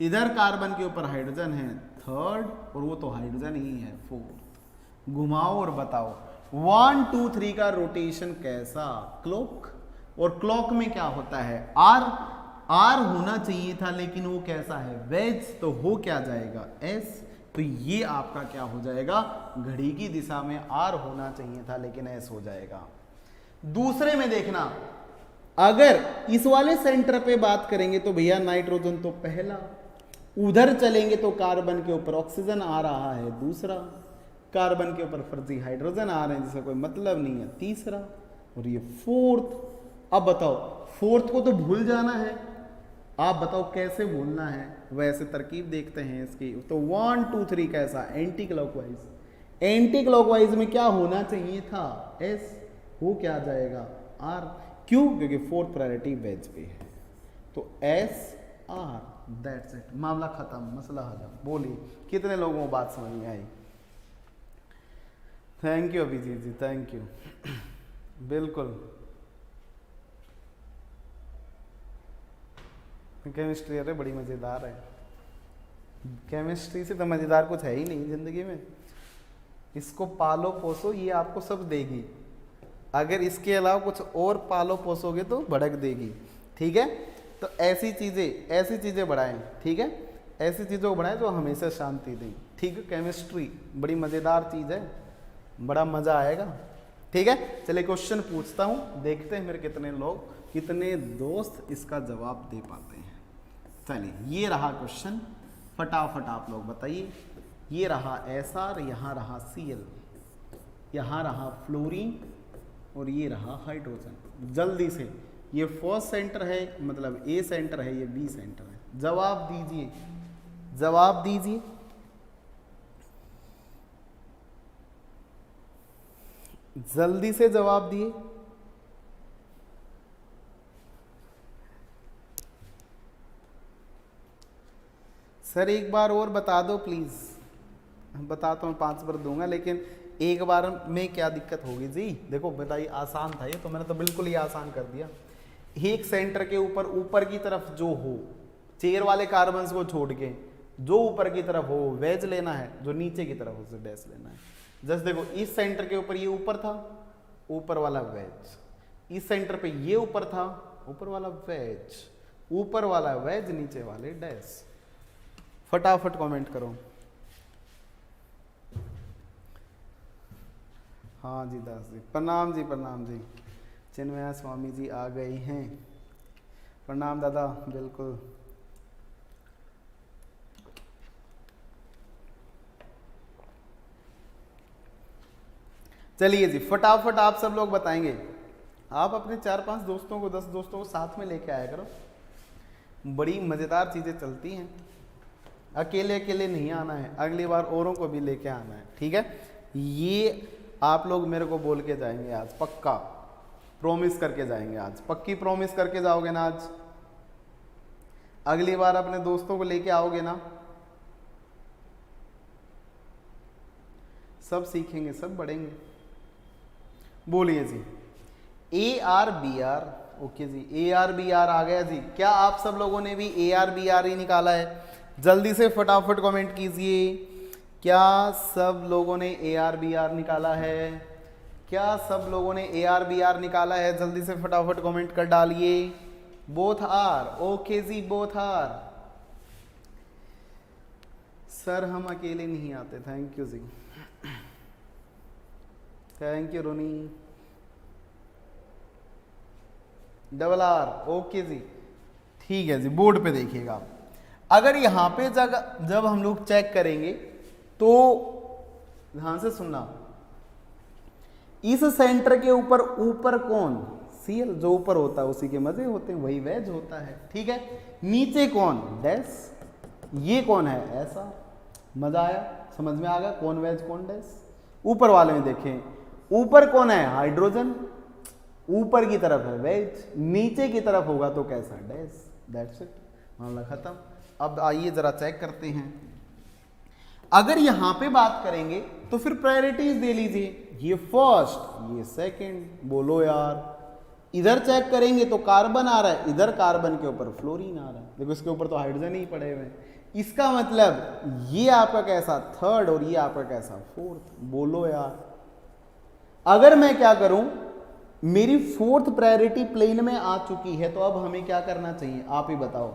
इधर कार्बन के ऊपर हाइड्रोजन है थर्ड, और वो तो हाइड्रोजन ही है फोर्थ। घुमाओ और बताओ 1 2 3 का रोटेशन कैसा, क्लॉक और क्लॉक में क्या होता है आर। आर होना चाहिए था लेकिन वो कैसा है वेज, तो हो क्या जाएगा एस। तो ये आपका क्या हो जाएगा, घड़ी की दिशा में आर होना चाहिए था लेकिन एस हो जाएगा। दूसरे में देखना, अगर इस वाले सेंटर पे बात करेंगे तो भैया नाइट्रोजन तो पहला, उधर चलेंगे तो कार्बन के ऊपर ऑक्सीजन आ रहा है दूसरा, कार्बन के ऊपर फर्जी हाइड्रोजन आ रहे हैं जिसका कोई मतलब नहीं है तीसरा, और ये फोर्थ। अब बताओ फोर्थ को तो भूल जाना है, आप बताओ कैसे भूलना है, वैसे तरकीब देखते हैं इसकी। तो 1 2 3 कैसा एंटी क्लॉकवाइज। एंटी क्लॉकवाइज में क्या होना चाहिए था एस, हो क्या जाएगा आर। क्यों, क्योंकि फोर्थ प्रायोरिटी वेज पे है, तो एस आर, दैट्स इट, मामला खत्म, मसला हल। बोलिए कितने लोगों को बात समझ में आई। Thank you Abhijeet ji, thank you. बिल्कुल केमिस्ट्री अरे बड़ी मजेदार है, केमिस्ट्री से तो मजेदार कुछ है ही नहीं जिंदगी में। इसको पालो पोसो ये आपको सब देगी, अगर इसके अलावा कुछ और पालो पोसोगे तो भड़क देगी, ठीक है। तो ऐसी चीजें बढ़ाएं, ठीक है, ऐसी चीजों को बढ़ाएं जो हमेशा शांति दें, ठीक है। केमिस्ट्री बड़ी मजेदार चीज है, बड़ा मजा आएगा, ठीक है। चलिए क्वेश्चन पूछता हूं, देखते हैं मेरे कितने लोग, कितने दोस्त इसका जवाब दे पाते हैं। चलिए ये रहा क्वेश्चन, फटाफट आप लोग बताइए। ये रहा एसआर, यहाँ रहा सीएल, यहाँ रहा फ्लोरीन, और ये रहा हाइड्रोजन। जल्दी से, ये फर्स्ट सेंटर है, मतलब ए सेंटर है, ये बी सेंटर है। जवाब दीजिए, जवाब दीजिए। जल्दी से जवाब दिए। सर एक बार और बता दो प्लीज। बताता हूँ 5 बार दूंगा, लेकिन एक बार में क्या दिक्कत होगी जी। देखो बताइए, आसान था ये तो, मैंने तो बिल्कुल ही आसान कर दिया। एक सेंटर के ऊपर की तरफ जो हो, चेयर वाले कार्बन को छोड़ के जो ऊपर की तरफ हो वेज लेना है, जो नीचे की तरफ हो उसे डैश लेना है। जस्ट देखो इस सेंटर के ऊपर ये ऊपर था, ऊपर वाला वेज, इस सेंटर पे ये ऊपर था, ऊपर वाला वेज, ऊपर वाला वेज, नीचे वाले डैश। फटाफट कमेंट करो। हाँ जी दास जी, प्रणाम जी, प्रणाम जी। चिन्मया स्वामी जी आ गए हैं, प्रणाम दादा। बिल्कुल चलिए जी, फटाफट आप सब लोग बताएंगे। आप अपने 4-5 दोस्तों को, 10 दोस्तों को साथ में लेके आया करो, बड़ी मजेदार चीजें चलती हैं। अकेले अकेले नहीं आना है, अगली बार औरों को भी लेके आना है, ठीक है। ये आप लोग मेरे को बोल के जाएंगे आज, पक्का प्रॉमिस करके जाएंगे आज, पक्की प्रॉमिस करके जाओगे ना आज। अगली बार अपने दोस्तों को लेके आओगे ना, सब सीखेंगे, सब बढ़ेंगे। बोलिए जी, ARBR, ओके जी, ARBR आ गया जी। क्या आप सब लोगों ने भी ARBR ही निकाला है? जल्दी से फटाफट कमेंट कीजिए। क्या सब लोगों ने ARBR निकाला है? क्या सब लोगों ने ARBR निकाला है? जल्दी से फटाफट कमेंट कर डालिए। Both R, okay ji, both R. Sir हम अकेले नहीं आते, thank you ji, thank you Roni. Double R, okay ji, ठीक है जी। बोर्ड पे देखिएगा, अगर यहाँ पे जब हम लोग चेक करेंगे तो ध्यान से सुनना, इस सेंटर के ऊपर कौन? सीएल, जो ऊपर होता है उसी के मजे होते हैं, वही वेज होता है, ठीक है। नीचे कौन? डैश। ये कौन है? ऐसा। मजा आया, समझ में आ गया कौन वेज कौन डैश। ऊपर वाले में देखें, ऊपर कौन है? हाइड्रोजन, ऊपर की तरफ है वेज, नीचे की तरफ होगा तो कैसा? डैश। दैट्स इट, मामला खत्म। अब आइए जरा चेक करते हैं। अगर यहां पे बात करेंगे तो फिर प्रायोरिटीज दे लीजिए, ये फर्स्ट, ये सेकंड। बोलो यार, इधर चेक करेंगे तो कार्बन आ रहा है, इधर कार्बन के ऊपर फ्लोरीन आ रहा है, देखो इसके ऊपर तो हाइड्रोजन ही पड़े हुए हैं। इसका मतलब ये आपका कैसा? थर्ड, और ये आपका कैसा? फोर्थ। बोलो यार, अगर मैं क्या करूं, मेरी फोर्थ प्रायोरिटी प्लेन में आ चुकी है, तो अब हमें क्या करना चाहिए आप ही बताओ।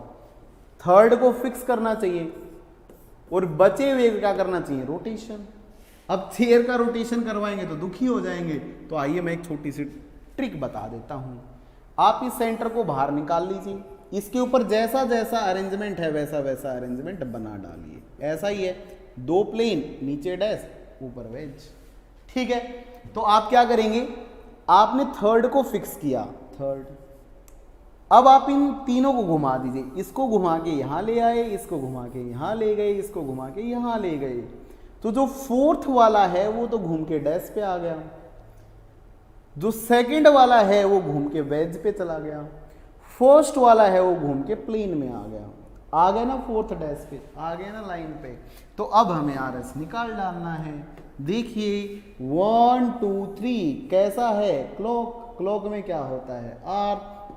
थर्ड को फिक्स करना चाहिए और बचे हुए क्या करना चाहिए, रोटेशन। अब चेयर का रोटेशन करवाएंगे तो दुखी हो जाएंगे, तो आइए मैं एक छोटी सी ट्रिक बता देता हूं। आप इस सेंटर को बाहर निकाल लीजिए, इसके ऊपर जैसा जैसा अरेंजमेंट है वैसा वैसा अरेंजमेंट बना डालिए। ऐसा ही है, दो प्लेन, नीचे डैश ऊपर वेज, ठीक है। तो आप क्या करेंगे, आपने थर्ड को फिक्स किया, थर्ड, अब आप इन तीनों को घुमा दीजिए, इसको घुमा के यहां ले आए, इसको घुमा के यहां ले गए, इसको घुमा के यहां ले गए, तो जो फोर्थ वाला है वो तो घूम के डैश पे आ गया, जो सेकंड वाला है वो घूम के वेज पे चला गया, फर्स्ट वाला है वो घूम के प्लेन में आ गया ना, फोर्थ डैश पे आ गया ना लाइन पे। तो अब हमें आर एस निकाल डालना है। देखिए 1 2 3 कैसा है, क्लॉक, क्लॉक में क्या होता है आर,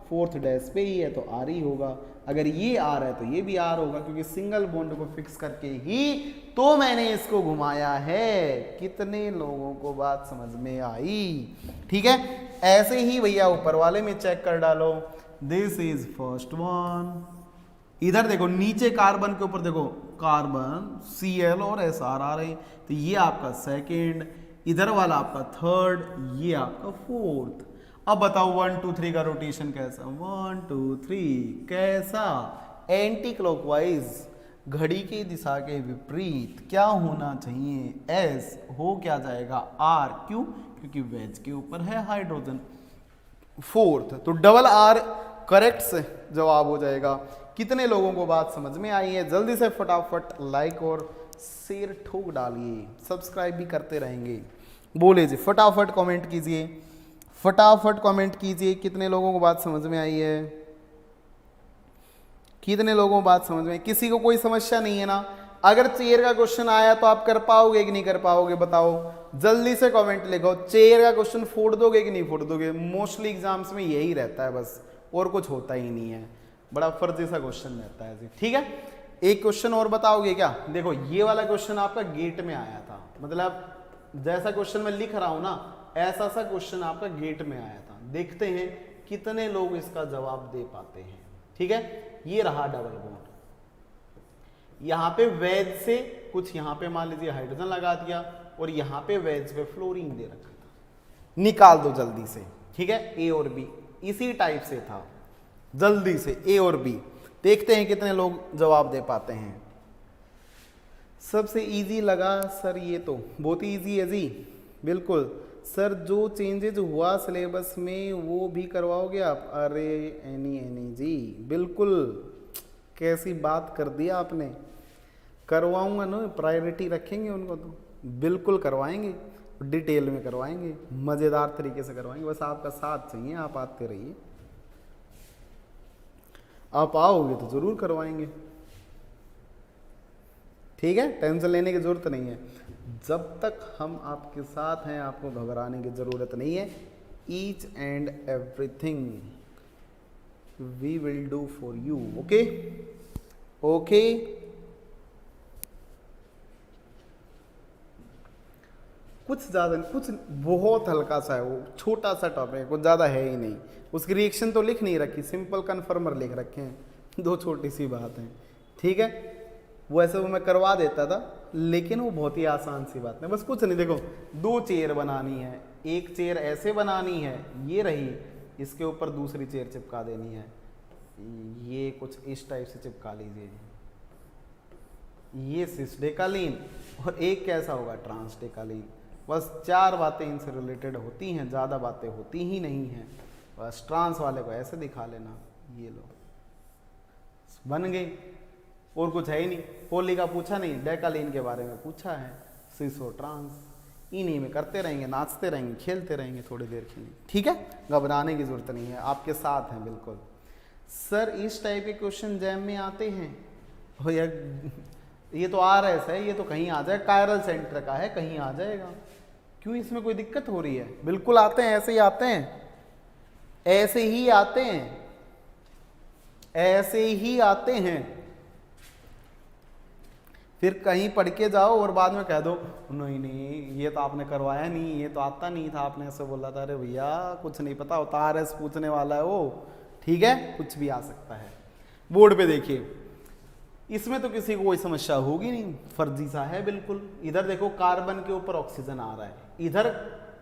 फोर्थ डैश पे ही है तो आर ही होगा। अगर ये आर है तो ये भी आर होगा, क्योंकि सिंगल बॉन्ड को फिक्स करके ही तो मैंने इसको घुमाया है। कितने लोगों को बात समझ में आई, ठीक है। ऐसे ही भैया ऊपर वाले में चेक कर डालो, दिस इज फर्स्ट वन, इधर देखो नीचे कार्बन के ऊपर देखो कार्बन Cl और Sr आ रहे हैं, तो ये आपका सेकेंड, इधर वाला आपका थर्ड, ये आपका फोर्थ। अब बताओ 1 2 3 का रोटेशन कैसा, 1 2 3 कैसा, एंटी क्लॉकवाइज, घड़ी की दिशा के विपरीत। क्या होना चाहिए, एस, हो क्या जाएगा आर, क्यों, क्योंकि वेज के ऊपर है हाइड्रोजन। फोर्थ, तो डबल आर करेक्ट से जवाब हो जाएगा। कितने लोगों को बात समझ में आई है, जल्दी से फटाफट लाइक और शेयर ठोक डालिए, सब्सक्राइब भी करते रहेंगे। बोले जी फटाफट कमेंट कीजिए, फटाफट कमेंट कीजिए, कितने लोगों को बात समझ में आई है, कितने लोगों को बात समझ में, किसी को कोई समस्या नहीं है ना। अगर चेयर का क्वेश्चन आया तो आप कर पाओगे कि नहीं कर पाओगे, बताओ जल्दी से कमेंट लिखो। चेयर का क्वेश्चन फोड़ दोगे कि नहीं फोड़ दोगे, मोस्टली एग्जाम्स में यही रहता है बस, और कुछ होता ही नहीं है, बड़ा फर्जी सा क्वेश्चन रहता है जी, ठीक है। एक क्वेश्चन और बताओगे क्या, देखो ये वाला क्वेश्चन आपका गेट में आया था, मतलब जैसा क्वेश्चन मैं लिख रहा हूं ना ऐसा सा क्वेश्चन आपका गेट में आया था। देखते हैं कितने लोग इसका जवाब दे पाते हैं, ठीक है। ये रहा डबल बॉन्ड, यहां पे वेज से कुछ यहां पे मान लीजिए हाइड्रोजन लगा दिया और यहां पे वेज पे फ्लोरीन दे रखा था, निकाल दो जल्दी से, ठीक है। ए और बी इसी टाइप से था, जल्दी से ए और बी, देखते हैं कितने लोग जवाब दे पाते हैं। सबसे इजी लगा सर, ये तो बहुत इजी है जी, बिल्कुल सर। जो चेंजेज हुआ सिलेबस में वो भी करवाओगे आप, अरे एनी जी बिल्कुल, कैसी बात कर दिया आपने, करवाऊंगा ना, प्रायोरिटी रखेंगे उनको तो बिल्कुल करवाएंगे, डिटेल में करवाएंगे, मज़ेदार तरीके से करवाएंगे, बस आपका साथ चाहिए, आप आते रहिए, आप आओगे तो ज़रूर करवाएंगे, ठीक है। टेंशन लेने की ज़रूरत नहीं है, जब तक हम आपके साथ हैं आपको घबराने की ज़रूरत नहीं है। Each and everything we will do for you, okay okay. कुछ ज़्यादा नहीं, कुछ बहुत हल्का सा है, वो छोटा सा टॉपिक है, कुछ ज़्यादा है ही नहीं। उसकी रिएक्शन तो लिख नहीं रखी, सिंपल कन्फर्मर लिख रखे हैं, दो छोटी सी बात है, ठीक है। वो ऐसे वो मैं करवा देता था, लेकिन वो बहुत ही आसान सी बात है, बस कुछ नहीं। देखो दो चेयर बनानी है, एक चेयर ऐसे बनानी है, ये रही, इसके ऊपर दूसरी चेयर चिपका देनी है, ये कुछ इस टाइप से चिपका लीजिए, ये सिस्डेकालीन, और एक कैसा होगा ट्रांसडेकालीन। बस चार बातें इनसे रिलेटेड होती हैं, ज़्यादा बातें होती ही नहीं हैं। बस ट्रांस वाले को ऐसे दिखा लेना, ये लो बन गई, और कुछ है ही नहीं। पोली का पूछा नहीं, डेकालीन के बारे में पूछा है, सिसो ट्रांस, इन्हीं में करते रहेंगे, नाचते रहेंगे, खेलते रहेंगे थोड़ी देर के लिए, ठीक है। घबराने की जरूरत नहीं है, आपके साथ हैं बिल्कुल। सर इस टाइप के क्वेश्चन जैम में आते हैं, हो या ये तो आ रहा है, ये तो कहीं आ जाए, कायरल सेंटर का है, कहीं आ जाएगा, क्यों इसमें कोई दिक्कत हो रही है, बिल्कुल आते हैं, ऐसे ही आते हैं, ऐसे ही आते हैं, ऐसे ही आते हैं। फिर कहीं पढ़ के जाओ और बाद में कह दो नहीं नहीं ये तो आपने करवाया नहीं, ये तो आता नहीं था, आपने ऐसे बोला था। अरे भैया कुछ नहीं पता होता, RS पूछने वाला है वो, ठीक है, कुछ भी आ सकता है। बोर्ड पे देखिए, इसमें तो किसी को कोई समस्या होगी नहीं, फर्जी सा है बिल्कुल। इधर देखो कार्बन के ऊपर ऑक्सीजन आ रहा है, इधर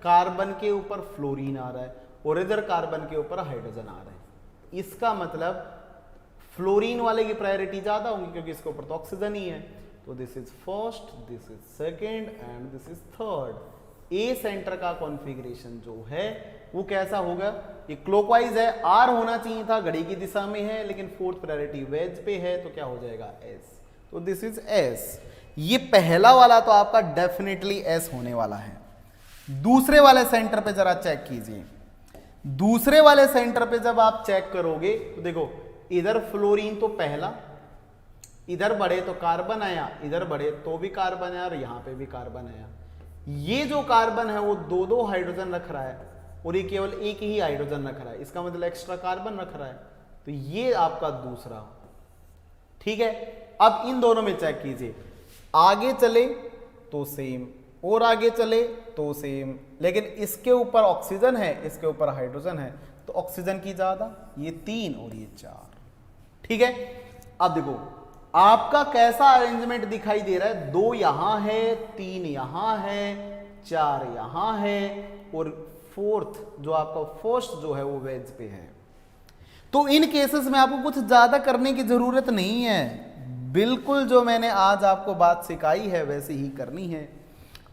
कार्बन के ऊपर फ्लोरीन आ रहा है, और इधर कार्बन के ऊपर हाइड्रोजन आ रहा है। इसका मतलब फ्लोरीन वाले की प्रायोरिटी ज्यादा होंगी क्योंकि इसके ऊपर तो ऑक्सीजन ही है। तो this is first, this is second and this is third. A centre का कॉन्फ़िगरेशन जो है वो कैसा होगा, ये क्लॉकवाइज है, आर होना चाहिए था, घड़ी की दिशा में है, लेकिन फोर्थ प्रायोरिटी वेज पे है, तो क्या हो जाएगा एस। तो दिस इज एस। ये पहला वाला तो आपका डेफिनेटली एस होने वाला है। दूसरे वाले सेंटर पे जरा चेक कीजिए, दूसरे वाले सेंटर पे जब आप चेक करोगे तो देखो इधर फ्लोरीन तो पहला, इधर बढ़े तो कार्बन आया, इधर बढ़े तो भी कार्बन आया, और यहां पे भी कार्बन आया। ये जो कार्बन है वो दो दो हाइड्रोजन रख रहा है और ये केवल एक ही हाइड्रोजन रख रहा है, इसका मतलब एक्स्ट्रा कार्बन रख रहा है। तो ये आपका दूसरा, ठीक है। अब इन दोनों में चेक कीजिए, आगे चले तो सेम और आगे चले तो सेम, लेकिन इसके ऊपर ऑक्सीजन है, इसके ऊपर हाइड्रोजन है, तो ऑक्सीजन की ज्यादा, ये 3 और ये 4, ठीक है। अब देखो आपका कैसा अरेंजमेंट दिखाई दे रहा है, 2 यहां है, 3 यहां है, 4 यहां है, और फोर्थ जो आपका फर्स्ट जो है वो वेज पे है। तो इन केसेस में आपको कुछ ज्यादा करने की जरूरत नहीं है, बिल्कुल जो मैंने आज आपको बात सिखाई है वैसे ही करनी है।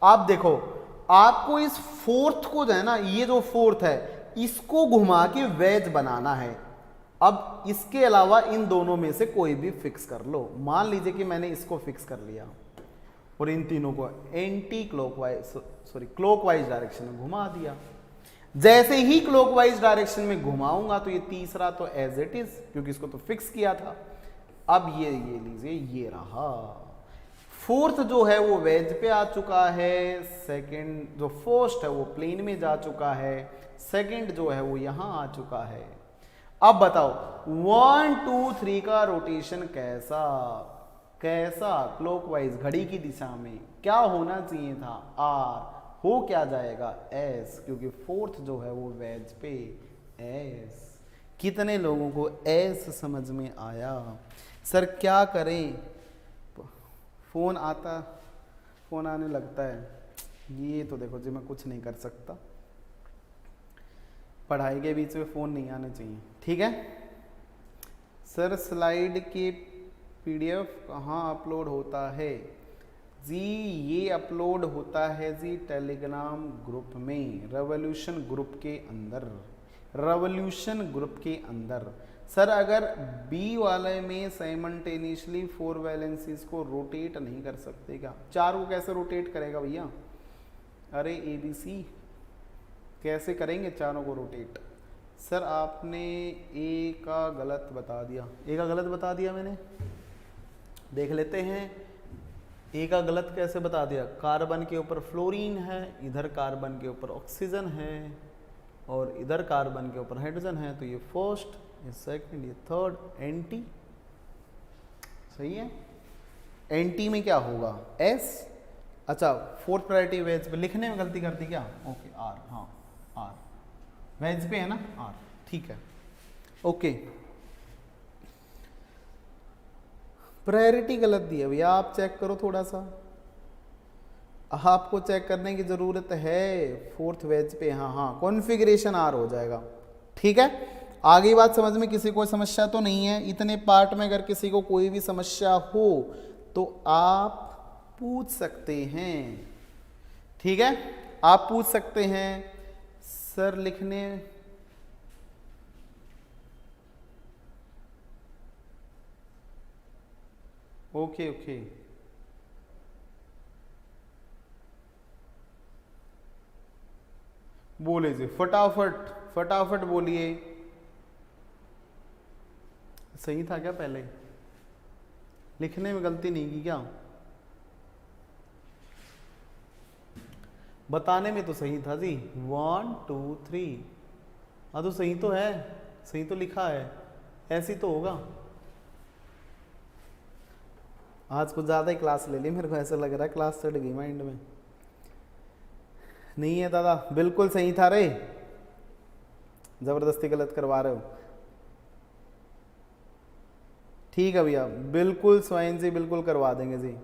आप देखो आपको इस फोर्थ को जो है ना, ये जो फोर्थ है इसको घुमा के वेज बनाना है। अब इसके अलावा इन दोनों में से कोई भी फिक्स कर लो। मान लीजिए कि मैंने इसको फिक्स कर लिया और इन तीनों को एंटी क्लॉकवाइज क्लॉकवाइज डायरेक्शन में घुमा दिया। जैसे ही क्लॉकवाइज डायरेक्शन में घुमाऊंगा तो ये तीसरा तो एज इट इज, क्योंकि इसको तो फिक्स किया था। अब ये लीजिए, ये रहा फोर्थ जो है वो वेज पे आ चुका है, सेकंड जो फर्स्ट है वो प्लेन में जा चुका है, सेकंड जो है वो यहां आ चुका है। अब बताओ 1 2 3 का रोटेशन कैसा कैसा क्लॉकवाइज घड़ी की दिशा में क्या होना चाहिए था, आर, हो क्या जाएगा एस, क्योंकि फोर्थ जो है वो वेज पे एस। कितने लोगों को एस समझ में आया? सर क्या करें, फोन आने लगता है, ये तो देखो जी मैं कुछ नहीं कर सकता, पढ़ाई के बीच में फोन नहीं आने चाहिए, ठीक है। सर स्लाइड के PDF कहाँ अपलोड होता है जी? ये अपलोड होता है जी टेलीग्राम ग्रुप में, रेवोल्यूशन ग्रुप के अंदर, रेवोल्यूशन ग्रुप के अंदर। सर अगर बी वाले में साइमल्टेनियसली 4 वैलेंसीज को रोटेट नहीं कर सकते क्या? 4 को कैसे रोटेट करेगा भैया? अरे ABC कैसे करेंगे चारों को रोटेट? सर आपने ए का गलत बता दिया, ए का गलत बता दिया मैंने, देख लेते हैं ए का गलत कैसे बता दिया। कार्बन के ऊपर फ्लोरीन है, इधर कार्बन के ऊपर ऑक्सीजन है, और इधर कार्बन के ऊपर हाइड्रोजन है, तो ये फर्स्ट, ये सेकंड, ये थर्ड, एंटी, सही है। एंटी में क्या होगा एस। अच्छा फोर्थ प्रायोरिटी वेज पे, लिखने में गलती कर दी क्या? ओके आर, हाँ आर वेज पे है ना आर, ठीक है ओके। प्रायोरिटी गलत दी है भैया, आप चेक करो थोड़ा सा, आपको चेक करने की जरूरत है। फोर्थ वेज पे हाँ कॉन्फ़िगरेशन आर हो जाएगा, ठीक है। आगे बात समझ में किसी को समस्या तो नहीं है? इतने पार्ट में अगर किसी को कोई भी समस्या हो तो आप पूछ सकते हैं, ठीक है, आप पूछ सकते हैं। सर लिखने ओके बोले जी, फटाफट बोलिए। सही था क्या? पहले लिखने में गलती नहीं की क्या? बताने में तो सही था जी, 1 2 3, हाँ तो सही तो है, सही तो लिखा है, ऐसी तो होगा। आज कुछ ज़्यादा ही क्लास ले ली, मेरे को ऐसा लग रहा है क्लास चढ़ गई माइंड में। नहीं है दादा, बिल्कुल सही था रे, जबरदस्ती गलत करवा रहे हो। ठीक है भैया, बिल्कुल स्वयं जी, बिल्कुल करवा देंगे जी।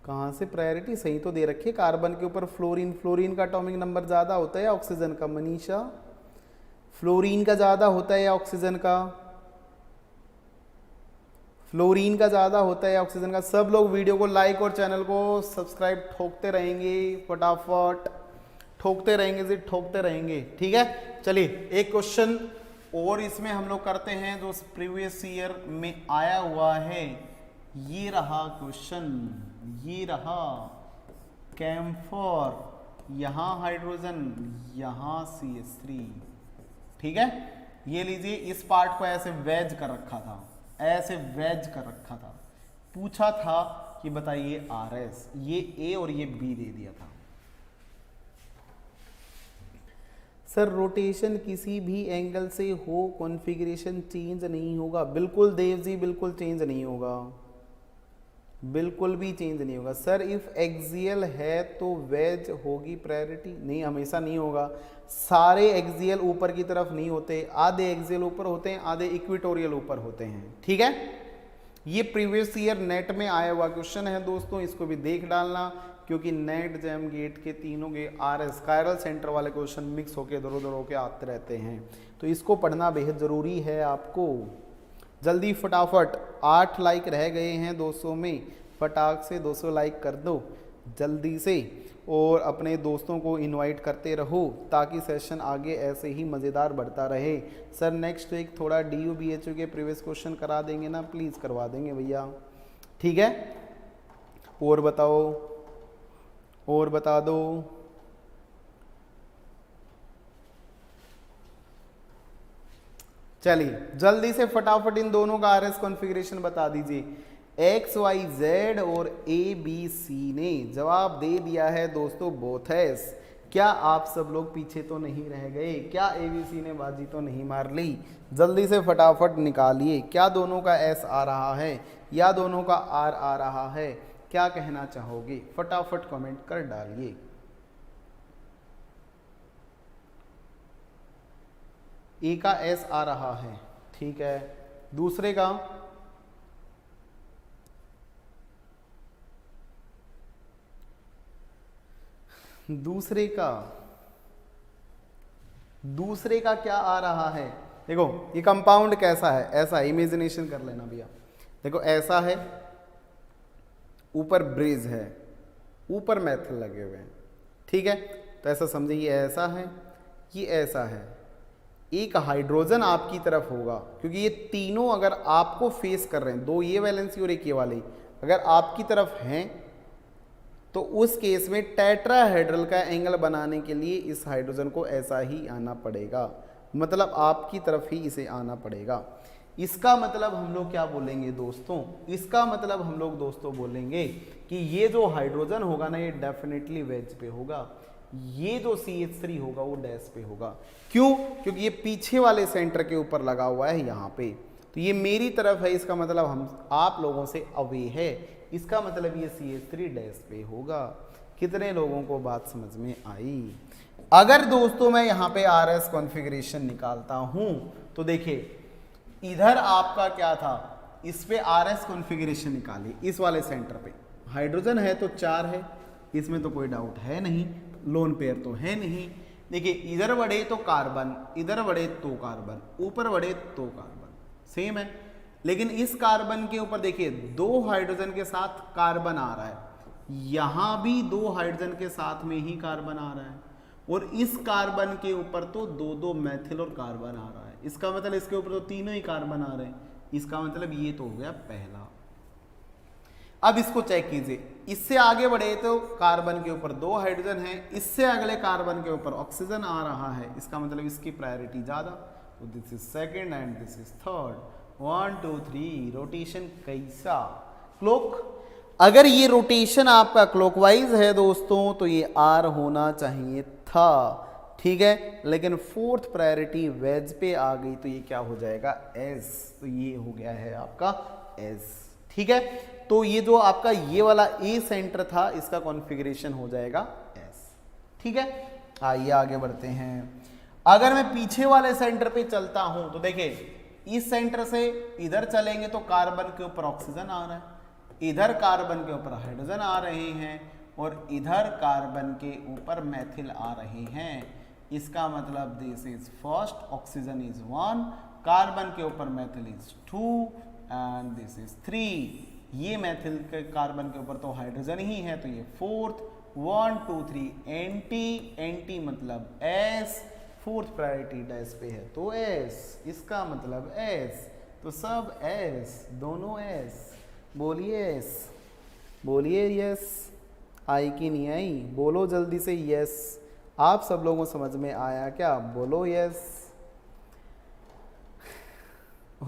कहाँ से प्रायोरिटी सही तो दे रखी है, कार्बन के ऊपर फ्लोरीन, फ्लोरीन का एटॉमिक नंबर ज़्यादा होता है या ऑक्सीजन का? मनीषा, फ्लोरीन का ज़्यादा होता है या ऑक्सीजन का? फ्लोरीन का ज़्यादा होता है या ऑक्सीजन का? सब लोग वीडियो को लाइक और चैनल को सब्सक्राइब ठोकते रहेंगे, फटाफट ठोकते रहेंगे जी, ठोकते रहेंगे। ठीक है, चलिए एक क्वेश्चन और इसमें हम लोग करते हैं जो प्रीवियस ईयर में आया हुआ है। ये रहा क्वेश्चन, ये रहा कैम्फर, यहाँ हाइड्रोजन, यहाँ CH3। ठीक है, ये लीजिए, इस पार्ट को ऐसे वेज कर रखा था, ऐसे वेज कर रखा था। पूछा था कि बताइए RS, ये A और ये B दे दिया था। सर रोटेशन किसी भी एंगल से हो कॉन्फ़िगरेशन चेंज नहीं होगा? बिल्कुल देव जी, बिल्कुल चेंज नहीं होगा, बिल्कुल भी चेंज नहीं होगा। सर इफ एक्सियल है तो वेज होगी प्रायोरिटी? नहीं, हमेशा नहीं होगा। सारे एक्सियल ऊपर की तरफ नहीं होते, आधे एक्सियल ऊपर होते हैं, आधे इक्वेटोरियल ऊपर होते हैं। ठीक है, ये प्रीवियस ईयर नेट में आया हुआ क्वेश्चन है दोस्तों, इसको भी देख डालना, क्योंकि नेट जैम गेट के तीनों के RS कायरल सेंटर वाले क्वेश्चन मिक्स होके इधर उधर होके आते रहते हैं, तो इसको पढ़ना बेहद ज़रूरी है आपको। जल्दी फटाफट, 8 लाइक रह गए हैं 200 में, फटाक से 200 लाइक कर दो जल्दी से, और अपने दोस्तों को इनवाइट करते रहो ताकि सेशन आगे ऐसे ही मज़ेदार बढ़ता रहे। सर नेक्स्ट वीक थोड़ा DU BHU के प्रीवियस क्वेश्चन करा देंगे ना? प्लीज़ करवा देंगे भैया। ठीक है, और बताओ, और बता दो। चलिए जल्दी से फटाफट इन दोनों का RS कॉन्फ़िगरेशन बता दीजिए। XYZ और ABC ने जवाब दे दिया है दोस्तों बोथेस। क्या आप सब लोग पीछे तो नहीं रह गए? क्या ABC ने बाजी तो नहीं मार ली? जल्दी से फटाफट निकालिए, क्या दोनों का S आ रहा है या दोनों का R आ रहा है? क्या कहना चाहोगे? फटाफट कमेंट कर डालिए। ए का S आ रहा है, ठीक है, दूसरे का? दूसरे का क्या आ रहा है? देखो ये कंपाउंड कैसा है, ऐसा है, इमेजिनेशन कर लेना भैया। देखो ऐसा है, ऊपर ब्रिज है, ऊपर मेथल लगे हुए हैं, ठीक है, तो ऐसा समझिए ये ऐसा है, ये ऐसा है। एक हाइड्रोजन आपकी तरफ होगा, क्योंकि ये तीनों अगर आपको फेस कर रहे हैं, दो ये वैलेंसी और एक ये वाली, अगर आपकी तरफ हैं तो उस केस में टेट्राहेड्रल का एंगल बनाने के लिए इस हाइड्रोजन को ऐसा ही आना पड़ेगा, मतलब आपकी तरफ ही इसे आना पड़ेगा। इसका मतलब हम लोग क्या बोलेंगे दोस्तों? इसका मतलब हम लोग दोस्तों बोलेंगे कि ये जो हाइड्रोजन होगा ना, ये डेफिनेटली वेज पे होगा, ये जो CH3 होगा वो डैश पे होगा। क्यों? क्योंकि ये पीछे वाले सेंटर के ऊपर लगा हुआ है यहाँ पे, तो ये मेरी तरफ है, इसका मतलब हम आप लोगों से अवे है, इसका मतलब ये CH3 डैश पे होगा। कितने लोगों को बात समझ में आई? अगर दोस्तों मैं यहाँ पे RS कॉन्फ़िगरेशन निकालता हूँ तो देखिए इधर आपका क्या था, इस पे RS कॉन्फ़िगरेशन निकालिए, इस वाले सेंटर पे हाइड्रोजन है तो 4 है, इसमें तो कोई डाउट है नहीं, लोन पेयर तो है नहीं। देखिए इधर बढ़े तो कार्बन, इधर बढ़े तो कार्बन, ऊपर बढ़े तो कार्बन, सेम है। लेकिन इस कार्बन के ऊपर देखिए 2 हाइड्रोजन के साथ कार्बन आ रहा है, यहाँ भी 2 हाइड्रोजन के साथ में ही कार्बन आ रहा है, और इस कार्बन के ऊपर तो 2 मैथिल और कार्बन आ रहा है। इसका मतलब इसके ऊपर तो तीनों ही कार्बन आ रहे हैं, इसका मतलब ये तो हो गया पहला। अब इसको चेक कीजिए, इससे आगे बढ़े तो कार्बन के ऊपर 2 हाइड्रोजन है, इससे अगले कार्बन के ऊपर ऑक्सीजन आ रहा है, इसका मतलब इसकी प्रायोरिटी ज्यादा, तो this is second and this is third. 1 2 3 rotation कैसा? क्लॉक। अगर ये रोटेशन आपका क्लॉकवाइज है दोस्तों तो ये R होना चाहिए था, ठीक है, लेकिन फोर्थ प्रायोरिटी वेज पे आ गई तो ये क्या हो जाएगा? S, तो ये हो गया है आपका S। ठीक है, तो ये जो आपका ये वाला ए सेंटर था इसका कॉन्फ़िगरेशन हो जाएगा एस। ठीक है, आइए आगे बढ़ते हैं। अगर मैं पीछे वाले सेंटर पे चलता हूं तो देखिए इस सेंटर से इधर चलेंगे तो कार्बन के ऊपर ऑक्सीजन आ रहा है, इधर कार्बन के ऊपर हाइड्रोजन आ रहे हैं और इधर कार्बन के ऊपर मैथिल आ रहे हैं। इसका मतलब this is first, oxygen is 1, carbon के ऊपर Maithil is 2 and this is 3। ये मैथिल के कार्बन के ऊपर तो हाइड्रोजन ही है तो ये फोर्थ, 1 2 3 एंटी, एंटी मतलब एस, फोर्थ प्रायोरिटी डैश पे है तो एस, इसका मतलब एस, तो सब एस, दोनों एस। बोलिए एस, बोलिए यस, आई कि नहीं आई, बोलो जल्दी से यस। आप सब लोगों को समझ में आया क्या, बोलो यस।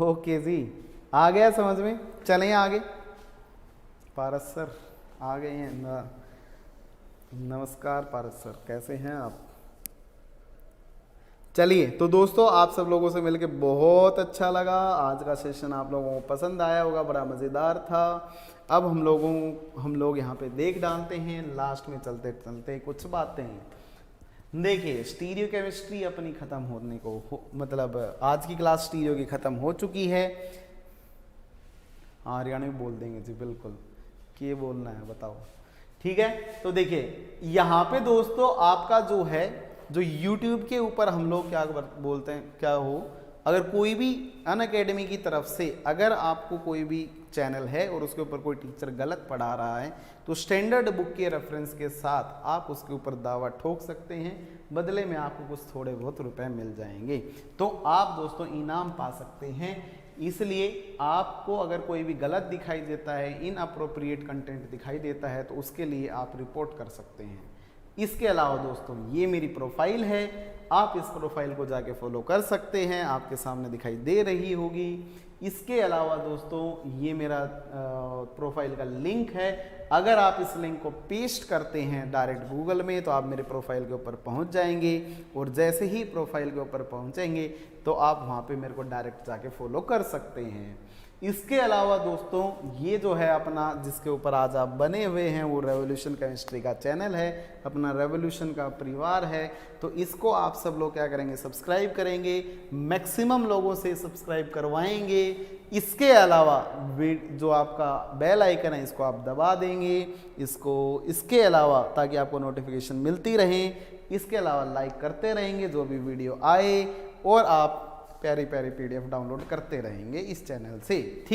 ओके जी, आ गया समझ में, चलें आगे। पारस सर आ गए हैं, नमस्कार पारस सर, कैसे हैं आप। चलिए तो दोस्तों आप सब लोगों से मिलके बहुत अच्छा लगा, आज का सेशन आप लोगों को पसंद आया होगा, बड़ा मज़ेदार था। अब हम लोग यहाँ पे देख डालते हैं लास्ट में चलते चलते कुछ बातें। देखिए स्टीरियो केमिस्ट्री अपनी ख़त्म होने को मतलब आज की क्लास स्टीरियो की ख़त्म हो चुकी है। हाँ हरियाणा में बोल देंगे जी, बिल्कुल, कि ये बोलना है बताओ। ठीक है, तो देखिए यहाँ पे दोस्तों आपका जो है जो YouTube के ऊपर हम लोग क्या बोलते हैं, क्या हो, अगर कोई भी अनअकैडमी की तरफ से अगर आपको कोई भी चैनल है और उसके ऊपर कोई टीचर गलत पढ़ा रहा है तो स्टैंडर्ड बुक के रेफरेंस के साथ आप उसके ऊपर दावा ठोक सकते हैं, बदले में आपको कुछ थोड़े बहुत रुपए मिल जाएंगे, तो आप दोस्तों इनाम पा सकते हैं। इसलिए आपको अगर कोई भी गलत दिखाई देता है, इनअप्रोप्रिएट कंटेंट दिखाई देता है तो उसके लिए आप रिपोर्ट कर सकते हैं। इसके अलावा दोस्तों ये मेरी प्रोफाइल है, आप इस प्रोफाइल को जाके फॉलो कर सकते हैं, आपके सामने दिखाई दे रही होगी। इसके अलावा दोस्तों ये मेरा प्रोफाइल का लिंक है, अगर आप इस लिंक को पेस्ट करते हैं डायरेक्ट गूगल में तो आप मेरे प्रोफाइल के ऊपर पहुंच जाएंगे और जैसे ही प्रोफाइल के ऊपर पहुंचेंगे तो आप वहां पे मेरे को डायरेक्ट जाके फॉलो कर सकते हैं। इसके अलावा दोस्तों ये जो है अपना जिसके ऊपर आज आप बने हुए हैं वो रेवोल्यूशन केमिस्ट्री का चैनल है, अपना रेवोल्यूशन का परिवार है, तो इसको आप सब लोग क्या करेंगे, सब्सक्राइब करेंगे, मैक्सिमम लोगों से सब्सक्राइब करवाएंगे। इसके अलावा जो आपका बेल आइकन है इसको आप दबा देंगे, इसके अलावा ताकि आपको नोटिफिकेशन मिलती रहे। इसके अलावा लाइक करते रहेंगे जो भी वीडियो आए और आप प्यारी प्यारी PDF डाउनलोड करते रहेंगे इस चैनल से।